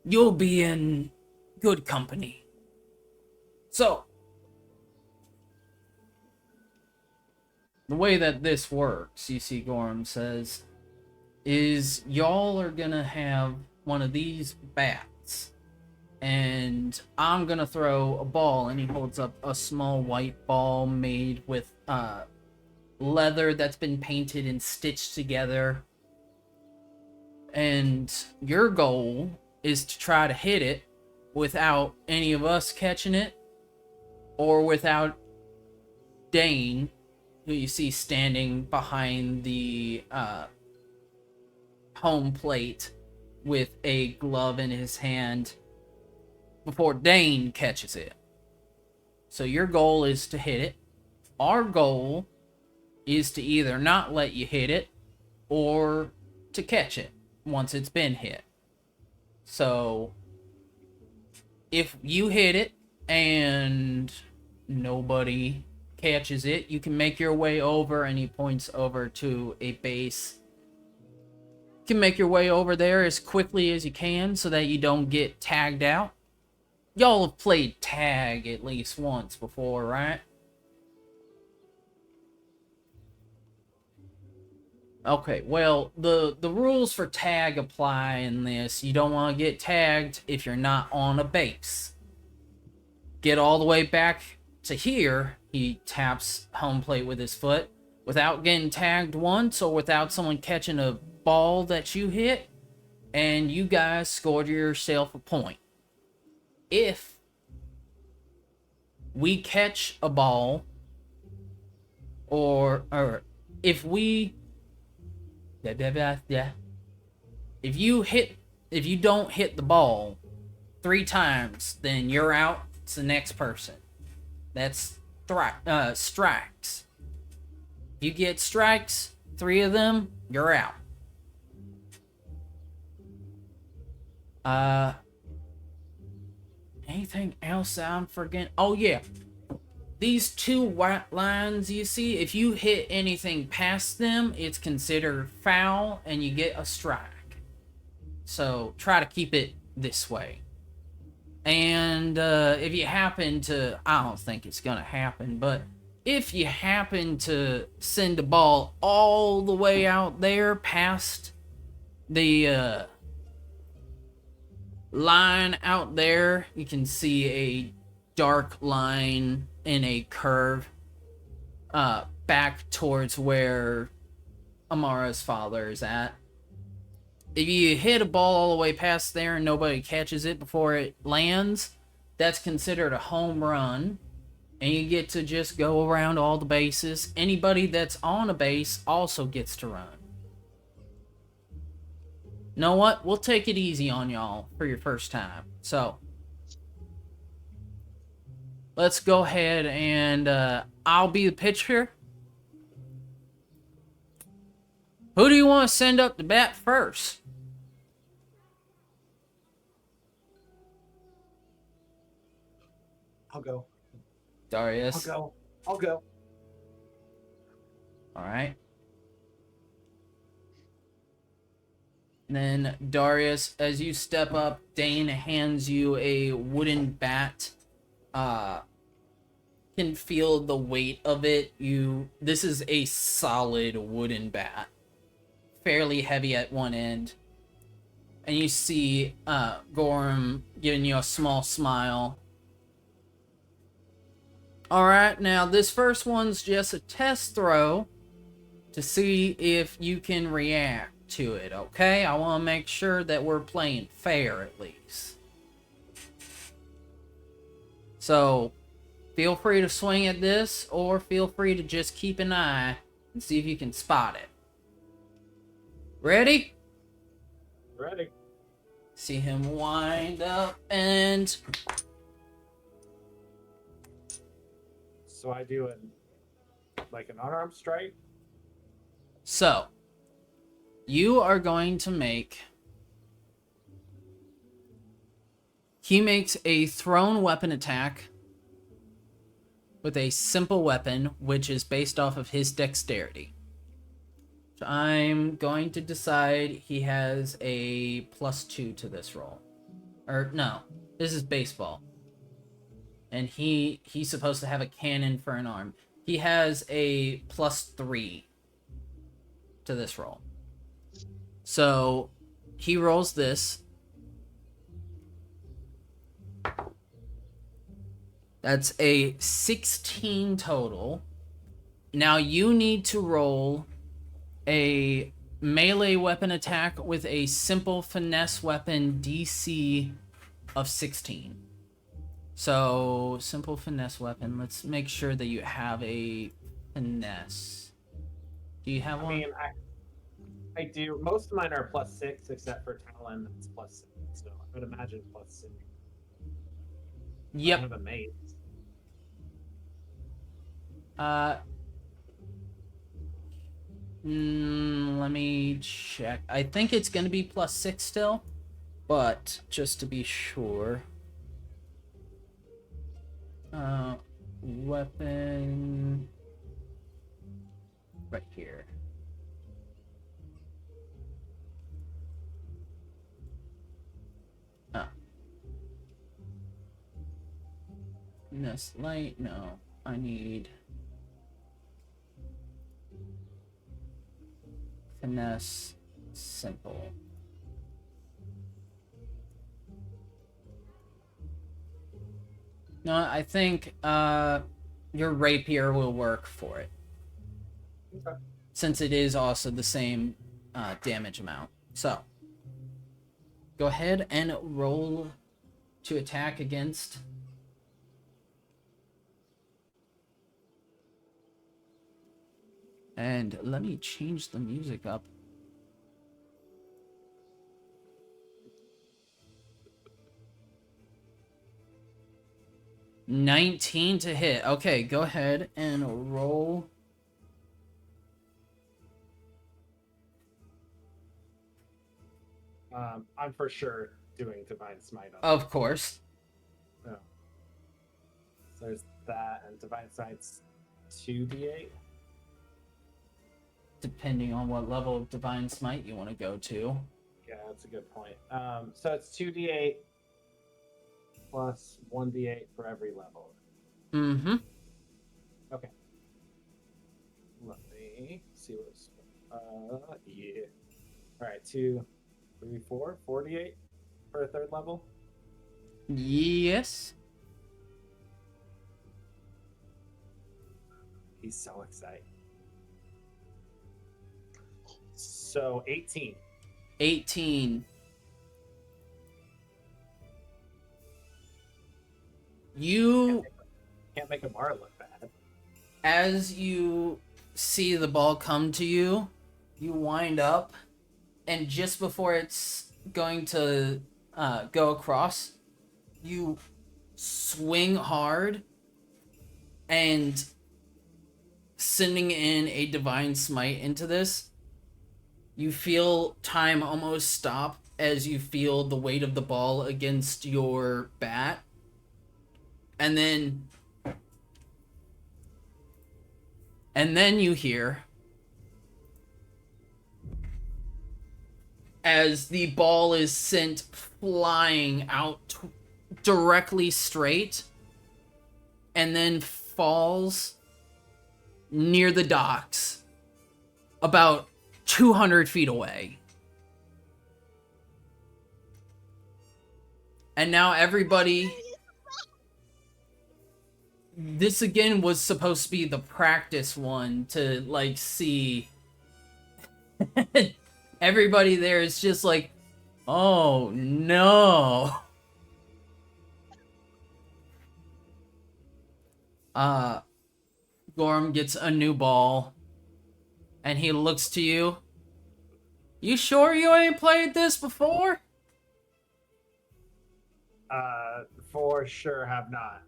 you'll be in good company. So, the way that this works, you see Gorham says, is y'all are gonna have one of these bats, and I'm gonna throw a ball, and he holds up a small white ball made with leather that's been painted and stitched together, and your goal is to try to hit it without any of us catching it, or without Dane, who you see standing behind the home plate with a glove in his hand, before Dane catches it. So your goal is to hit it. Our goal is to either not let you hit it or to catch it once it's been hit. So if you hit it and nobody catches it, you can make your way over, and he points over to a base. You can make your way over there as quickly as you can so that you don't get tagged out. Y'all have played tag at least once before, right? Okay, well, the rules for tag apply in this. You don't want to get tagged if you're not on a base. Get all the way back to here, he taps home plate with his foot, without getting tagged once or without someone catching a ball that you hit, and you guys scored yourself a point. If we catch a ball, or if we if you don't hit the ball 3 times, then you're out. It's the next person. That's strikes. If you get strikes, 3 of them, you're out. Anything else I'm forgetting? Oh yeah, these 2 white lines you see, if you hit anything past them, it's considered foul and you get a strike. So try to keep it this way. And if you happen to, I don't think it's gonna happen, but if you happen to send a ball all the way out there past the line out there, you can see a dark line in a curve back towards where Amara's father is at. If you hit a ball all the way past there and nobody catches it before it lands, that's considered a home run, and you get to just go around all the bases. Anybody that's on a base also gets to run. Know what? We'll take it easy on y'all for your first time. So, let's go ahead and I'll be the pitcher. Who do you want to send up to bat first? I'll go. Darius. I'll go. Alright. Then, Darius, as you step up, Dane hands you a wooden bat. Can feel the weight of it. This is a solid wooden bat. Fairly heavy at one end. And you see Gorham giving you a small smile. Alright, now this first one's just a test throw to see if you can react to it, okay? I want to make sure that we're playing fair at least. So, feel free to swing at this, or feel free to just keep an eye and see if you can spot it. Ready? Ready. See him wind up and... So I do an unarmed strike. So, you are going to make... He makes a thrown weapon attack with a simple weapon, which is based off of his dexterity. So I'm going to decide he has a +2 to this roll. Or, no, this is baseball. And he's supposed to have a cannon for an arm. He has a +3 to this roll. So he rolls this. That's a 16 total. Now you need to roll a melee weapon attack with a simple finesse weapon DC of 16. So, simple finesse weapon. Let's make sure that you have a finesse. Do you have one? I mean, I do. Most of mine are +6, except for Talon, that's +6. So I would imagine +6. I Yep. have a mace. Let me check. I think it's gonna be +6 still, but just to be sure. Weapon right here. This light, no. I need finesse simple. No, I think your rapier will work for it. Okay. Since it is also the same damage amount. So, go ahead and roll to attack against. And let me change the music up. $19 to hit. Okay, go ahead and roll. I'm for sure doing Divine Smite on Of course. it. Oh. So there's that, and Divine Smite's 2d8. Depending on what level of Divine Smite you want to go to. Yeah, that's a good point. So it's 2d8 plus 1d8 for every level. Mm-hmm. Okay. Let me see what's. Yeah. All right, 2, 3, 4, 48 for a third level. Yes. He's so excited. So 18. 18. You, Can't make Amara look bad. as you see the ball come to you, you wind up, and just before it's going to go across, you swing hard, and sending in a Divine Smite into this, you feel time almost stop as you feel the weight of the ball against your bat. And then you hear, as the ball is sent flying out directly straight, and then falls near the docks, about 200 feet away. And now everybody... This again was supposed to be the practice one to, like, see. Everybody there is just like, oh no. Gorm gets a new ball. And he looks to you. You sure you ain't played this before? For sure have not,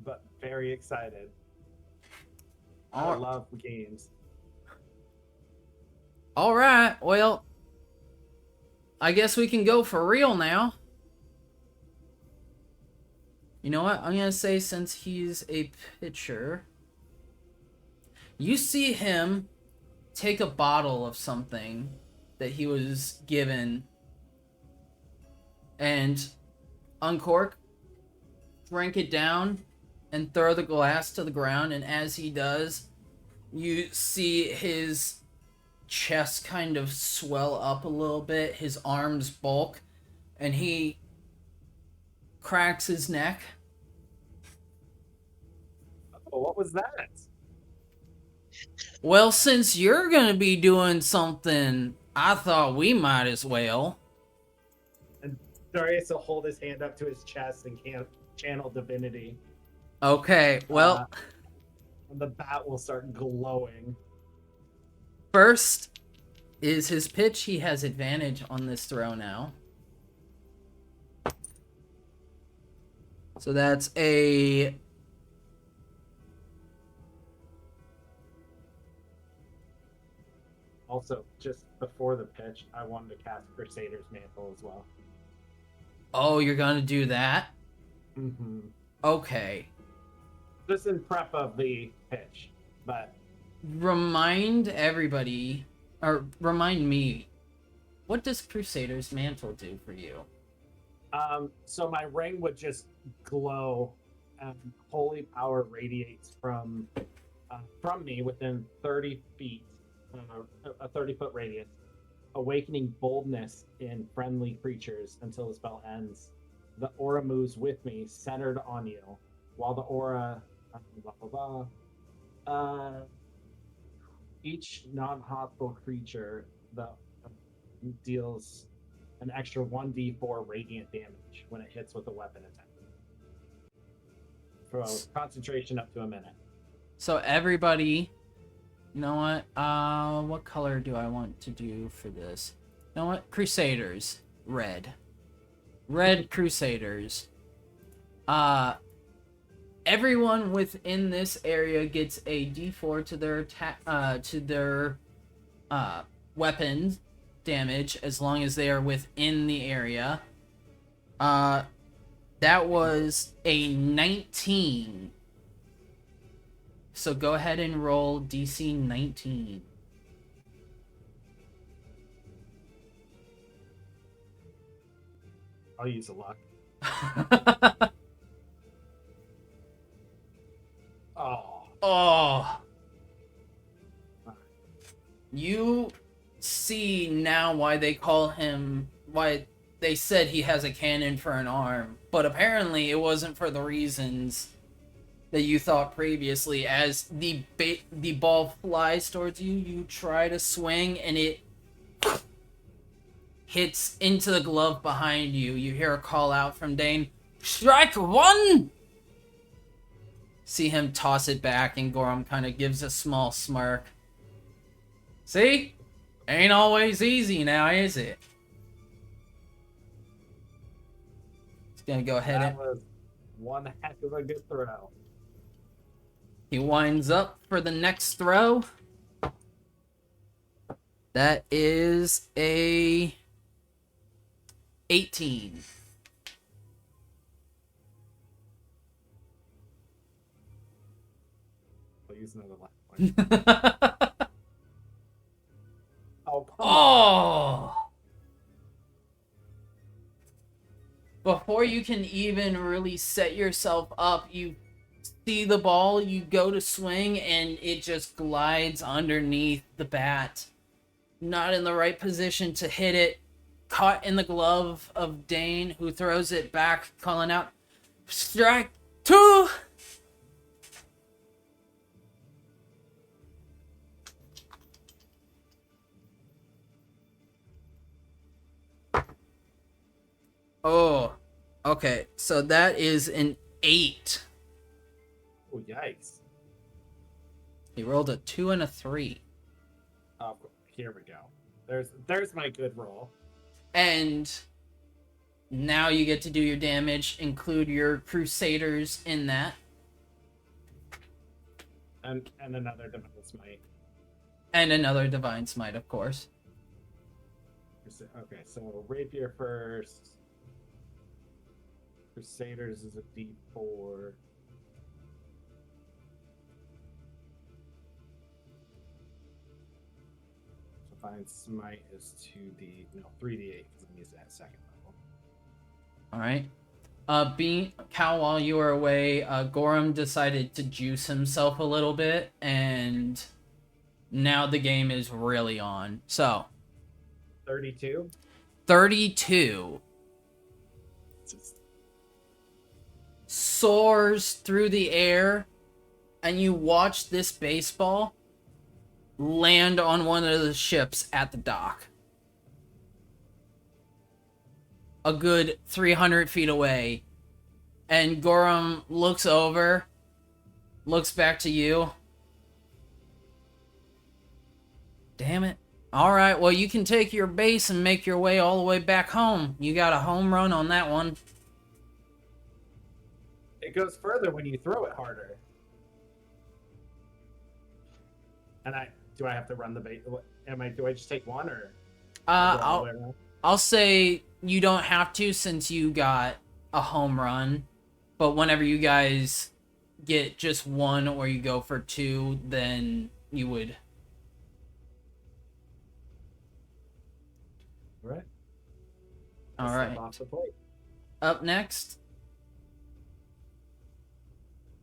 but very excited. I All- love games. All right, well, I guess we can go for real now. You know what? I'm gonna say, since he's a pitcher, you see him take a bottle of something that he was given and uncork, drink it down, and throw the glass to the ground. And as he does, you see his chest kind of swell up a little bit, his arms bulk, and he cracks his neck. Oh, what was that? Well, since you're gonna be doing something, I thought we might as well. And Darius will hold his hand up to his chest and can't channel divinity. Okay, well, And the bat will start glowing. first is his pitch. He has advantage on this throw now. So that's a... Also, just before the pitch, I wanted to cast Crusader's Mantle as well. Oh, you're gonna do that? Mm-hmm. Okay. Just in prep of the pitch, but Remind everybody, or remind me, what does Crusader's Mantle do for you? so my ring would just glow, and holy power radiates from me within 30 feet, a 30-foot radius, awakening boldness in friendly creatures until the spell ends. The aura moves with me, centered on you, while the aura, blah blah blah. Each non-hostile creature that deals an extra 1d4 radiant damage when it hits with a weapon attack. For concentration up to a minute. So everybody, you know what color do I want to do for this? You know what? Crusaders. Red. Red Crusaders. Everyone within this area gets a d4 to their weapons damage as long as they are within the area. That was a 19. So go ahead and roll DC 19. I'll use a luck. Oh. Oh. You see now why they call him, why they said he has a cannon for an arm, but apparently it wasn't for the reasons that you thought previously. As the ball flies towards you, you try to swing and it hits into the glove behind you. You hear a call out from Dane, "Strike one!" See him toss it back, and Gorham kind of gives a small smirk. See? Ain't always easy now, is it? He's gonna go ahead That and... was one heck of a good throw. He winds up for the next throw. That is a 18. I'll use another last one. Oh, come on. Oh! Before you can even really set yourself up, you see the ball, you go to swing, and it just glides underneath the bat. Not in the right position to hit it. Caught in the glove of Dane, who throws it back, calling out, "Strike two!" Oh, okay. So that is an 8. Oh, yikes. He rolled a 2 and a 3. Oh, here we go. There's my good roll. And now you get to do your damage. Include your Crusaders in that. And another divine smite. And another Divine Smite, of course. Okay, so rapier first. Crusaders is a D4. Divine smite is 3d8 because I'm using that second level. Alright. Cal, while you were away, Gorham decided to juice himself a little bit, and now the game is really on. So, 32. 32 soars through the air, and you watch this baseball land on one of the ships at the dock. A good 300 feet away. And Gorham looks over, looks back to you. Damn it. Alright, well, you can take your base and make your way all the way back home. You got a home run on that one. It goes further when you throw it harder. And do I have to run the base? Do I just take one or? I'll say you don't have to since you got a home run. But whenever you guys get just one or you go for two, then you would. All right. All right. Off the plate. Up next,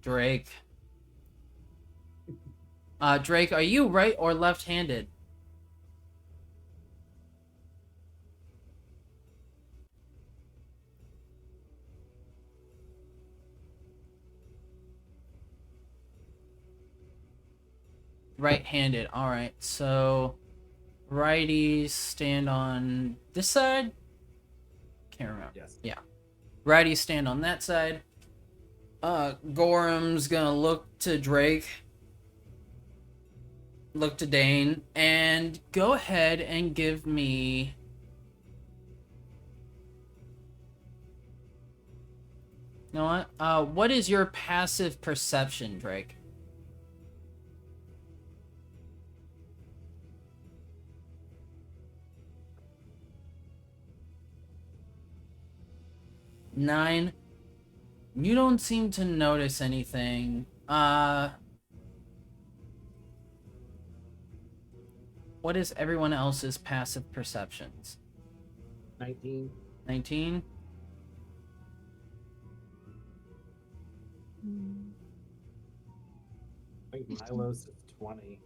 Drake. Drake, are you right or left-handed? Right-handed. All right. So, righties stand on this side. Can't remember. Yes. Yeah. Righties stand on that side. Gorham's gonna look to Drake. Look to Dane. And go ahead and give me... You know what? What is your passive perception, Drake? Nine. You don't seem to notice anything. What is everyone else's passive perceptions? 19. 19? I think Milo's is 20.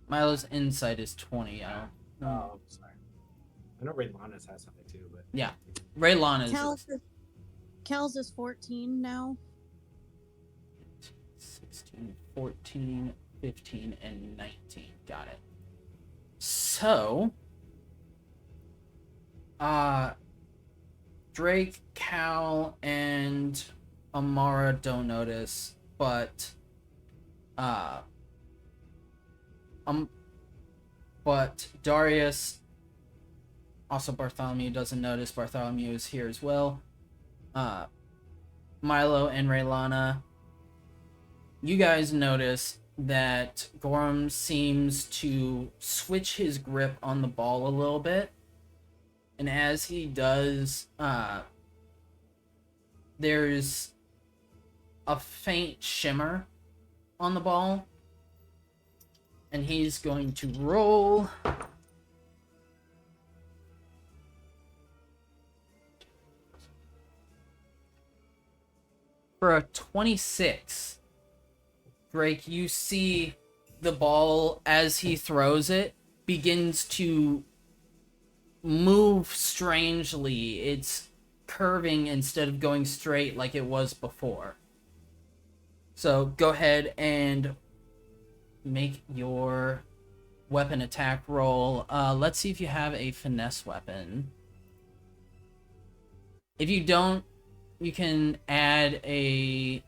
Milo's insight is 20, yeah. Oh, sorry. I know Ray Lana's has something too, but Yeah. Ray Lana's Cal's is 14 now. 16, 14, 15, and 19. Got it. So, Drake, Cal, and Amara don't notice, but Darius, also Bartholomew doesn't notice. Bartholomew is here as well. Milo and Raylana, you guys notice that Gorham seems to switch his grip on the ball a little bit. And as he does, there's a faint shimmer on the ball. And he's going to roll. For a 26. Drake, you see the ball as he throws it begins to move strangely. It's curving instead of going straight like it was before. So go ahead and make your weapon attack roll. Let's see if you have a finesse weapon. If you don't, you can add a...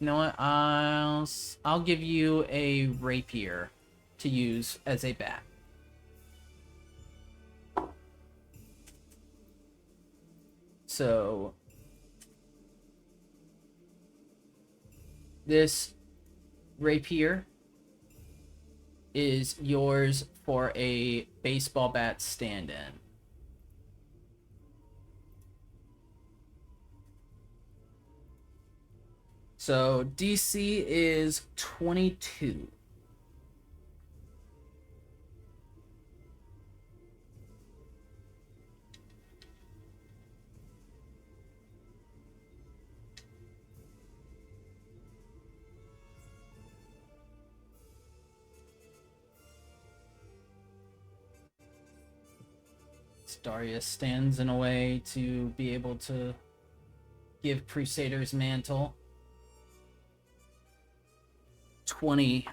You know what? I'll give you a rapier to use as a bat. So this rapier is yours for a baseball bat stand-in. So DC is 22. Darius stands in a way to be able to give Crusader's mantle. 20.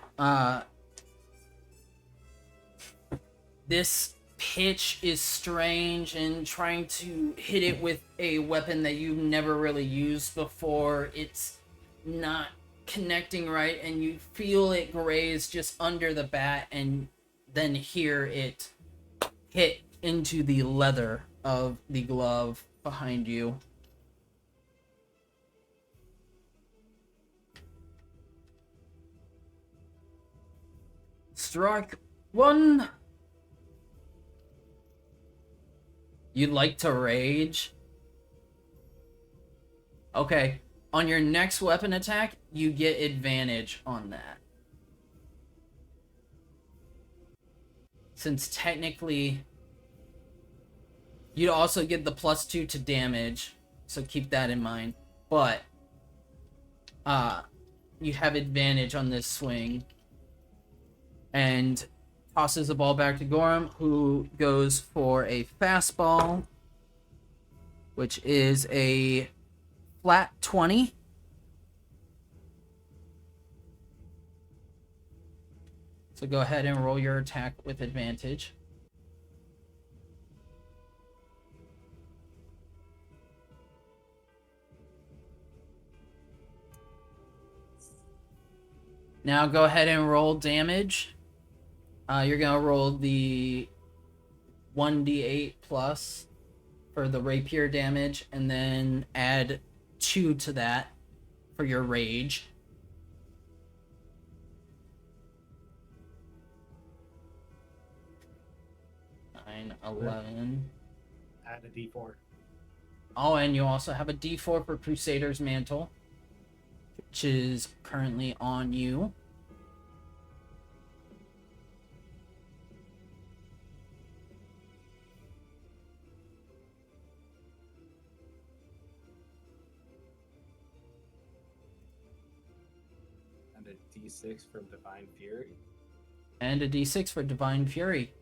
This pitch is strange, and trying to hit it with a weapon that you've never really used before, it's not connecting right, and you feel it graze just under the bat, and then hear it hit into the leather of the glove behind you. Strike one. You'd like to rage? Okay. On your next weapon attack, you get advantage on that. Since technically, you'd also get the +2 to damage, so keep that in mind. But, you have advantage on this swing. And tosses the ball back to Gorham, who goes for a fastball, which is a flat 20. So go ahead and roll your attack with advantage. Now go ahead and roll damage. You're going to roll the 1d8 plus for the rapier damage, and then add 2 to that for your rage. Nine, 11. Add a d4. Oh, and you also have a d4 for Crusader's Mantle, which is currently on you. And a d6 from Divine Fury. And a d6 for Divine Fury.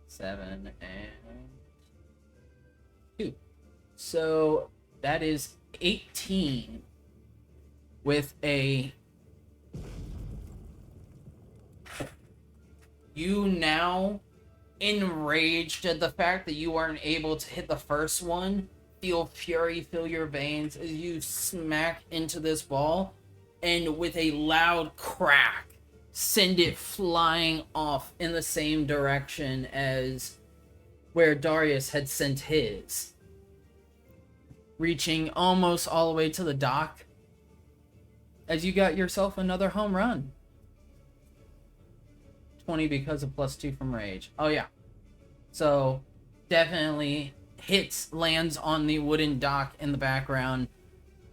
Seven and 2. So that is 18 with a... You now, enraged at the fact that you weren't able to hit the first one, feel fury fill your veins as you smack into this ball, and with a loud crack, send it flying off in the same direction as where Darius had sent his, reaching almost all the way to the dock as you got yourself another home run. 20 because of +2 from rage. Oh yeah, so definitely hits, lands on the wooden dock in the background.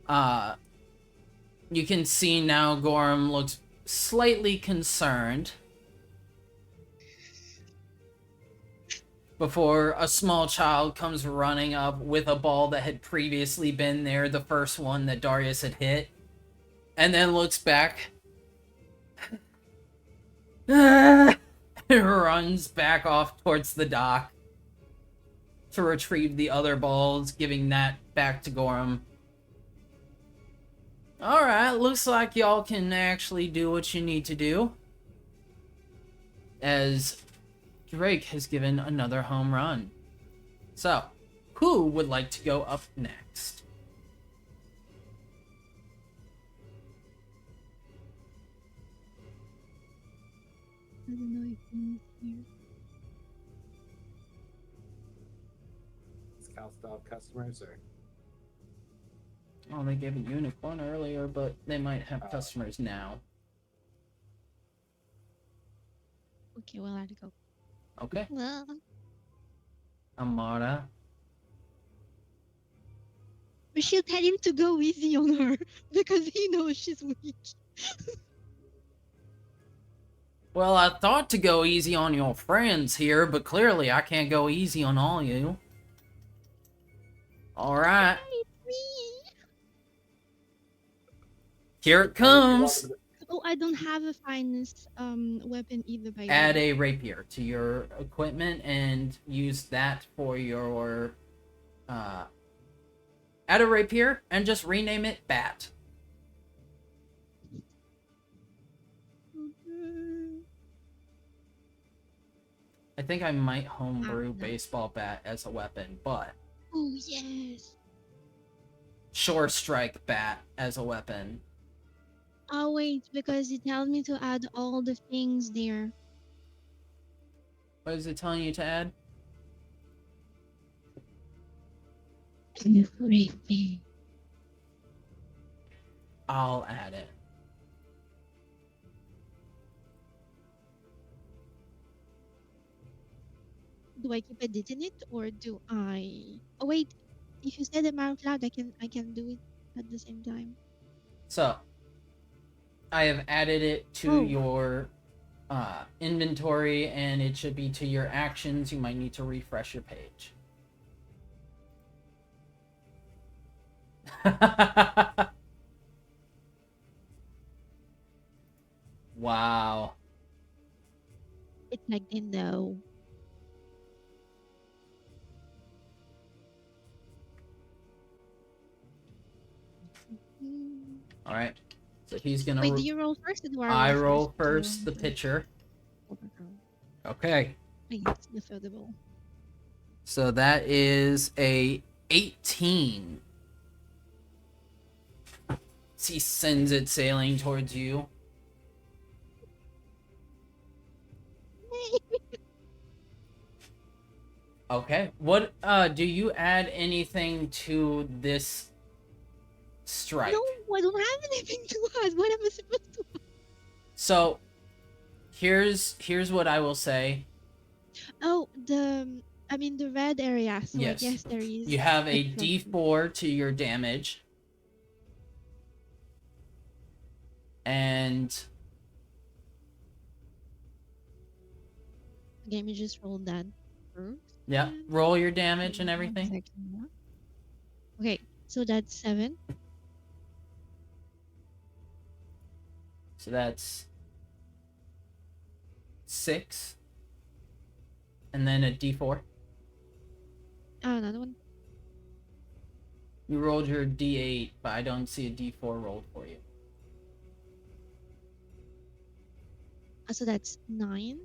You can see now Gorham looks slightly concerned before a small child comes running up with a ball that had previously been there, the first one that Darius had hit, and then looks back and runs back off towards the dock to retrieve the other balls, giving that back to Gorham. Alright, looks like y'all can actually do what you need to do, as Drake has given another home run. So, who would like to go up next? I don't know if he's here. Does Cal still have customers or? Oh, they gave a unicorn earlier, but they might have Oh. customers now. Okay, well, I'll go. Okay. Well, Amara. but she'll tell him to go easy on her because he knows she's weak. Well, I thought to go easy on your friends here, but clearly I can't go easy on all you. Alright, It's me. here it comes! Oh, I don't have a finest weapon either, by the Add way. a rapier to your equipment and use that for your, add a rapier and just rename it Bat. I think I might homebrew no. baseball bat as a weapon, but Oh, yes. Shore Strike bat as a weapon. Oh, wait, because it tells me to add all the things there. What is it telling you to add? Everything. I'll add it. Do I keep editing it or do I? Oh wait, if you say them out loud, I can do it at the same time. So, I have added it to Oh. your inventory, and it should be to your actions. You might need to refresh your page. Wow. It's like they know. All right. So he's gonna. Wait, do you roll first or do I roll roll first? first, the pitcher. Okay. Okay. I guess the third ball. So that is a 18. He sends it sailing towards you. Okay. What do you add anything to this strike? No, I don't have anything to add. What am I supposed to add? So here's what I will say. Oh, the red area. So Yes. I guess there is. You have a extra- D4 to your damage. And Okay, let me just roll that first. yeah, roll your damage and everything. Okay, so that's 7. So that's 6. And then a D4. Oh, another one. You rolled your D8, but I don't see a D4 rolled for you. So that's 9.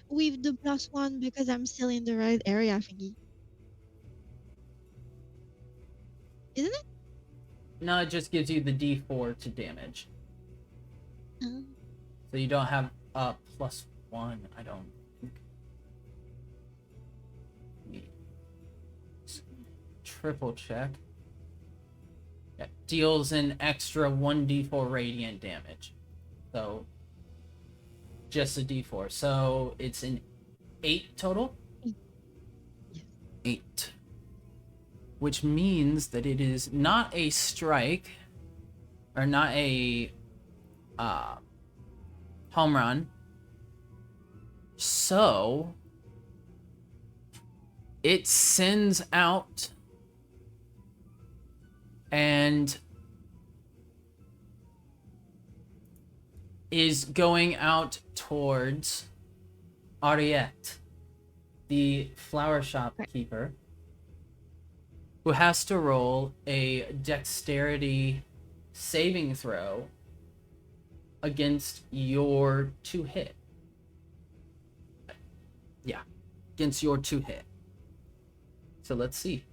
With the +1 because I'm still in the right area thingy. Isn't it? No, it just gives you the D4 to damage. Oh. So you don't have a +1, I don't think. Let me triple check. Yeah, deals an extra 1d4 radiant damage. So just a d4. So it's an 8 total? Yes. 8. Which means that it is not a strike, or not a home run. So it sends out and is going out towards Ariette, the flower shopkeeper, who has to roll a dexterity saving throw against your 2 hit. Yeah, against your 2 hit. So let's see.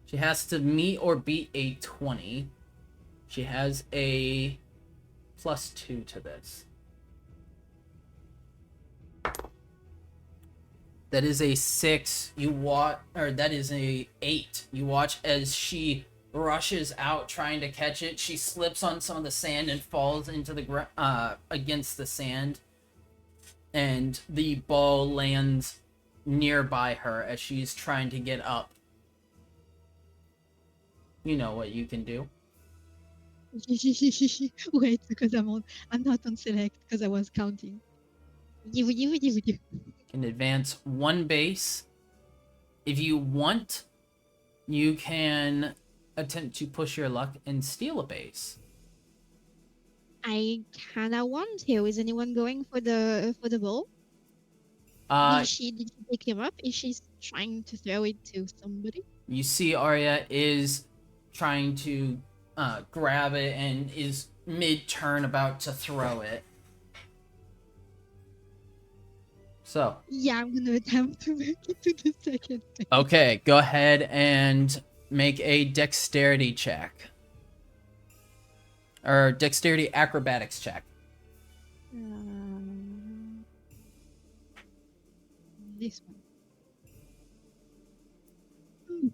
She has to meet or beat a 20. She has a +2 to this. That is a 6. You watch, or that is a 8. You watch as she rushes out trying to catch it. She slips on some of the sand and falls into the against the sand, and the ball lands nearby her as she's trying to get up. You know what you can do. Wait, because I'm not on select because I was counting. You. Can advance 1 base. If you want, you can attempt to push your luck and steal a base. I kinda want to. Is anyone going for the ball? Did she pick him up? Is she trying to throw it to somebody? You see Arya is trying to grab it and is mid-turn about to throw it. So. Yeah, I'm gonna attempt to make it to the second base. Okay, go ahead and make a dexterity check. Or dexterity acrobatics check. This one.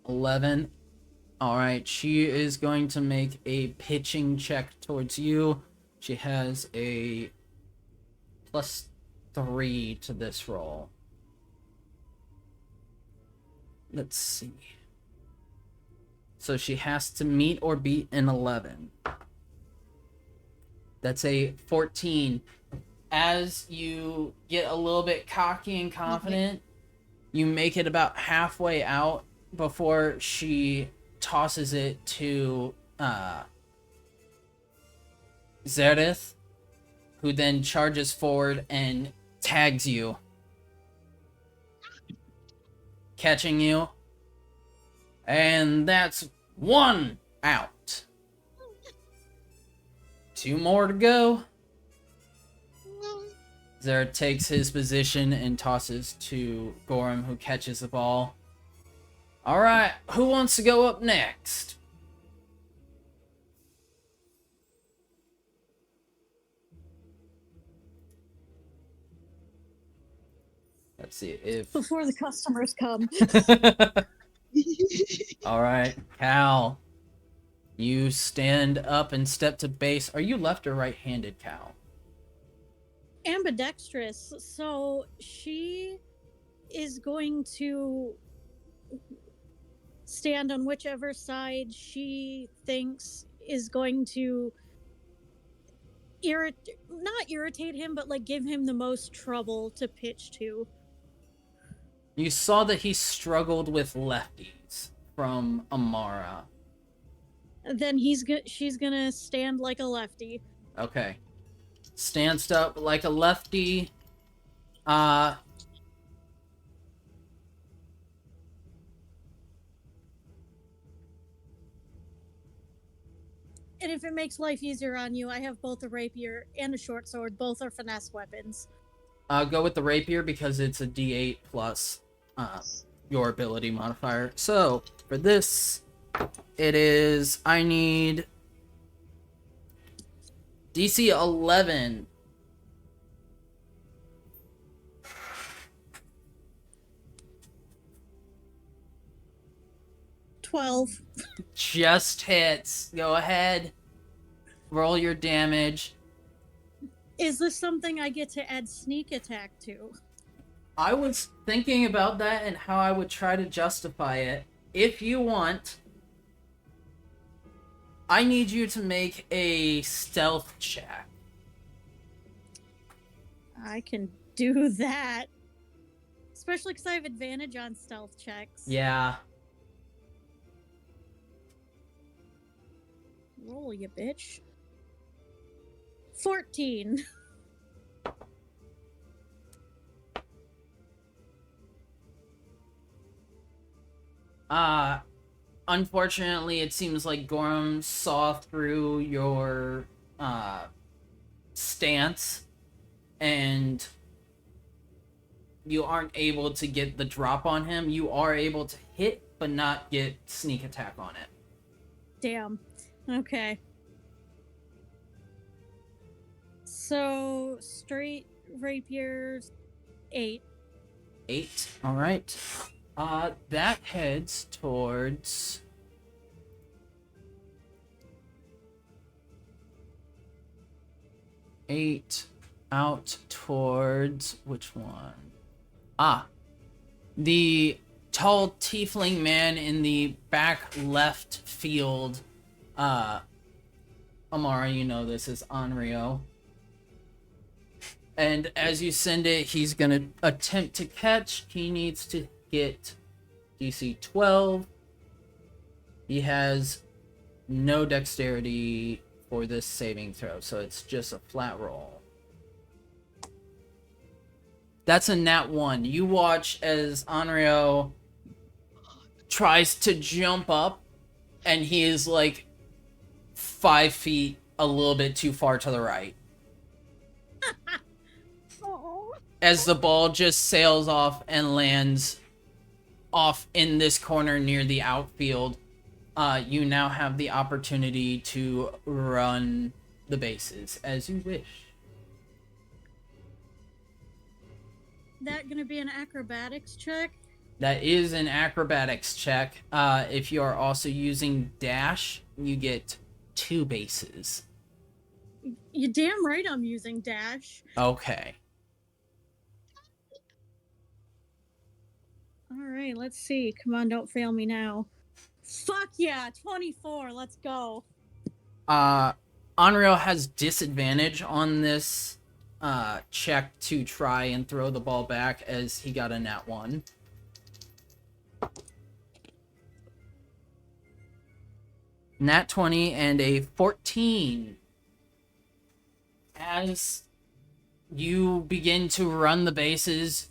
11. Alright, she is going to make a pitching check towards you. She has a +3 to this roll. Let's see. So she has to meet or beat an 11. That's a 14. As you get a little bit cocky and confident, you make it about halfway out before she tosses it to Zerith, who then charges forward and tags you, catching you. And that's 1 out. 2 more to go. Zerith takes his position and tosses to Gorham, who catches the ball. Alright, who wants to go up next? Let's see if... Before the customers come. Alright, Cal. You stand up and step to base. Are you left or right-handed, Cal? Ambidextrous, so she is going to stand on whichever side she thinks is going to not irritate him, but like give him the most trouble to pitch to. You saw that he struggled with lefties from Amara. Then she's gonna stand like a lefty. Okay. Stanced up like a lefty. And if it makes life easier on you, I have both a rapier and a short sword. Both are finesse weapons. Go with the rapier because it's a D8 plus your ability modifier. So, for this, it is... I need... DC 11. Just hits. Go ahead. Roll your damage. Is this something I get to add sneak attack to? I was thinking about that and how I would try to justify it. If you want, I need you to make a stealth check. I can do that. Especially because I have advantage on stealth checks. Yeah. Roll, you bitch. 14. Unfortunately, it seems like Gorham saw through your stance and you aren't able to get the drop on him. You are able to hit, but not get sneak attack on it. Damn. Okay. So straight rapiers, 8. 8. All right. That heads towards. Eight out towards which one? The tall tiefling man in the back left field. Amara, you know this is Onryo. And as you send it, he's gonna attempt to catch. He needs to get DC 12. He has no dexterity for this saving throw, so it's just a flat roll. That's a nat 1. You watch as Onryo tries to jump up, and he is like 5 feet a little bit too far to the right. As the ball just sails off and lands off in this corner near the outfield, you now have the opportunity to run the bases as you wish. That gonna be an acrobatics check? That is an acrobatics check. If you are also using dash, you get 2 bases. You damn right I'm using dash. Okay. Alright, let's see. Come on, don't fail me now. Fuck yeah, 24, let's go. Onryo has disadvantage on this check to try and throw the ball back as he got a nat 1. Nat 20 and a 14. As you begin to run the bases,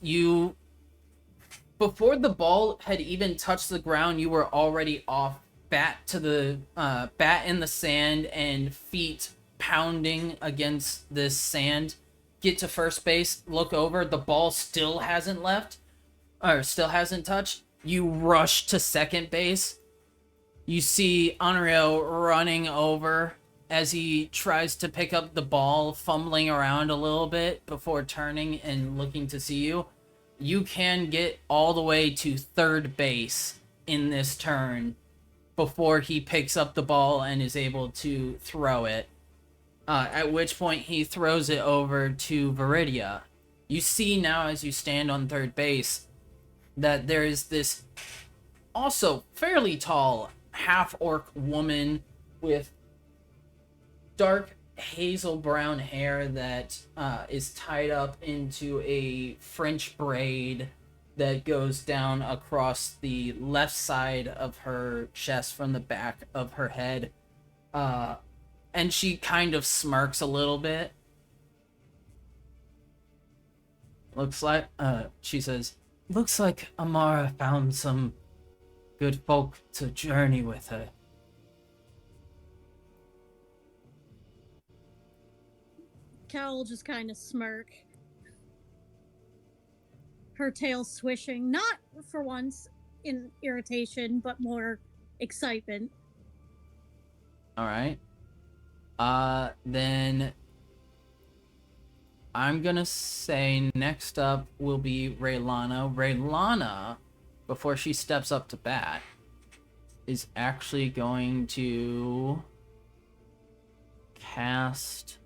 before the ball had even touched the ground, you were already off, bat in the sand and feet pounding against this sand. Get to first base, look over, the ball still hasn't touched. You rush to second base. You see Onryo running over as he tries to pick up the ball, fumbling around a little bit before turning and looking to see you. You can get all the way to third base in this turn before he picks up the ball and is able to throw it. At which point he throws it over to Viridia. You see now as you stand on third base that there is this also fairly tall half-orc woman with dark hazel brown hair that is tied up into a French braid that goes down across the left side of her chest from the back of her head. And she kind of smirks a little bit. She says, "Looks like Amara found some good folk to journey with her." Cal will just kind of smirk. Her tail swishing, not for once in irritation, but more excitement. Alright. Then I'm gonna say next up will be Raylana. Raylana, before she steps up to bat, is actually going to cast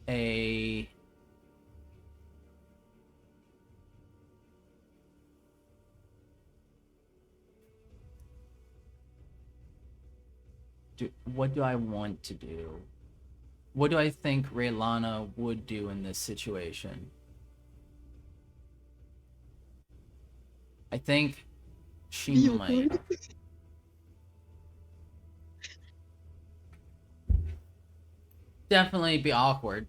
a what do I want to do? What do I think Raylana would do in this situation? I think she might. Definitely be awkward.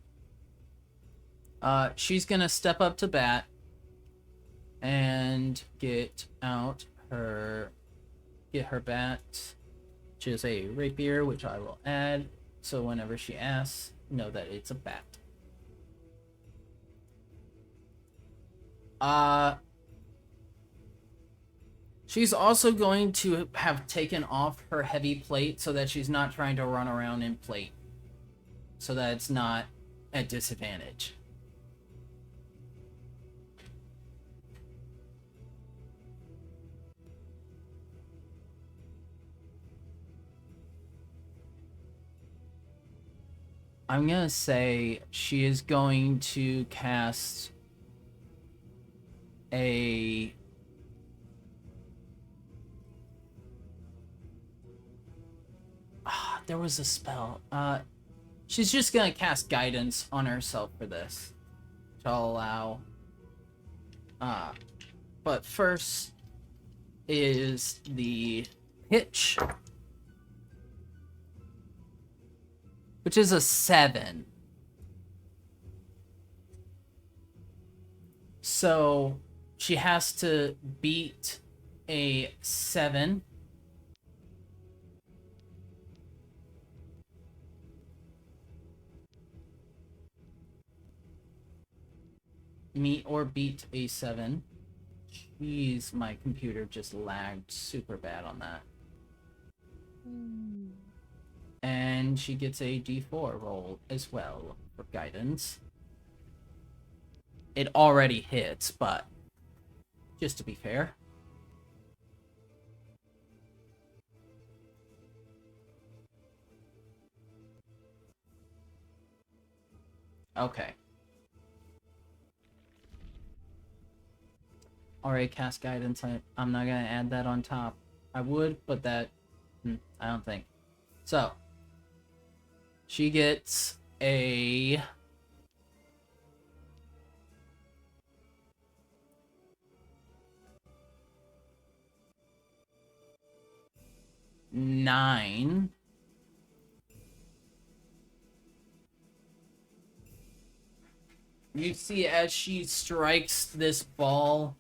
She's gonna step up to bat and get her bat, which is a rapier, which I will add. So whenever she asks, know that it's a bat. She's also going to have taken off her heavy plate so that she's not trying to run around in plate. So that it's not at disadvantage. I'm gonna say she is going to cast a... there was a spell. She's just gonna cast guidance on herself for this. Which I'll allow. But first is the pitch. Which is a 7. So she has to beat a 7. Meet or beat a 7. Jeez, my computer just lagged super bad on that. And she gets a d4 roll as well for guidance. It already hits, but just to be fair. Okay. Alright, cast guidance. I'm not gonna add that on top. I would, but that... I don't think. So. She gets a... 9. You see as she strikes this ball,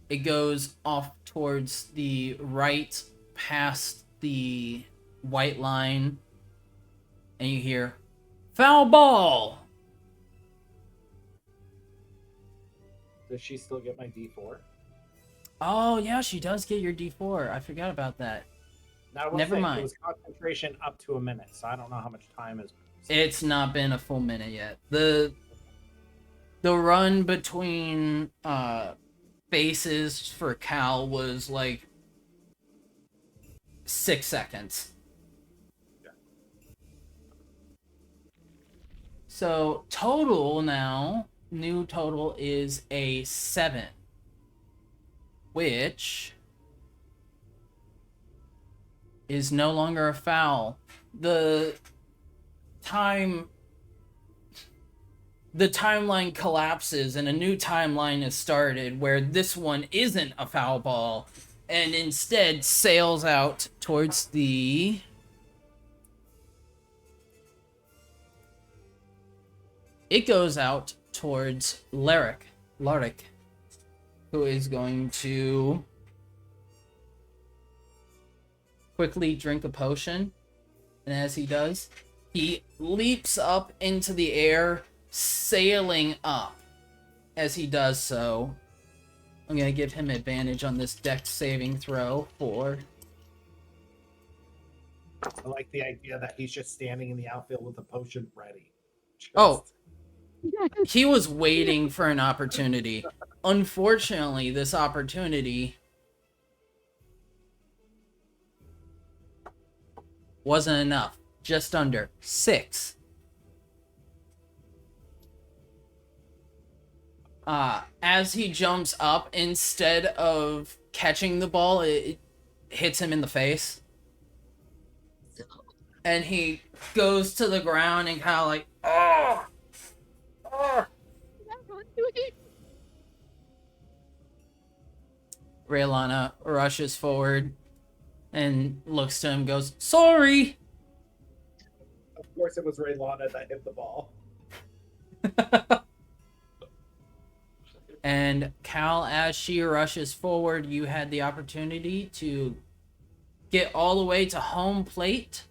it goes off towards the right past the white line, and you hear, "Foul ball!" Does she still get my D4? Oh, yeah, she does get your D4. I forgot about that. Now, Never mind. It was concentration up to a minute, so I don't know how much time is. It's not been a full minute yet. The run between bases for Cal was like 6 seconds. Yeah. So total now, new total is a 7, which is no longer a foul. The timeline collapses and a new timeline is started where this one isn't a foul ball and instead sails out towards the... It goes out towards Larrick, who is going to quickly drink a potion. And as he does, he leaps up into the air, sailing up. As he does so, I'm going to give him advantage on this dex saving throw for... I like the idea that he's just standing in the outfield with a potion ready. Oh, he was waiting for an opportunity. Unfortunately, this opportunity wasn't enough. Just under 6. As he jumps up, instead of catching the ball, it hits him in the face. And he goes to the ground and kind of like, oh! Oh! Raylana rushes forward and looks to him and goes, "Sorry!" Of course it was Raylana that hit the ball. And Cal, as she rushes forward, you had the opportunity to get all the way to home plate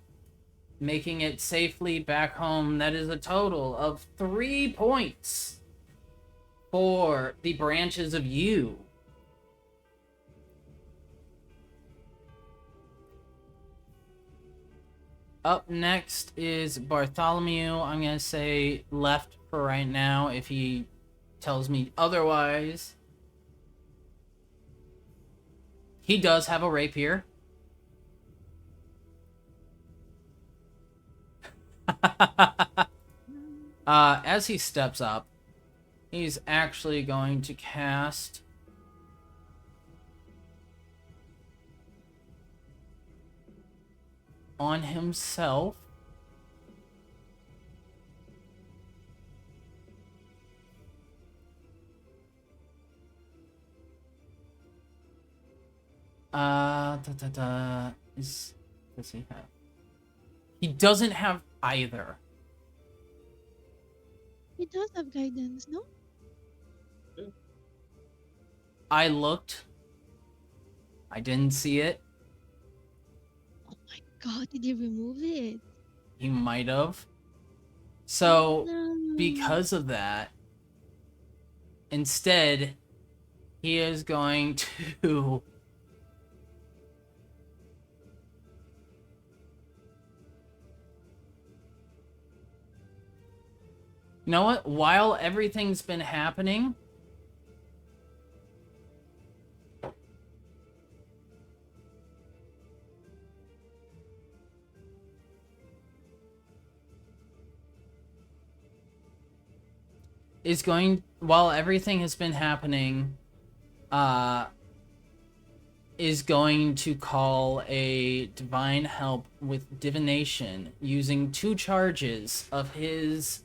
making it safely back home. That is a total of 3 points for the branches of you. Up next is Bartholomew. I'm going to say left for right now if he tells me otherwise. He does have a rapier. As he steps up, he's actually going to cast on himself does he have? He doesn't have either. He does have guidance, no? I looked. I didn't see it. Oh my god, did he remove it? He might have. So, No. because of that, instead, he is going to you know what? While everything's been happening, while everything has been happening, is going to call a divine help with divination using 2 charges of his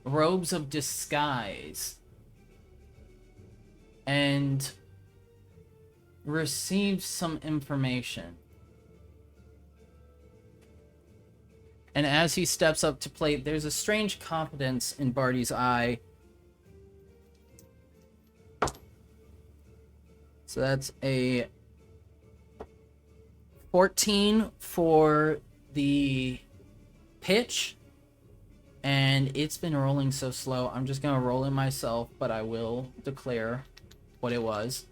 robes of disguise and receive some information. And as he steps up to plate, there's a strange confidence in Barty's eye. So that's a 14 for the pitch. And it's been rolling so slow. I'm just going to roll it myself, but I will declare what it was.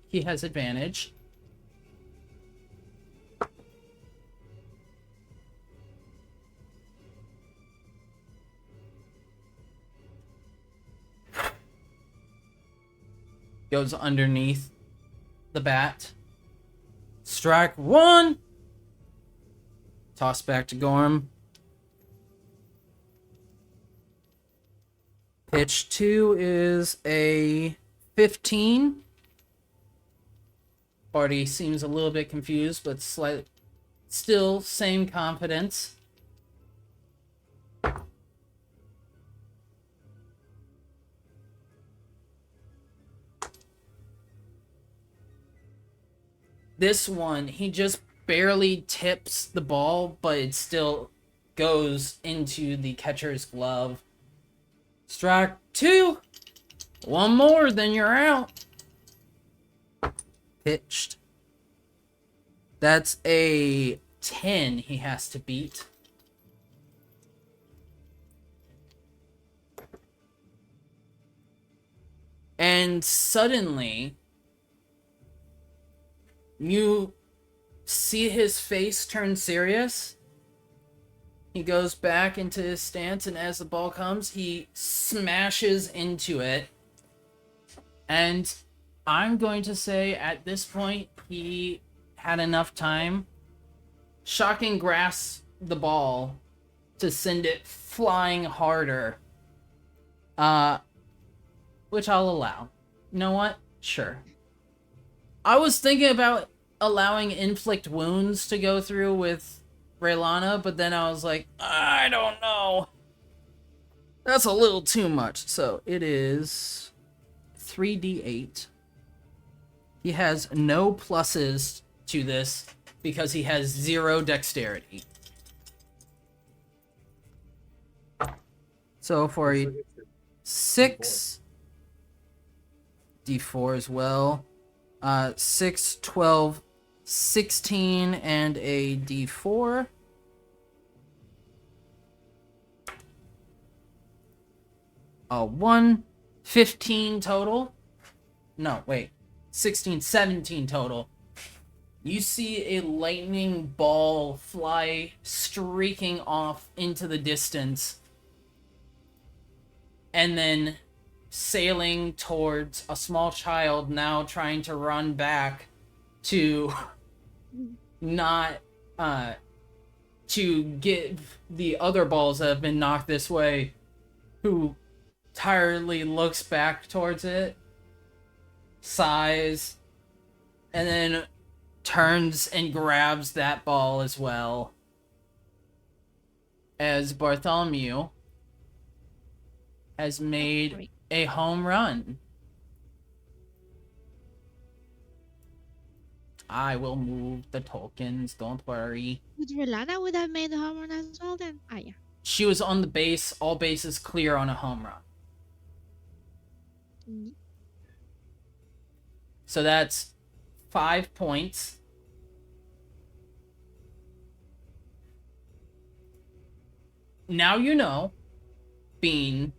He has advantage. Goes underneath the bat. Strike 1. Toss back to Gorm. Pitch 2 is a 15. Barty seems a little bit confused, but still same confidence. This one, he just barely tips the ball, but it still goes into the catcher's glove. Strike 2. One more, then you're out. Pitched. That's a 10 he has to beat. And suddenly, you see his face turn serious. He goes back into his stance, and as the ball comes, he smashes into it. And I'm going to say at this point, he had enough time. Shocking grasps the ball to send it flying harder. Which I'll allow. You know what? Sure. I was thinking about allowing inflict wounds to go through with Raylana, but then I was like, I don't know. That's a little too much. So it is 3d8. He has no pluses to this because he has 0 dexterity. So for a 6 d4 as well. 6, 12, 16 and a d4. A 1. 15 total. No, wait. 16, 17 total. You see a lightning ball fly streaking off into the distance, and then sailing towards a small child now trying to run back to not to get the other balls that have been knocked this way, who tiredly looks back towards it, sighs, and then turns and grabs that ball as well, as Bartholomew has made a home run. I will move the tokens, don't worry. Would Rolana would have made the home run as well then? Ah, yeah. She was on the base, all bases clear on a home run. Mm. So that's 5 points. Now you know, Bean,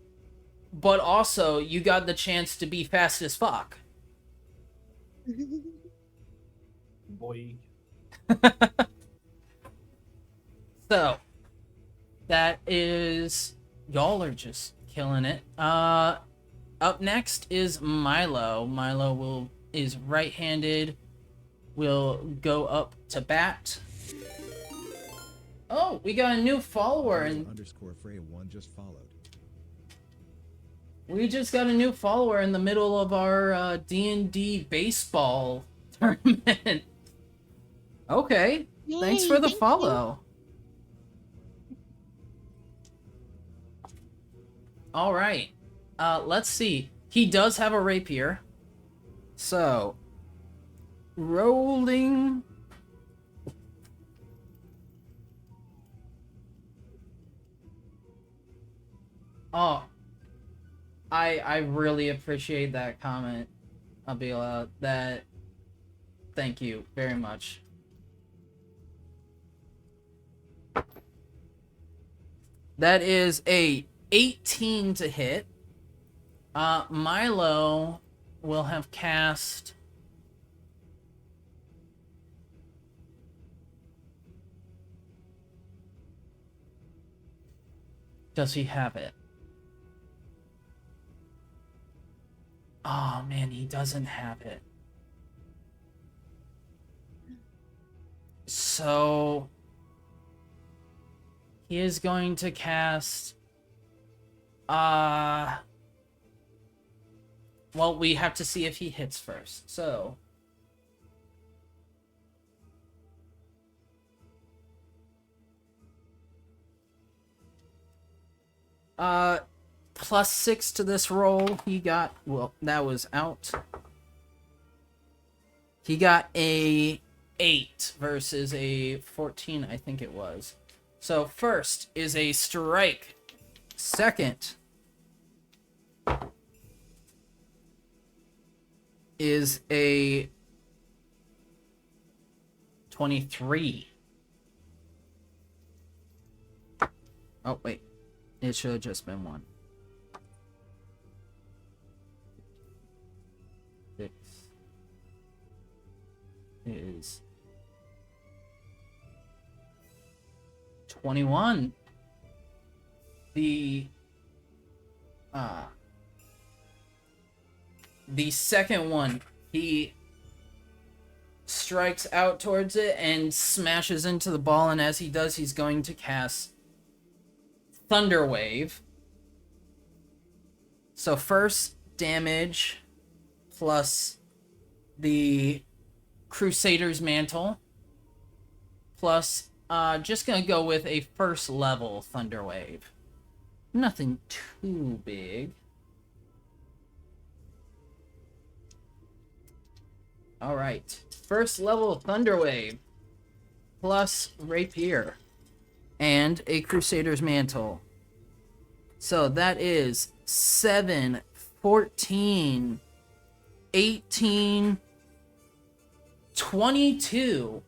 but also you got the chance to be fast as fuck. Boy. So, that is... Y'all are just killing it. Up next is Milo. Milo is right-handed. Will go up to bat. Oh, we got a new follower, and underscore Freya1 just followed. we just got a new follower in the middle of our D&D baseball tournament. Okay, thanks Yay, for the thank you. follow. All right, let's see. He does have a rapier, so rolling. Oh, I really appreciate that comment, Abila. Thank you very much. That is a 18 to hit. Milo will have cast... Does he have it? Oh man, he doesn't have it. So he is going to cast well, we have to see if he hits first. So +6 to this roll. He got, well, that was out. He got a 8 versus a 14, I think it was. So first is a strike. Second is a 23. Oh, wait. It should have just been 1. 6 is 21. The second one, he strikes out towards it and smashes into the ball, and as he does, he's going to cast Thunder Wave. So first damage plus the Crusader's Mantle plus just gonna go with a first level Thunder Wave. Nothing too big. Alright. First level Thunder Wave plus Rapier and a Crusader's Mantle. So that is 7, 14, 18, 22.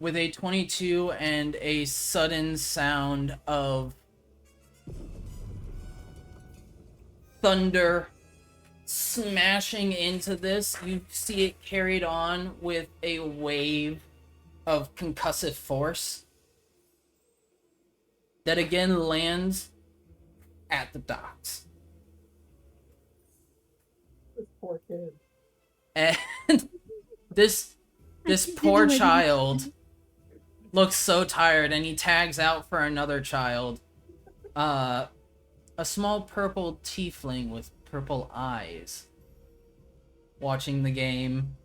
With a 22 and a sudden sound of thunder smashing into this, you see it carried on with a wave of concussive force that again lands at the docks. This poor kid. And this poor child looks so tired, and he tags out for another child. A small purple tiefling with purple eyes watching the game.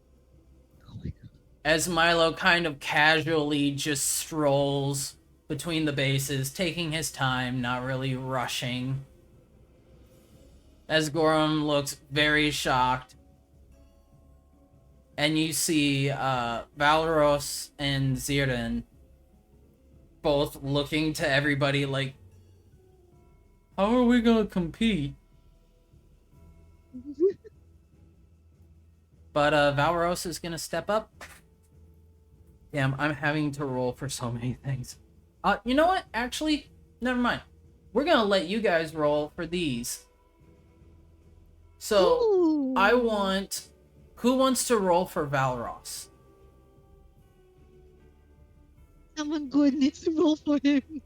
Oh my god. As Milo kind of casually just strolls between the bases, taking his time, not really rushing. As Gorum looks very shocked. And you see Valros and Zirin both looking to everybody like, how are we gonna compete? But Valros is gonna step up. Damn, I'm having to roll for so many things. You know what? Actually, never mind. We're gonna let you guys roll for these. So, Ooh. I want... Who wants to roll for Valros? Someone good needs to roll for him.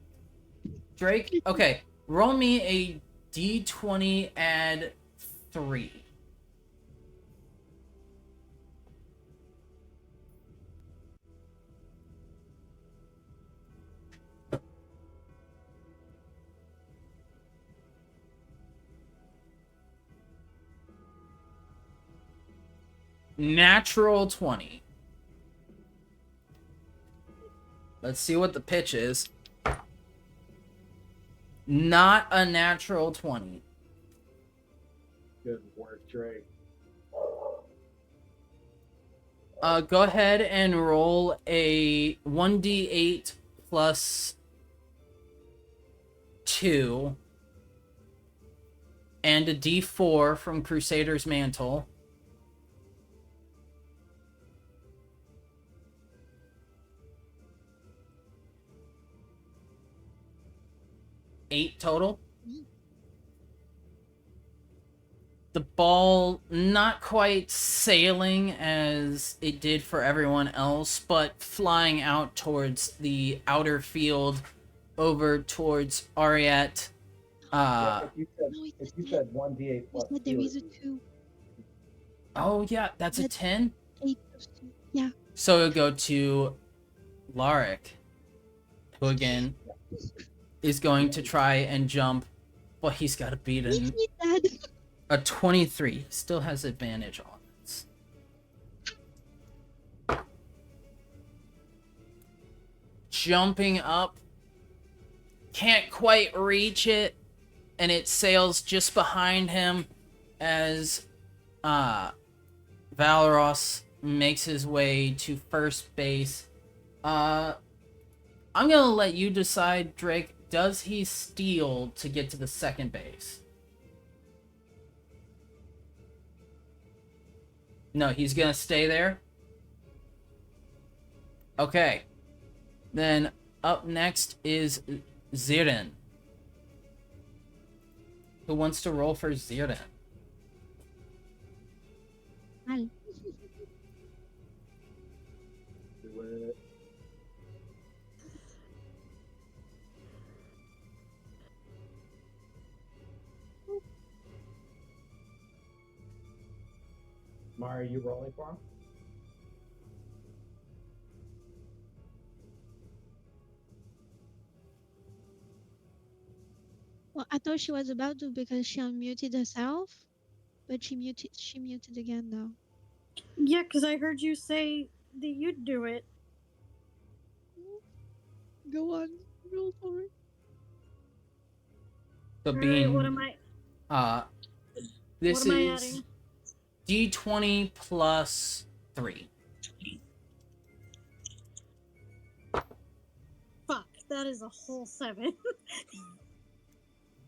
Drake? Okay, roll me a d20, add 3. Natural 20. Let's see what the pitch is. Not a natural 20. Good work, Drake. Go ahead and roll a 1d8 plus 2 and a d4 from Crusader's Mantle. Eight total. The ball not quite sailing as it did for everyone else, but flying out towards the outer field, over towards Ariette. If No, you said 1d8 he plus said there 2, is a 2. Oh yeah, that's a That's- 10. 8 plus 2. Yeah. So it'll go to Larik, who again is going to try and jump, but he's got to beat Make me sad. a 23. Still has advantage on this. Jumping up, can't quite reach it, and it sails just behind him as Valros makes his way to first base. I'm gonna let you decide, Drake. Does he steal to get to the second base? No, he's gonna stay there? Okay. Then up next is Zirin. Who wants to roll for Zirin? Mal. do it. Mari, are you rolling for him? Well, I thought she was about to because she unmuted herself, but she muted again now. Yeah, because I heard you say that you'd do it. Go on, roll for it. So All being right, what am I? This what am I is adding? D20 plus 3. Fuck, that is a whole 7.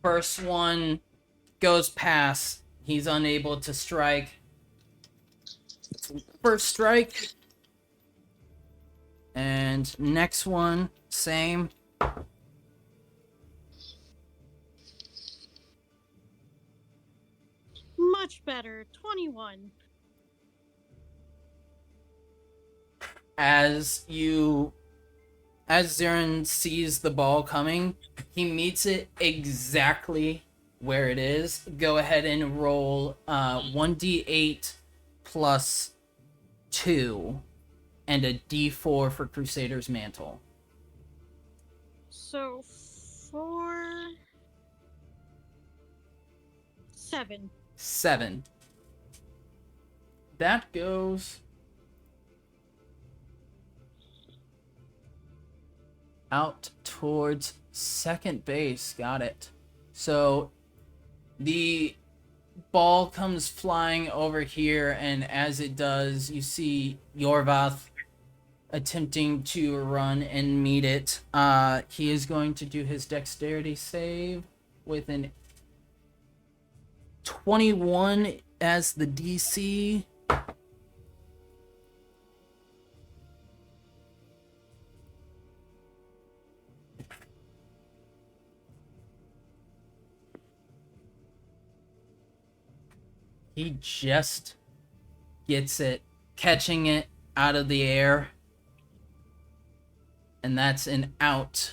First one goes past. He's unable to strike. First strike. And next one, same. Much better. 21. As Zarin sees the ball coming, he meets it exactly where it is. Go ahead and roll 1d8 plus 2 and a d4 for Crusader's Mantle. So 4. 7. 7. That goes out towards second base. Got it. So the ball comes flying over here, and as it does, you see Yorvath attempting to run and meet it. He is going to do his dexterity save with an 21 as the DC. He just gets it, catching it out of the air. And that's an out.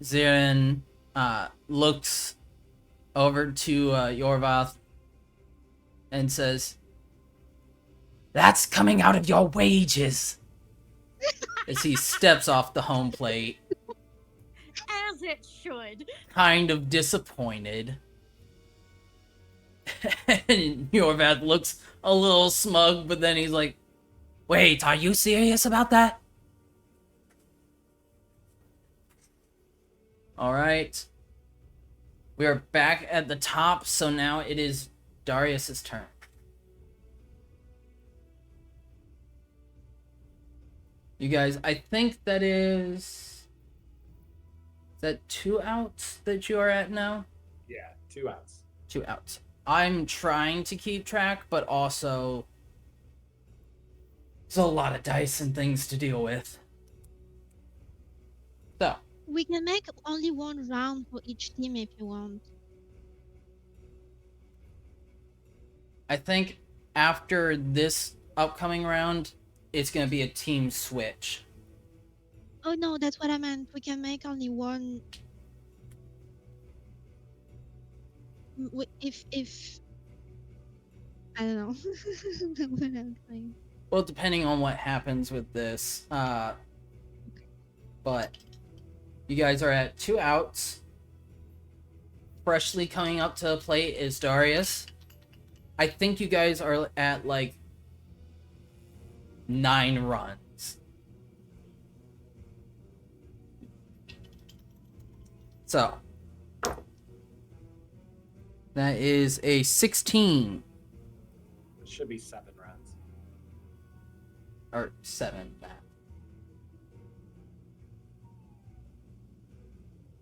Zarin looks over to Yorvath and says, "That's coming out of your wages." As he steps off the home plate, As it should. kind of disappointed. And Yorvath looks a little smug, but then he's like, "Wait, are you serious about that?" Alright. We are back at the top, so now it is Darius's turn. You guys, I think that is that 2 outs that you are at now? Yeah, 2 outs. 2 outs. I'm trying to keep track, but also there's a lot of dice and things to deal with. So, We can make only one round for each team if you want. I think after this upcoming round, it's going to be a team switch. Oh no, that's what I meant. We can make only one. If I don't know what I'm saying. Well, depending on what happens with this. But you guys are at 2 outs. Freshly coming up to the plate is Darius. I think you guys are at like 9 runs. So that is a 16. It should be 7 runs. Or 7, Matt.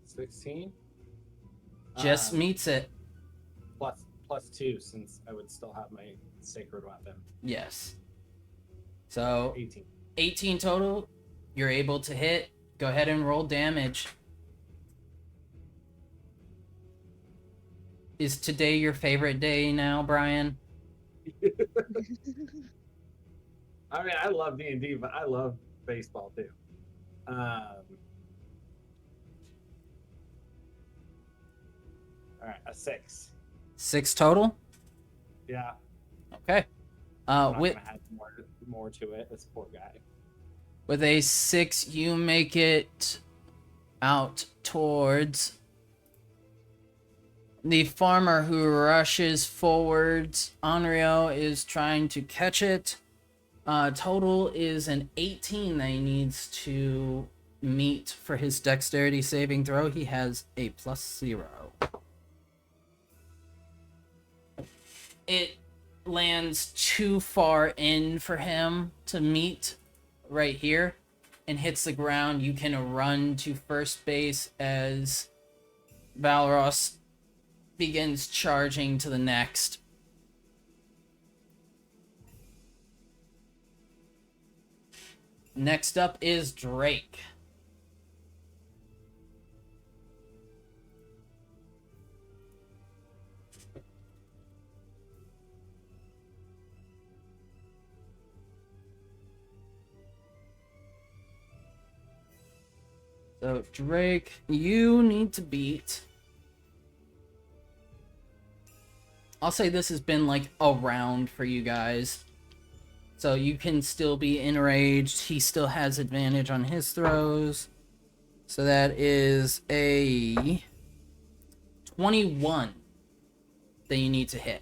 16? Just meets it. Plus 2, since I would still have my sacred weapon. Yes. So 18. 18 total. You're able to hit. Go ahead and roll damage. Is today your favorite day now, Brian? I mean, I love D&D, but I love baseball too. All right, a 6. 6 total? Yeah. Okay. I'm not With gonna add more to it. This poor guy. with a 6, you make it out towards the farmer who rushes forwards. Onryo is trying to catch it. Total is an 18 that he needs to meet for his dexterity saving throw. He has a +0. It lands too far in for him to meet right here and hits the ground. You can run to first base as Valros begins charging to the next. Next up is Drake. So, Drake, you need to beat... I'll say this has been, like, a round for you guys. So you can still be enraged. He still has advantage on his throws. So that is a 21 that you need to hit.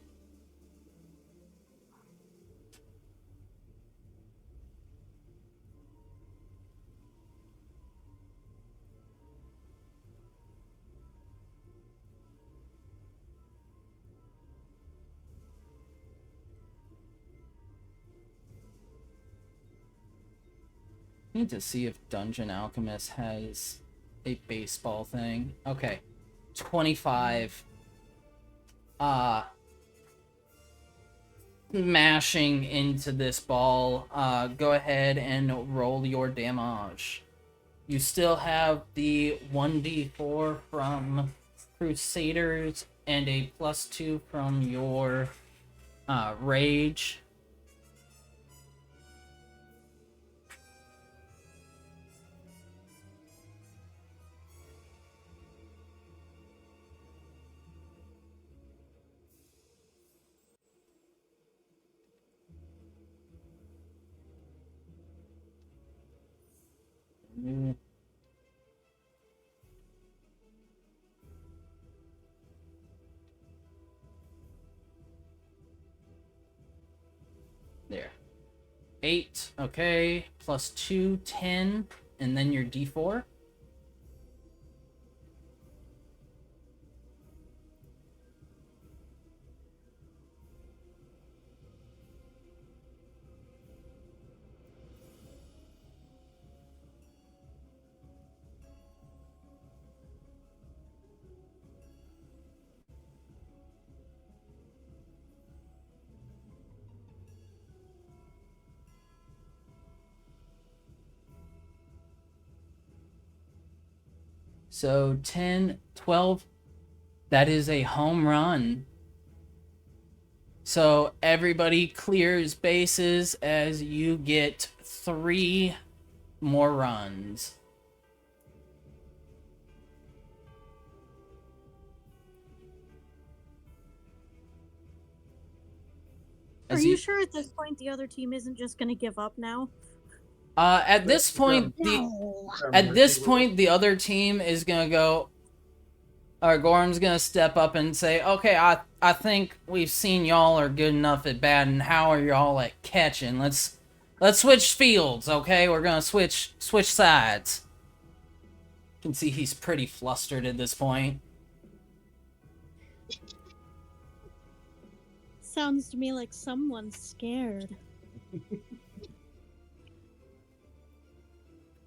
Need to see if Dungeon Alchemist has a baseball thing. Okay. 25. Mashing into this ball. Go ahead and roll your damage. You still have the 1d4 from Crusaders and a +2 from your Rage. There. 8, okay. +2, 10, and then your d4. So 10, 12, that is a home run. So everybody clears bases as you get 3 more runs. Are you sure at this point the other team isn't just going to give up now? At this point, the other team is gonna go. Or Gorham's gonna step up and say, "Okay, I think we've seen y'all are good enough at batting. How are y'all at catching? Let's switch fields, okay? We're gonna switch sides." You can see he's pretty flustered at this point. Sounds to me like someone's scared.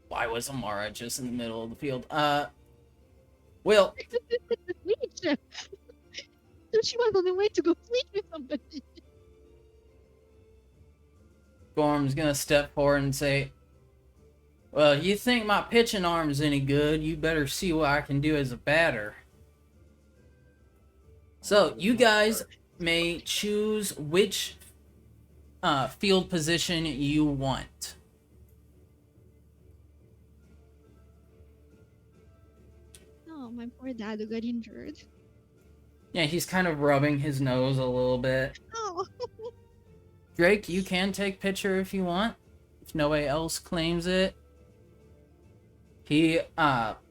Why was Amara just in the middle of the field? Will. So she was on the way to go sleep with somebody. Gorham's gonna step forward and say, "Well, you think my pitching arm's any good, you better see what I can do as a batter." So, you guys may choose which field position you want. Oh, my poor dad who got injured. Yeah, he's kind of rubbing his nose a little bit. Oh. Drake, you can take pitcher if you want, if nobody else claims it.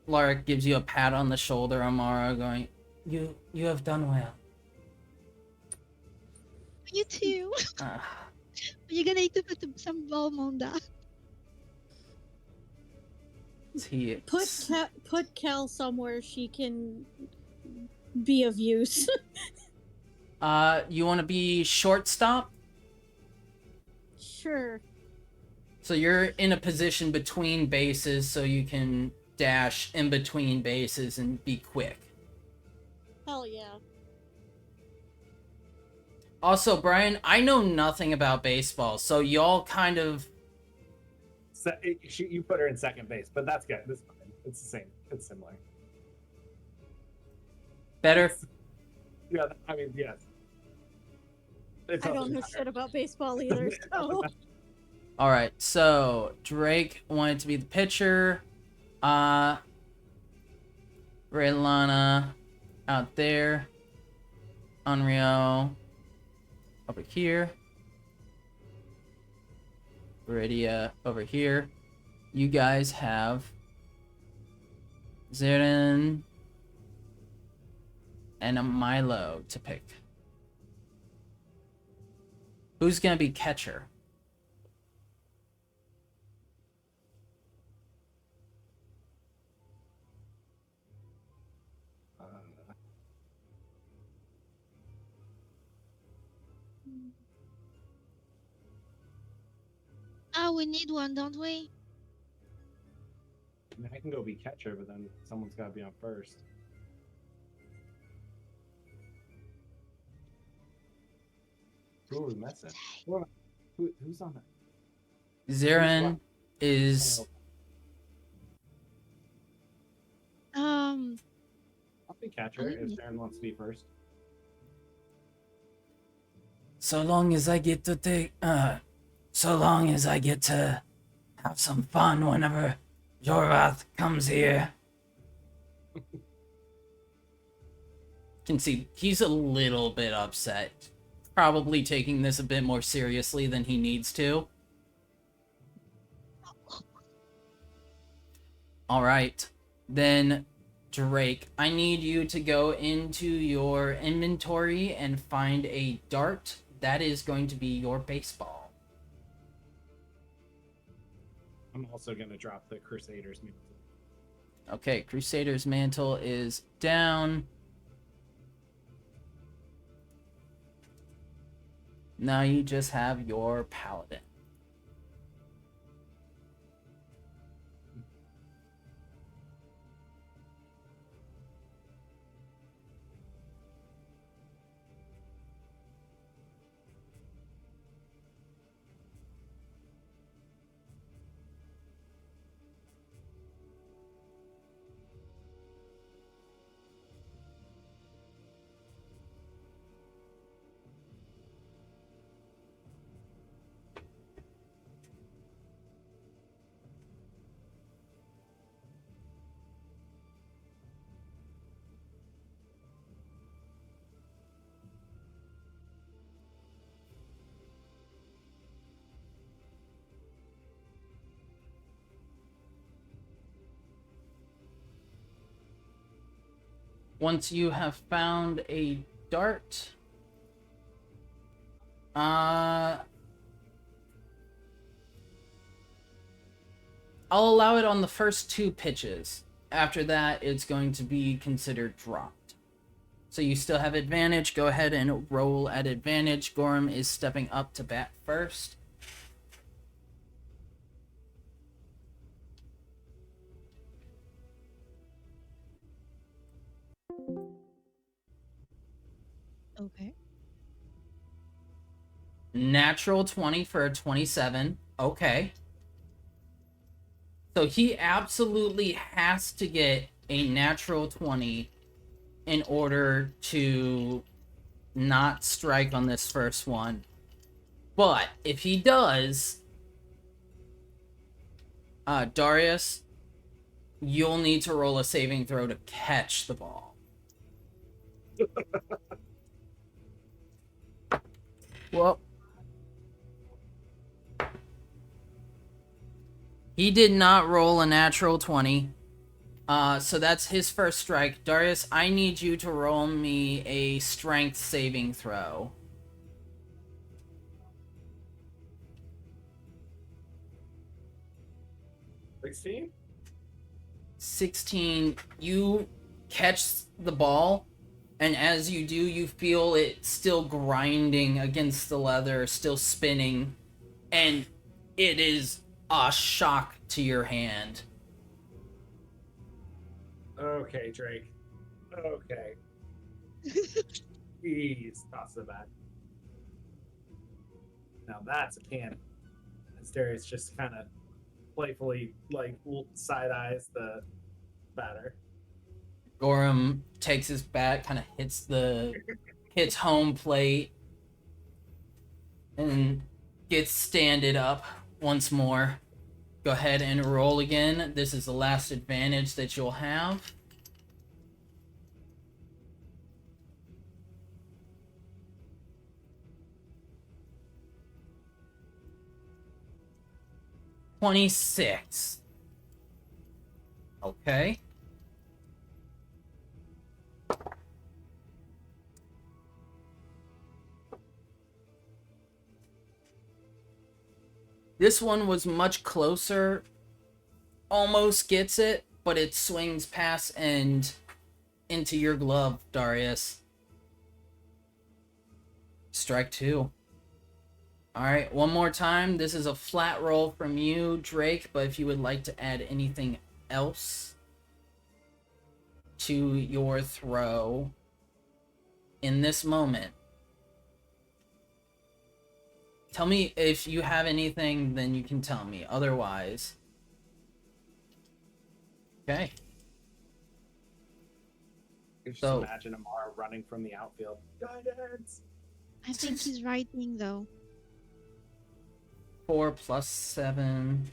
Lark gives you a pat on the shoulder, Amara, going, You have done well. You too. You're gonna need to put some balm on that. Put Kel somewhere she can be of use. You want to be shortstop? Sure. So you're in a position between bases so you can dash in between bases and be quick. Hell yeah. Also, Brian, I know nothing about baseball, so y'all kind of... So, you put her in second base, but that's good. It's fine. It's the same. It's similar. Better? Yeah, I mean, yes. It I don't doesn't know matter. shit about baseball either, It doesn't so matter. Alright, so Drake wanted to be the pitcher. Raylana out there. Unreal over here. Viridia over here. You guys have Zeren and a Milo to pick. Who's gonna be catcher? Oh, we need one, don't we? I mean, I can go be catcher, but then someone's got to be on first. Who are we missing? Who's on that? Zeren is... I'll be catcher if Sharon wants to be first. So long as I get to take... so long as I get to have some fun whenever Jorvath comes here. Can see he's a little bit upset. Probably taking this a bit more seriously than he needs to. Alright, then Drake, I need you to go into your inventory and find a dart. That is going to be your baseball. I'm also going to drop the Crusaders mantle. Okay, Crusader's mantle is down. Now you just have your paladin. Once you have found a dart, I'll allow it on the first 2 pitches. After that, it's going to be considered dropped. So you still have advantage. Go ahead and roll at advantage. Gorham is stepping up to bat first. Okay. Natural 20 for a 27. Okay. So he absolutely has to get a natural 20 in order to not strike on this first one. But if he does, Darius, you'll need to roll a saving throw to catch the ball. Well, he did not roll a natural 20. So that's his first strike. Darius, I need you to roll me a strength saving throw. 16? 16. You catch the ball, and as you do, you feel it still grinding against the leather, still spinning, and it is a shock to your hand. Okay, Drake. Okay. Jeez, not so bad. Now that's a cannon. Asterius just kind of playfully like side eyes the batter. Gorham takes his bat, kind of hits home plate, and gets standed up once more. Go ahead and roll again. This is the last advantage that you'll have. $26. Okay. This one was much closer. Almost gets it, but it swings past and into your glove, Darius. Strike 2. Alright, one more time. This is a flat roll from you, Drake, but if you would like to add anything else to your throw in this moment, tell me if you have anything, then you can tell me. Otherwise, okay. You just So- imagine Amara running from the outfield. Guidance. I think he's writing though. 4 plus 7.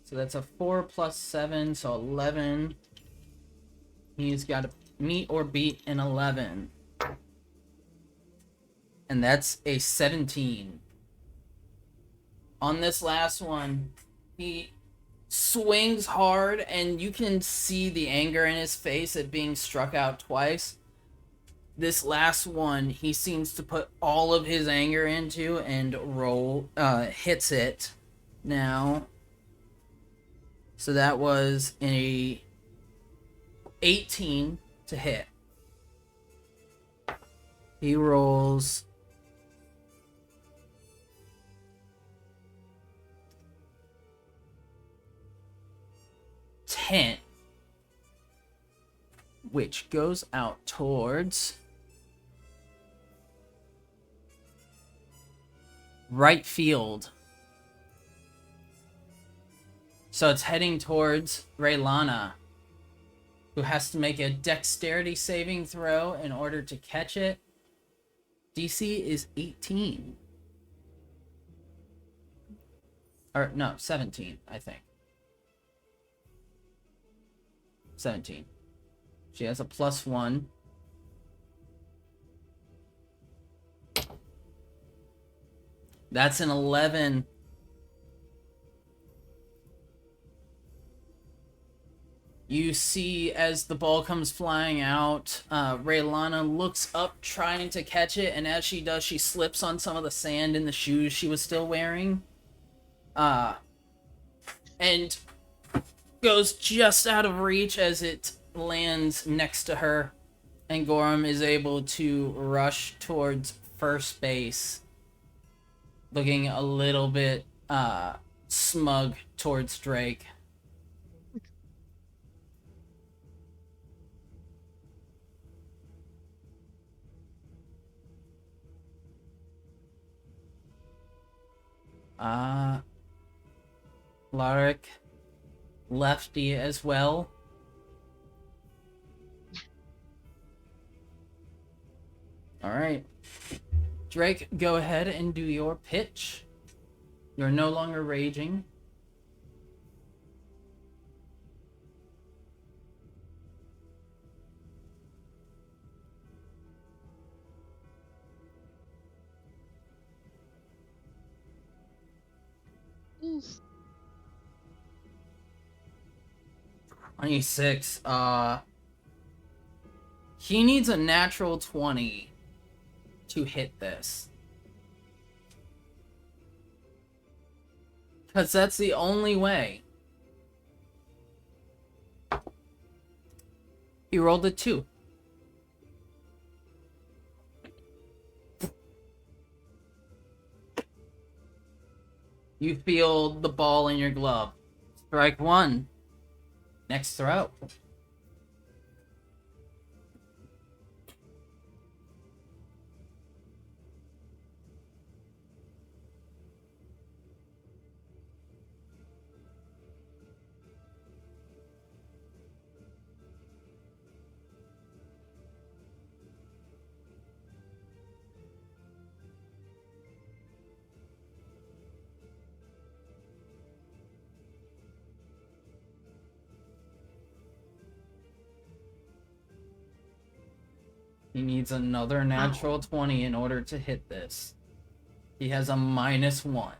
So that's a 4 plus 7, so 11. He's got to meet or beat an 11. And that's a 17. On this last one, he swings hard, and you can see the anger in his face at being struck out twice. This last one, he seems to put all of his anger into and hits it now. So that was a 18 to hit. He rolls $10, which goes out towards right field. So it's heading towards Raylana, who has to make a dexterity saving throw in order to catch it. DC is 18. Or, no, 17, I think. 17. She has a +1. That's an 11. You see, as the ball comes flying out, Raylana looks up trying to catch it, and as she does, she slips on some of the sand in the shoes she was still wearing. And goes just out of reach as it lands next to her, and Gorham is able to rush towards first base, looking a little bit smug towards Drake. Larrick, lefty as well. Alright. Drake, go ahead and do your pitch. You're no longer raging. Oof. 26. He needs a natural 20 to hit this. Because that's the only way. He rolled a 2. You feel the ball in your glove. Strike 1. Next throw. He needs another natural 20 in order to hit this. He has a -1.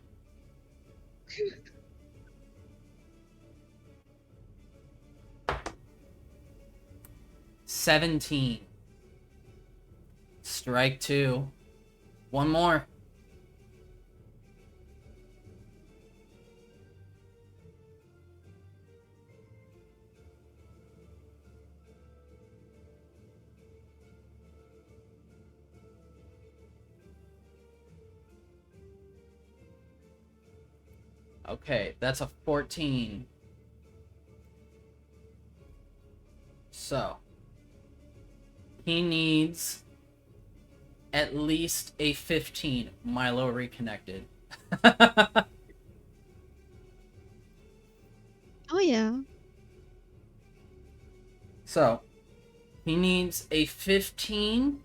$17. Strike 2. One more. Okay, that's a 14. So, he needs at least a 15. Milo reconnected. Oh yeah. So, he needs a 15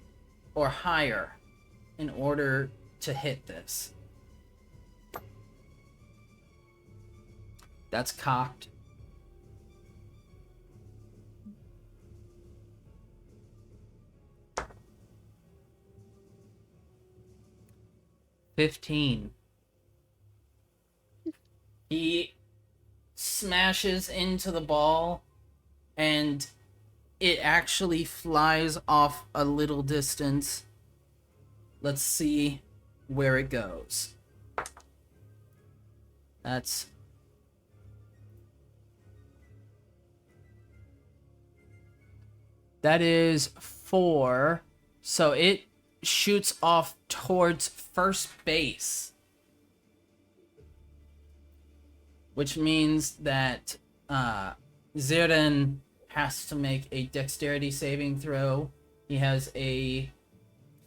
or higher in order to hit this. That's cocked. $15. He smashes into the ball, and it actually flies off a little distance. Let's see where it goes. That is 4. So it shoots off towards first base. Which means that Zirin has to make a dexterity saving throw. He has a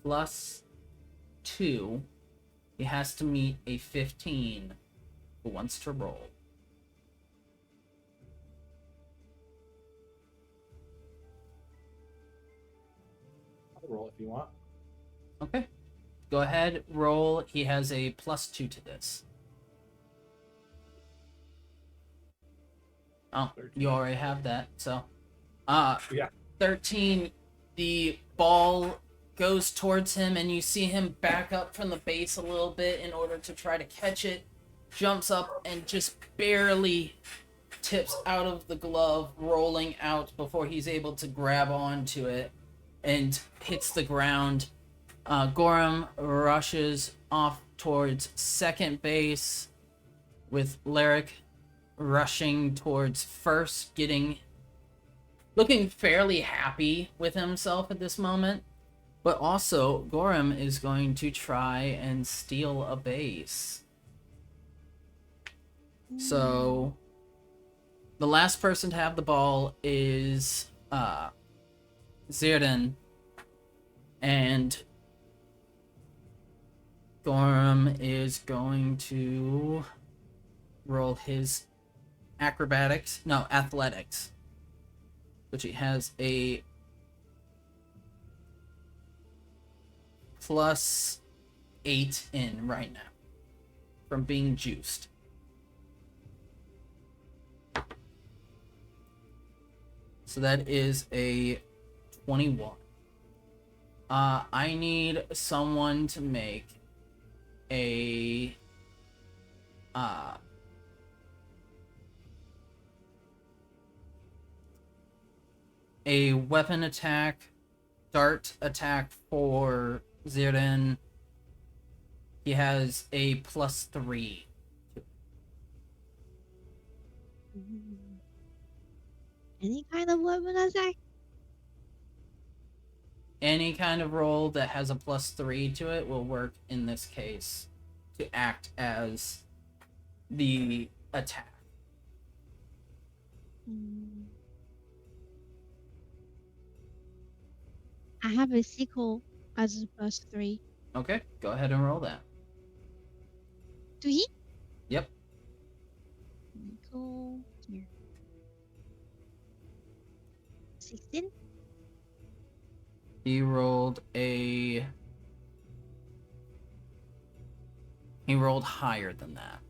+2. He has to meet a 15 who wants to roll. I'll roll if you want. Okay. Go ahead, roll. He has a +2 to this. Oh, 13. you already have that, so. Yeah. 13, the ball goes towards him, and you see him back up from the base a little bit in order to try to catch it. Jumps up and just barely tips out of the glove, rolling out before he's able to grab onto it and hits the ground. Gorham rushes off towards second base with Lyric rushing towards first, looking fairly happy with himself at this moment. But also, Gorham is going to try and steal a base. So, the last person to have the ball is Zirdan, and Gorham is going to roll his athletics, which he has a +8 in right now from being juiced. So that is a 21. I need someone to make a weapon attack, dart attack for Zirin. He has a +3. Any kind of weapon attack? any kind of roll that has a +3 to it will work in this case to act as the attack. I have a sequel as a +3. Okay, go ahead and roll that. To hit? Yep. Go here. 16? He rolled higher than that.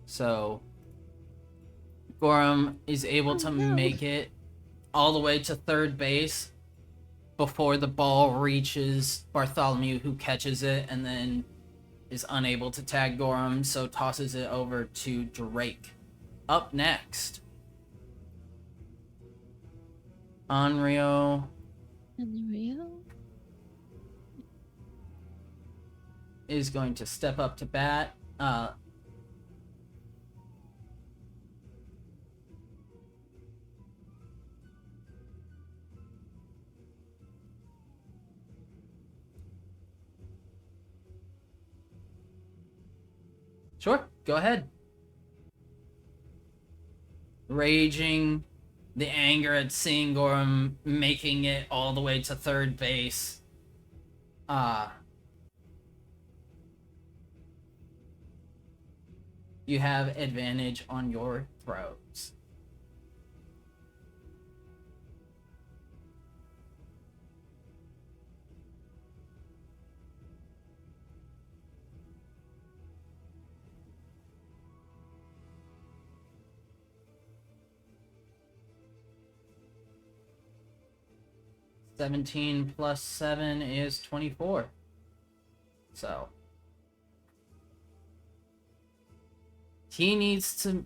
So Gorham is able to make it all the way to third base before the ball reaches Bartholomew, who catches it and then is unable to tag Gorham, so tosses it over to Drake. Up next, Onryo is going to step up to bat. Sure, go ahead. Raging, the anger at seeing Gorham making it all the way to third base. You have advantage on your throws. (17 + 7 is 24. So he needs to.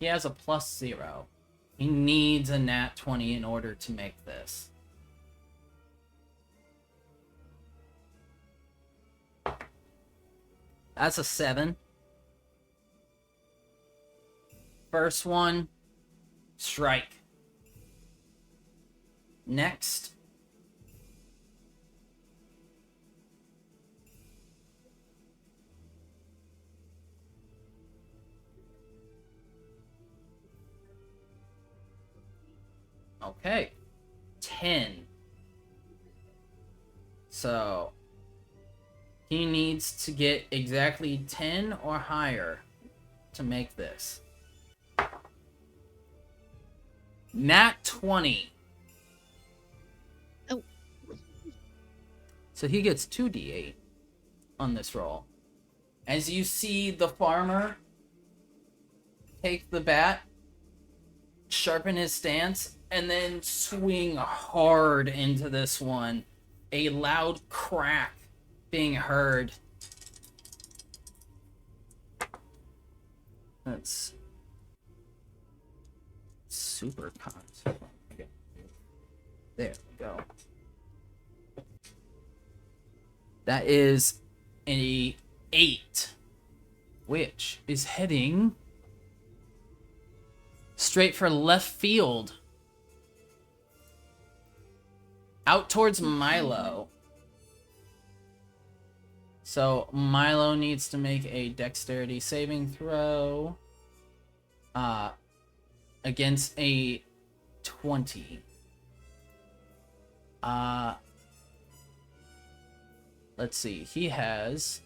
He has a +0. He needs a nat 20 in order to make this. That's a 7. First one, strike. Next, okay, 10. So he needs to get exactly 10 or higher to make this. Nat 20. Oh. So he gets 2d8 on this roll. As you see the farmer take the bat, sharpen his stance, and then swing hard into this one. A loud crack being heard. That's super content. Okay. There we go. That is an 8, which is heading straight for left field. Out towards Milo. So Milo needs to make a dexterity saving throw against a 20. Let's see. He has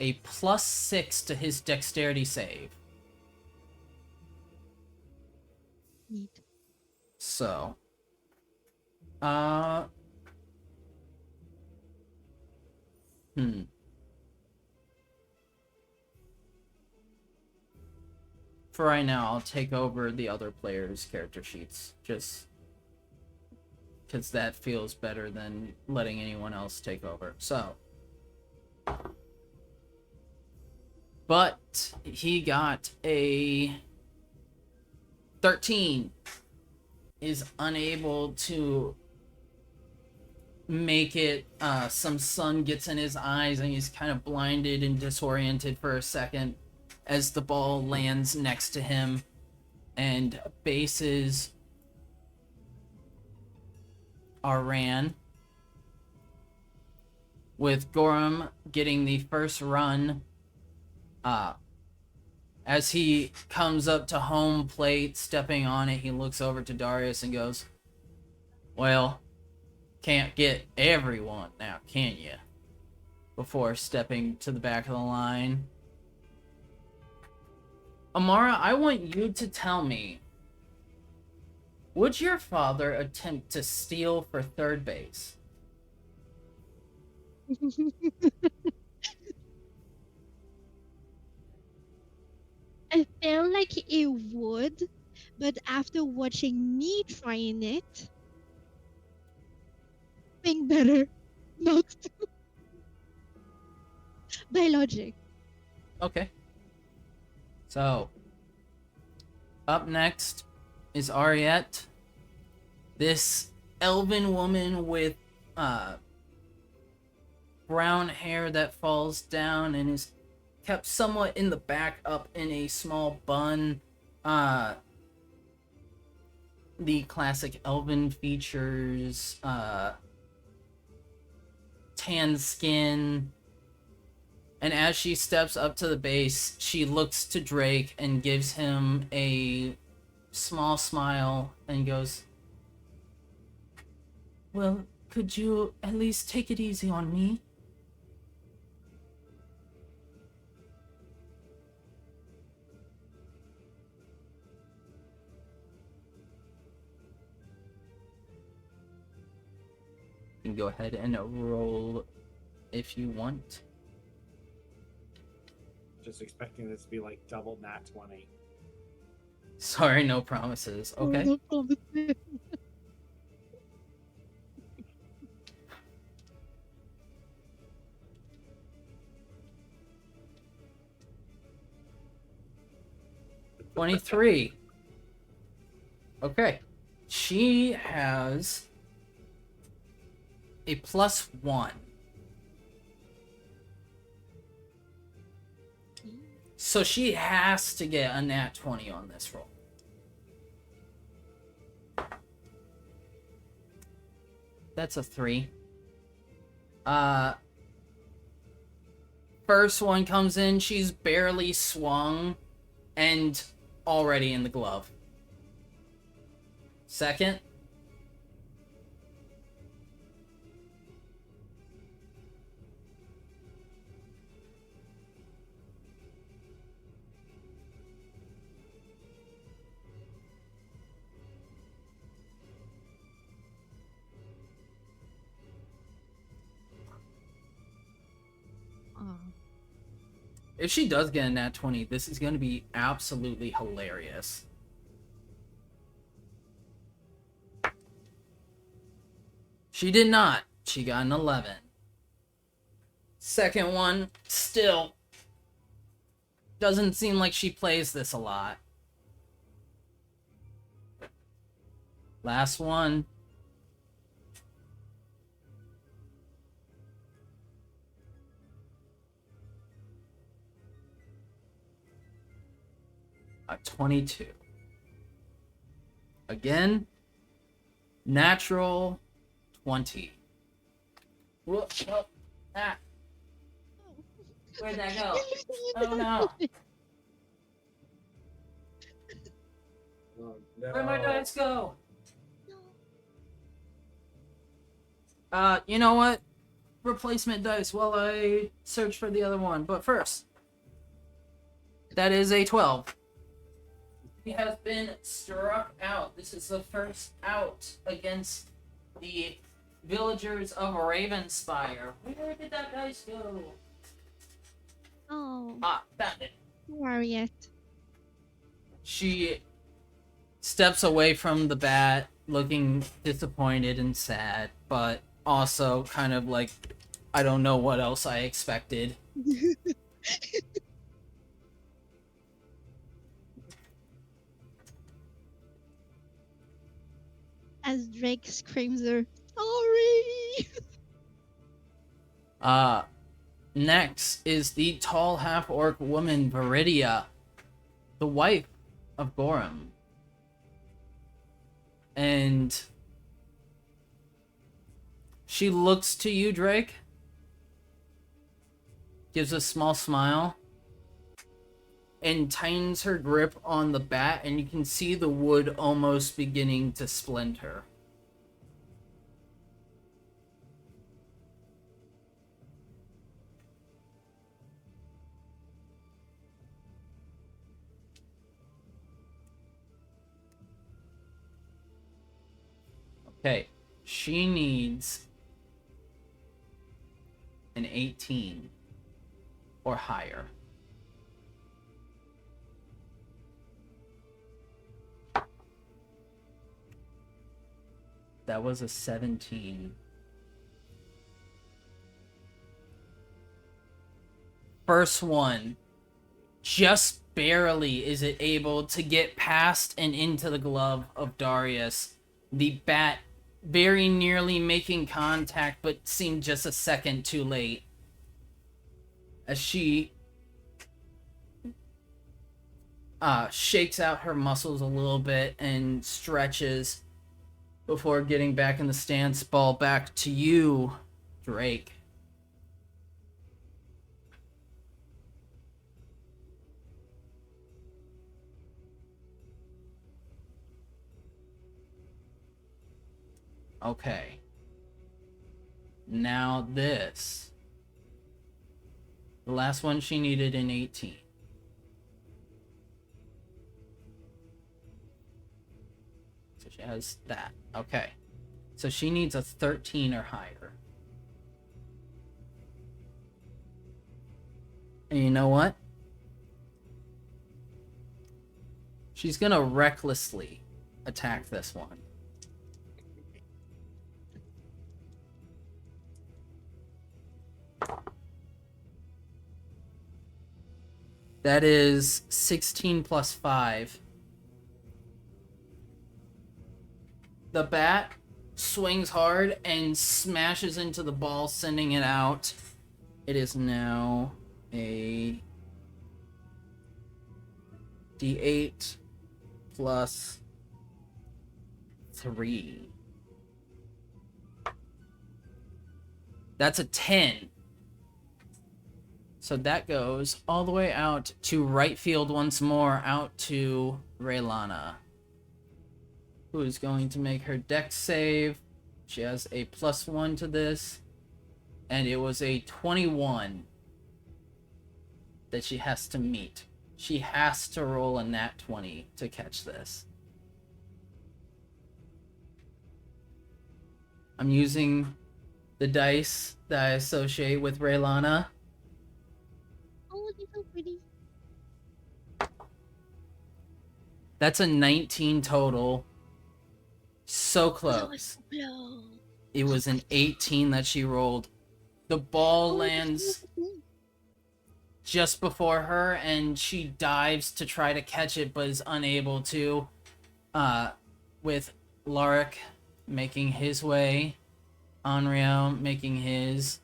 a +6 to his dexterity save. Neat. So, for right now, I'll take over the other players' character sheets, just because that feels better than letting anyone else take over. So, but he got a 13, is unable to make it. Some sun gets in his eyes and he's kind of blinded and disoriented for a second as the ball lands next to him and bases are ran, with Gorham getting the first run. As he comes up to home plate, stepping on it, he looks over to Darius and goes, "Well, can't get everyone now, can you?" Before stepping to the back of the line. Amara, I want you to tell me, would your father attempt to steal for third base? I feel like it would, but after watching me trying it, think better not to. By logic. Okay. So, up next is Ariette. This elven woman with brown hair that falls down and is kept somewhat in the back up in a small bun. The classic elven features, tan skin. And as she steps up to the base, she looks to Drake and gives him a small smile and goes, "Well, could you at least take it easy on me?" You can go ahead and roll if you want. Just expecting this to be like double nat 20. Sorry, no promises. Okay. No problem. 23. Okay. She has a +1. So she has to get a nat 20 on this roll. That's a 3. First one comes in, she's barely swung and already in the glove. Second. If she does get a nat 20, this is going to be absolutely hilarious. She did not. She got an 11. Second one, still doesn't seem like she plays this a lot. Last one. A 22. Again, natural 20. Whoop, whoop, ah. Where'd that go? Oh no. Oh, no. Where'd my dice go? You know what? Replacement dice while I search for the other one. But first, that is a 12. He has been struck out. This is the first out against the villagers of Ravenspire. Where did that dice go? Oh, Ah, found it. Harriet. She steps away from the bat, looking disappointed and sad, but also kind of like, I don't know what else I expected. As Drake screams her, sorry! Next is the tall half-orc woman, Viridia, the wife of Gorum. And she looks to you, Drake, gives a small smile, and tightens her grip on the bat, and you can see the wood almost beginning to splinter. Okay, she needs an 18 or higher. That was a 17. First one, just barely is it able to get past and into the glove of Darius. The bat very nearly making contact, but seemed just a second too late. As she shakes out her muscles a little bit and stretches before getting back in the stance. Ball back to you, Drake. Okay. Now this. The last one she needed an 18. So she has that. Okay. So she needs a 13 or higher. And you know what? She's gonna recklessly attack this one. That is 16 plus 5. The bat swings hard and smashes into the ball, sending it out. It is now a D8 plus 3. That's a 10. So that goes all the way out to right field once more, out to Raylana, who is going to make her dex save. She has a +1 to this, and it was a 21 that she has to meet. She has to roll a nat 20 to catch this. I'm using the dice that I associate with Raylana. Oh, they're so pretty. That's a 19 total. So close. Blow. It was an 18 that she rolled. The ball lands just before her, and she dives to try to catch it, but is unable to. With Lorik making his way, Onryo making his,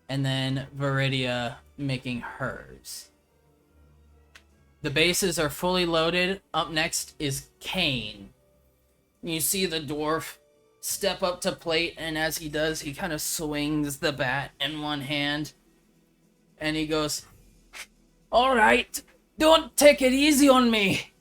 and then Viridia making hers. The bases are fully loaded. Up next is Kane. You see the dwarf step up to plate, and as he does, he kind of swings the bat in one hand, and he goes, "All right, don't take it easy on me."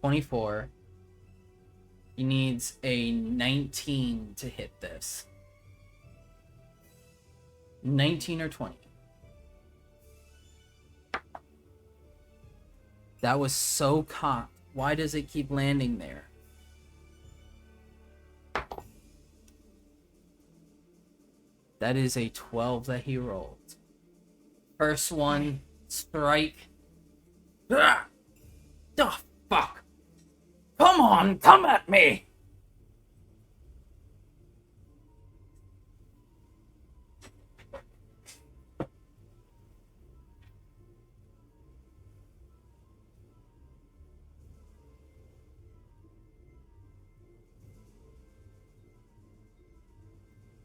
"24. He needs a 19 to hit this. 19 or 20. That was so cocked. Why does it keep landing there? That is a 12 that he rolled. First one, strike. Ah! The fuck! Come on, come at me!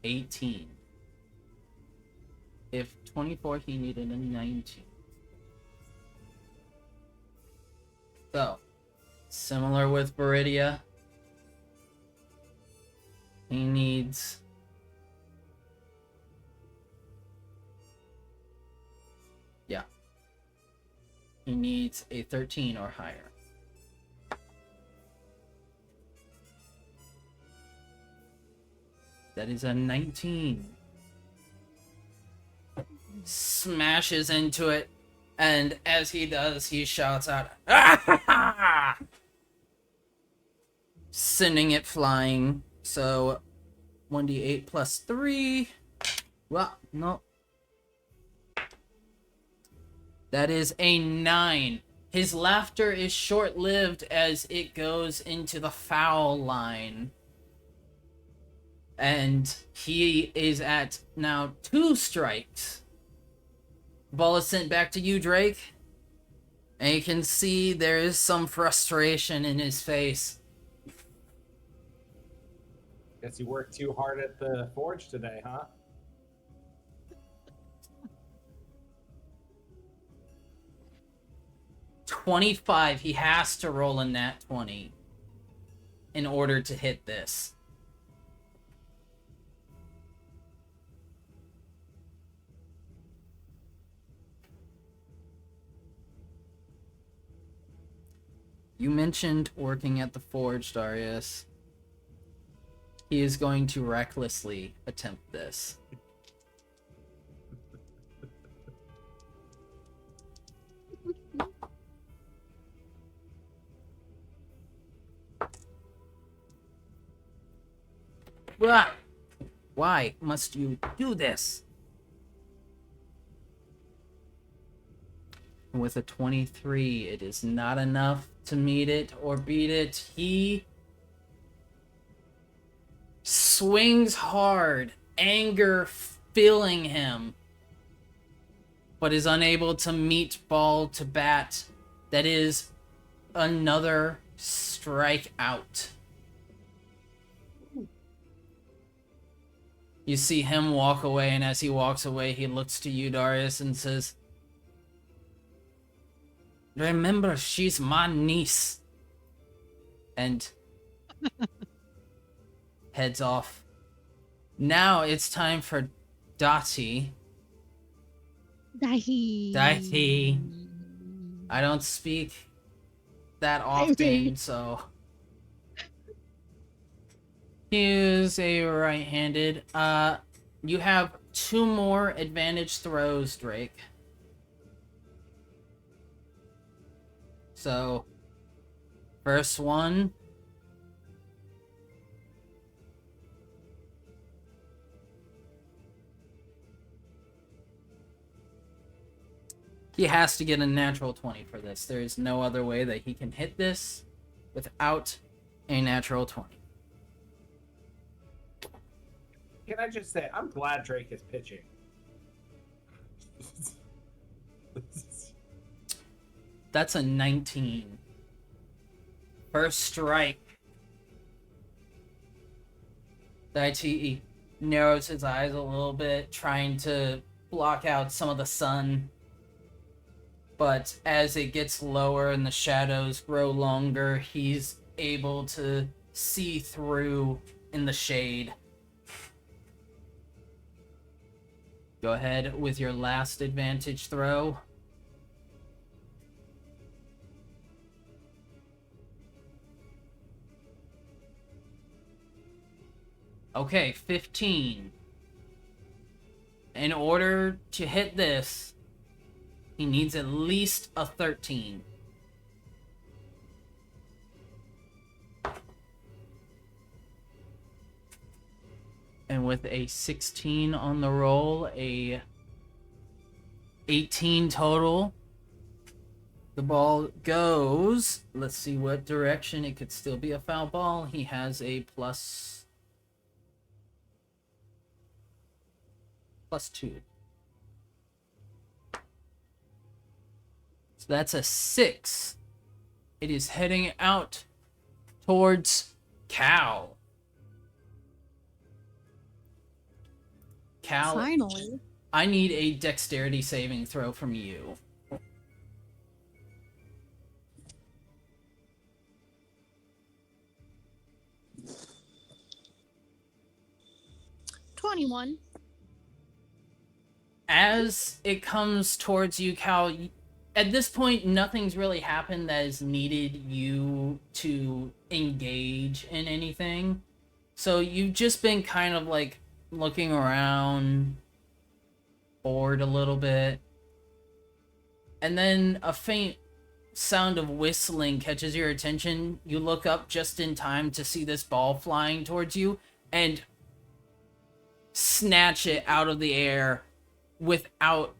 18. If 24, he needed a 19. So, similar with Viridia, he needs... Yeah. He needs a 13 or higher. That is a 19. Smashes into it, and as he does, he shouts out, "Ah!" Sending it flying. So, 1d8 plus 3. Well, no. That is a 9. His laughter is short-lived as it goes into the foul line. And he is at now 2 strikes. Ball is sent back to you, Drake. And you can see there is some frustration in his face. Guess you worked too hard at the forge today, huh? $25. He has to roll a nat 20 in order to hit this. You mentioned working at the forge, Darius. He is going to recklessly attempt this. Blah! Why must you do this? And with a 23, it is not enough to meet it or beat it. He swings hard, anger filling him, but is unable to meet ball to bat. That is another strike out. You see him walk away, and as he walks away, he looks to you, Darius, and says, "Remember, she's my niece." And heads off. Now it's time for Dati. Dati. I don't speak that often, so... He is a right-handed. You have 2 more advantage throws, Drake. So, first one. He has to get a natural 20 for this. There is no other way that he can hit this without a natural 20. Can I just say, I'm glad Drake is pitching. That's a 19. First strike. Daichi narrows his eyes a little bit, trying to block out some of the sun. But as it gets lower and the shadows grow longer, he's able to see through in the shade. Go ahead with your last advantage throw. Okay, 15. In order to hit this, he needs at least a 13. And with a 16 on the roll, a 18 total. The ball goes. Let's see what direction. It could still be a foul ball. He has a plus 2. So that's a 6. It is heading out towards Cal. Cal, Finally. I need a dexterity saving throw from you. 21. As it comes towards you, Cal, at this point, nothing's really happened that has needed you to engage in anything. So you've just been kind of like looking around, bored a little bit. And then a faint sound of whistling catches your attention. You look up just in time to see this ball flying towards you and snatch it out of the air without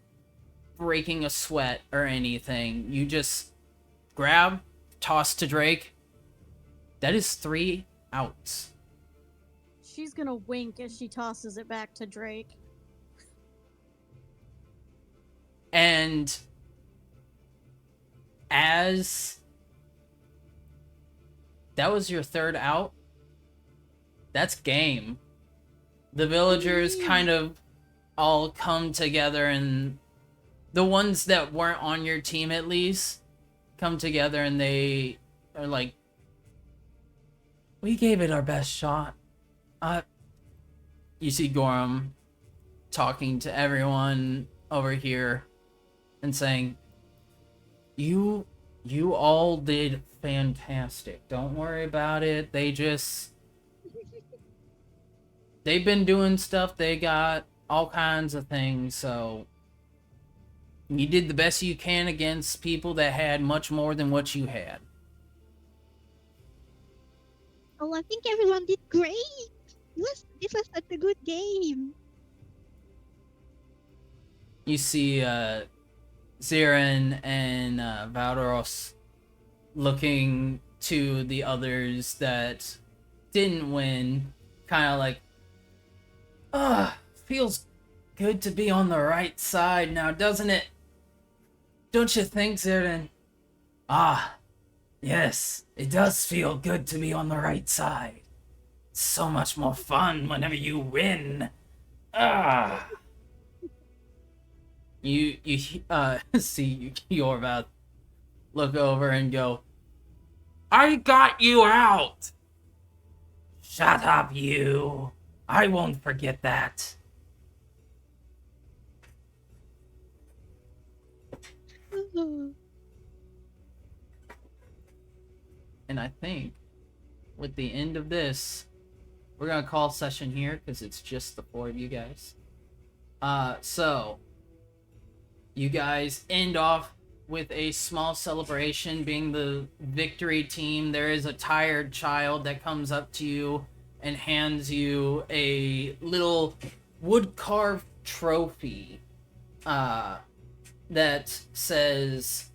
breaking a sweat or anything. You just grab, toss to Drake. That is 3 outs. She's gonna wink as she tosses it back to Drake. And as that was your 3rd out, that's game. The villagers kind of all come together, and the ones that weren't on your team at least come together, and they are like, we gave it our best shot. You see Gorham talking to everyone over here and saying, you all did fantastic. Don't worry about it. They've been doing stuff. They got all kinds of things, so you did the best you can against people that had much more than what you had. Oh, I think everyone did great. This was such a good game. You see Zirin and Valdoros looking to the others that didn't win, kind of like, feels good to be on the right side now, doesn't it? Don't you think, Zirin? Yes, it does feel good to be on the right side. It's so much more fun whenever you win. You see Yorvath look over and go, I got you out! Shut up, you. I won't forget that. And I think with the end of this, we're gonna call session here because it's just the 4 of you guys. So you guys end off with a small celebration. Being the victory team, there is a tired child that comes up to you and hands you a little wood-carved trophy that says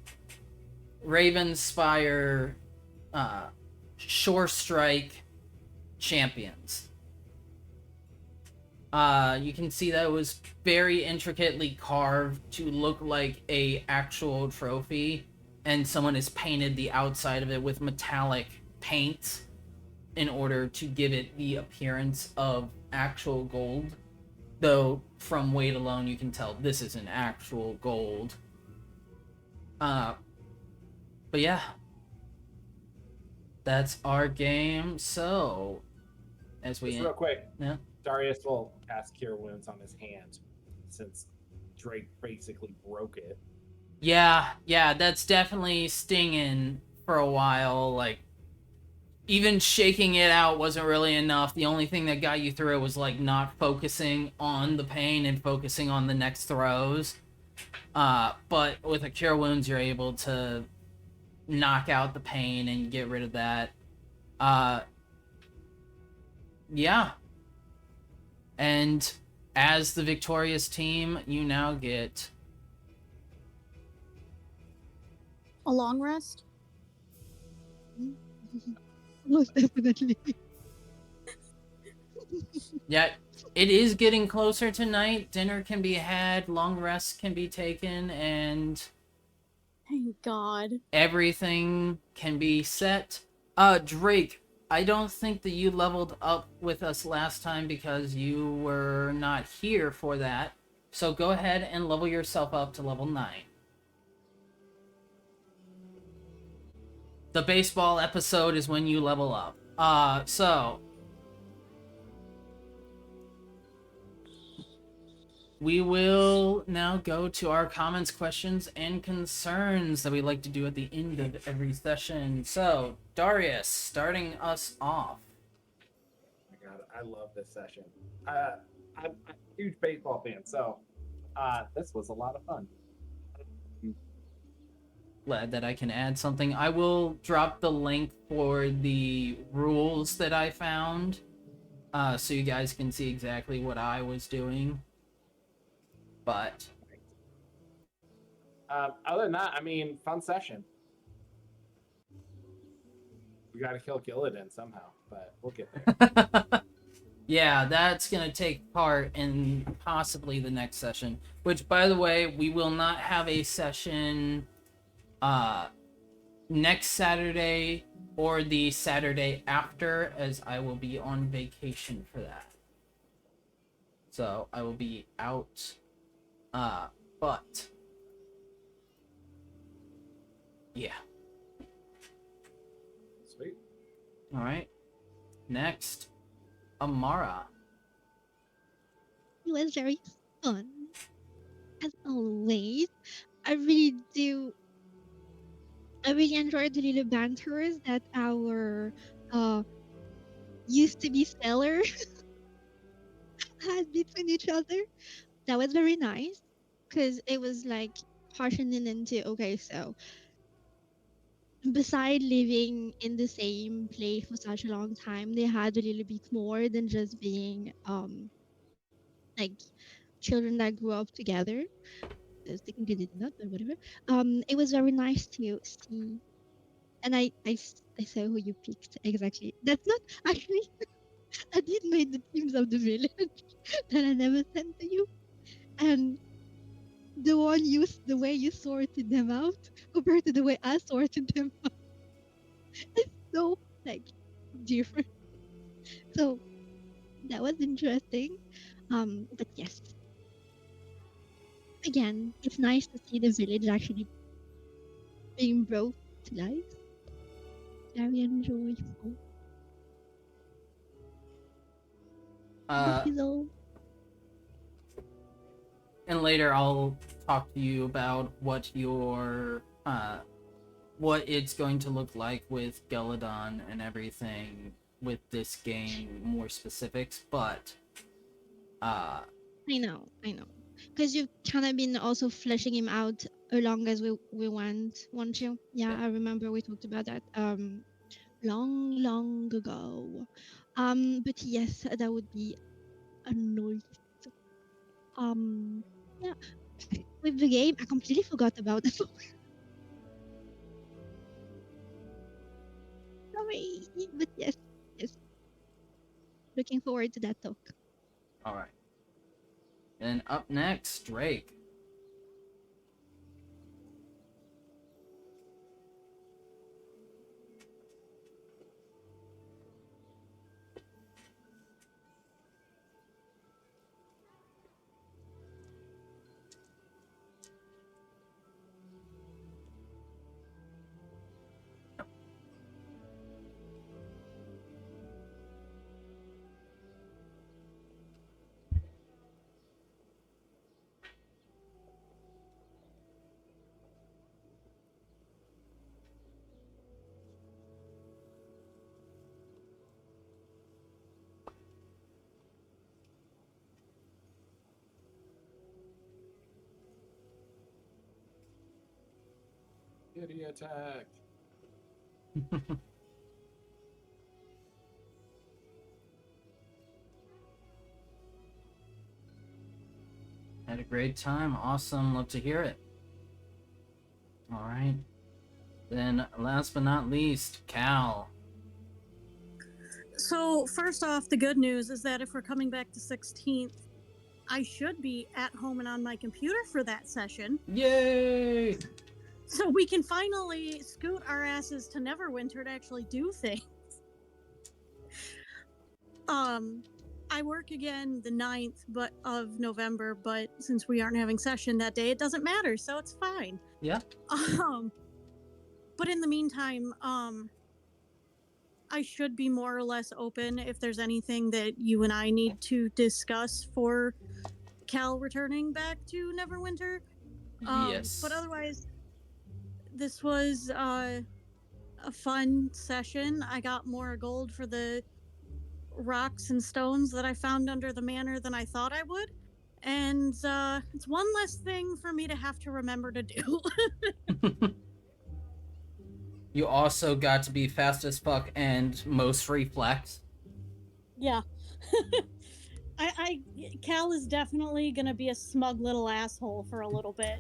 Ravenspire Shore Strike Champions. You can see that it was very intricately carved to look like a actual trophy, and someone has painted the outside of it with metallic paint in order to give it the appearance of actual gold. Though from weight alone you can tell this isn't actual gold. But yeah. That's our game. So as we Just real quick. Yeah. Darius will cast Cure Wounds on his hand since Drake basically broke it. Yeah, that's definitely stinging for a while. Like, even shaking it out wasn't really enough. The only thing that got you through it was, like, not focusing on the pain and focusing on the next throws. But with a Cure Wounds, you're able to knock out the pain and get rid of that. Yeah. And as the victorious team, you now get A long rest? Most definitely. Yeah, it is getting closer to night. Dinner can be had, long rests can be taken, and Thank God. everything can be set. Drake, I don't think that you leveled up with us last time because you were not here for that. So go ahead and level yourself up to level 9. The baseball episode is when you level up. So we will now go to our comments, questions, and concerns that we like to do at the end of every session. So, Darius, starting us off. Oh my God, I love this session. I'm a huge baseball fan, so this was a lot of fun. Glad that I can add something. I will drop the link for the rules that I found, so you guys can see exactly what I was doing. But Other than that, I mean, fun session. We got to kill Gillidan somehow, but we'll get there. yeah, that's gonna take part in possibly the next session. Which, by the way, we will not have a session next Saturday or the Saturday after, as I will be on vacation for that. So I will be out. But yeah. Sweet. All right. Next, Amara. It was very fun, as always. I really do. I really enjoyed the little banters that our used to be seller had between each other. That was very nice because it was like partitioning into okay, so beside living in the same place for such a long time, they had a little bit more than just being like children that grew up together. Technically they did not, but whatever. It was very nice to see, and I saw who you picked exactly. That's not actually. I did make the teams of the village that I never sent to you, and the way you sorted them out compared to the way I sorted them out is so like different. So that was interesting. But yes, again, it's nice to see the village actually being brought to life. Very enjoyable. That Uh, is all. and later I'll talk to you about what what it's going to look like with Geladon and everything with this game, more specifics. But I know. Because you've kind of been also fleshing him out along as we went, weren't you? Yeah, I remember we talked about that long ago. But yes, that would be a noise. Um, yeah. With the game, I completely forgot about it. Sorry, but yes. Looking forward to that talk. all right. And up next, Drake. Kitty attack. Had a great time. Awesome. Love to hear it. All right. Then, last but not least, Cal. So, first off, the good news is that if we're coming back to 16th, I should be at home and on my computer for that session. Yay! So we can finally scoot our asses to Neverwinter to actually do things. I work again the 9th of November, but since we aren't having session that day, it doesn't matter, so it's fine. Yeah. But in the meantime, I should be more or less open if there's anything that you and I need to discuss for Cal returning back to Neverwinter. Yes. But otherwise, this was a fun session. I got more gold for the rocks and stones that I found under the manor than I thought I would. And it's one less thing for me to have to remember to do. You also got to be fast as fuck and most reflex. Yeah. Cal is definitely gonna be a smug little asshole for a little bit.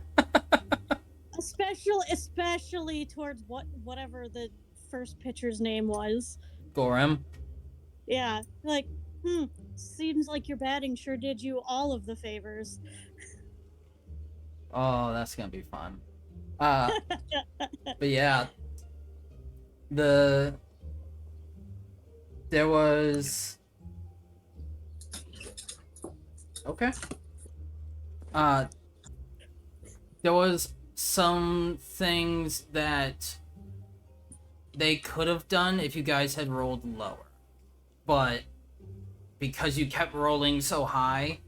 especially towards whatever the first pitcher's name was. Gorham. Yeah, like, seems like your batting sure did you all of the favors. Oh, that's gonna be fun. But yeah, there was okay. There was some things that they could have done if you guys had rolled lower, but because you kept rolling so high,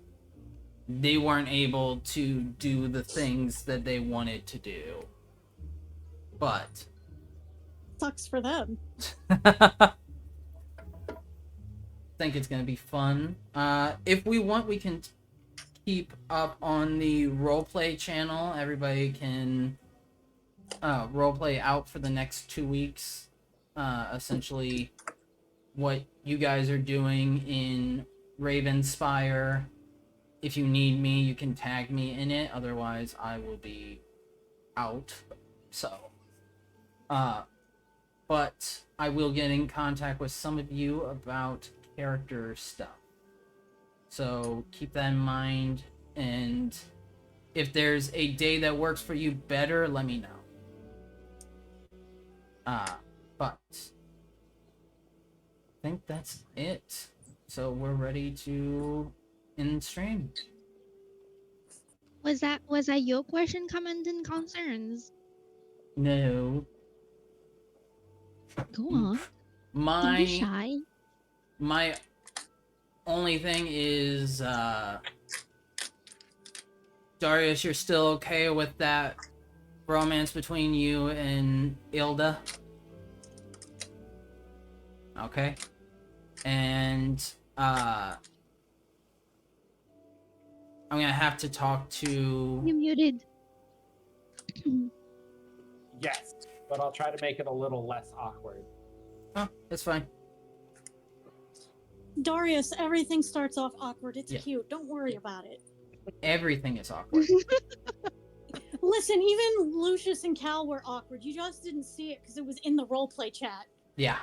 they weren't able to do the things that they wanted to do. But Sucks for them. think it's gonna be fun. If we want, we can keep up on the roleplay channel. Everybody can roleplay out for the next 2 weeks. Essentially, what you guys are doing in Ravenspire. If you need me, you can tag me in it. Otherwise, I will be out. So, but I will get in contact with some of you about character stuff. So keep that in mind, and if there's a day that works for you better, let me know. But I think that's it. So we're ready to end stream. Was that your question, comment, and concerns? No. Go on. Don't be shy. My only thing is, Darius, you're still okay with that romance between you and Ilda? Okay. And, I'm gonna have to talk to... You muted. Yes, but I'll try to make it a little less awkward. Oh, that's fine. Darius, everything starts off awkward. It's Yeah. cute. Don't worry about it. Everything is awkward. Listen, even Lucius and Cal were awkward. You just didn't see it because it was in the roleplay chat. Yeah.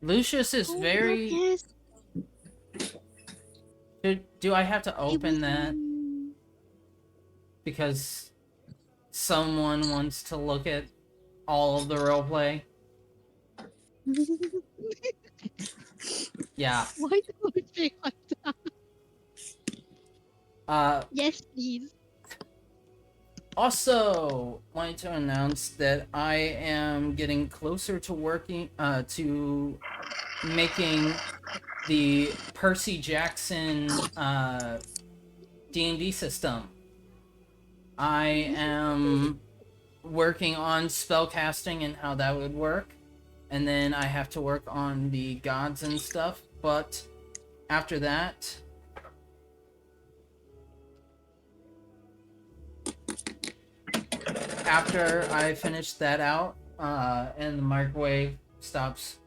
Lucius is very... Yes. Do I have to open that? Because someone wants to look at all of the roleplay? Yeah. Why do you think like that? Yes, please. Also, wanted to announce that I am getting closer to working, to making the Percy Jackson, D&D system. I am working on spellcasting and how that would work. And then I have to work on the gods and stuff. But after that... After I finish that out, and the microwave stops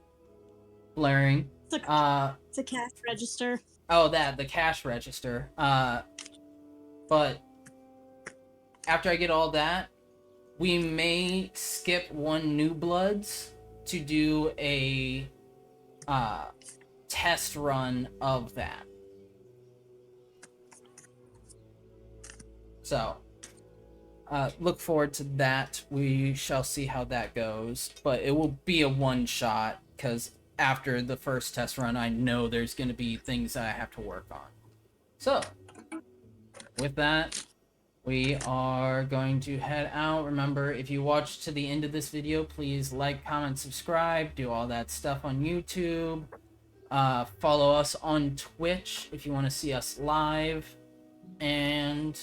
blaring... It's a cash register. Oh, the cash register. But after I get all that, we may skip one New Bloods to do a test run of that. So, look forward to that. We shall see how that goes. But it will be a one-shot, because after the first test run, I know there's going to be things that I have to work on. So, with that, we are going to head out. Remember, if you watch to the end of this video, please like, comment, subscribe, do all that stuff on YouTube. Follow us on Twitch if you want to see us live. And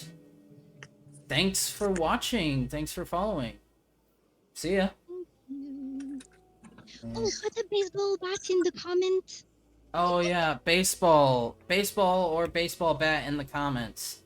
thanks for watching. Thanks for following. See ya. Oh, put a baseball bat in the comment. Oh yeah, baseball or baseball bat in the comments.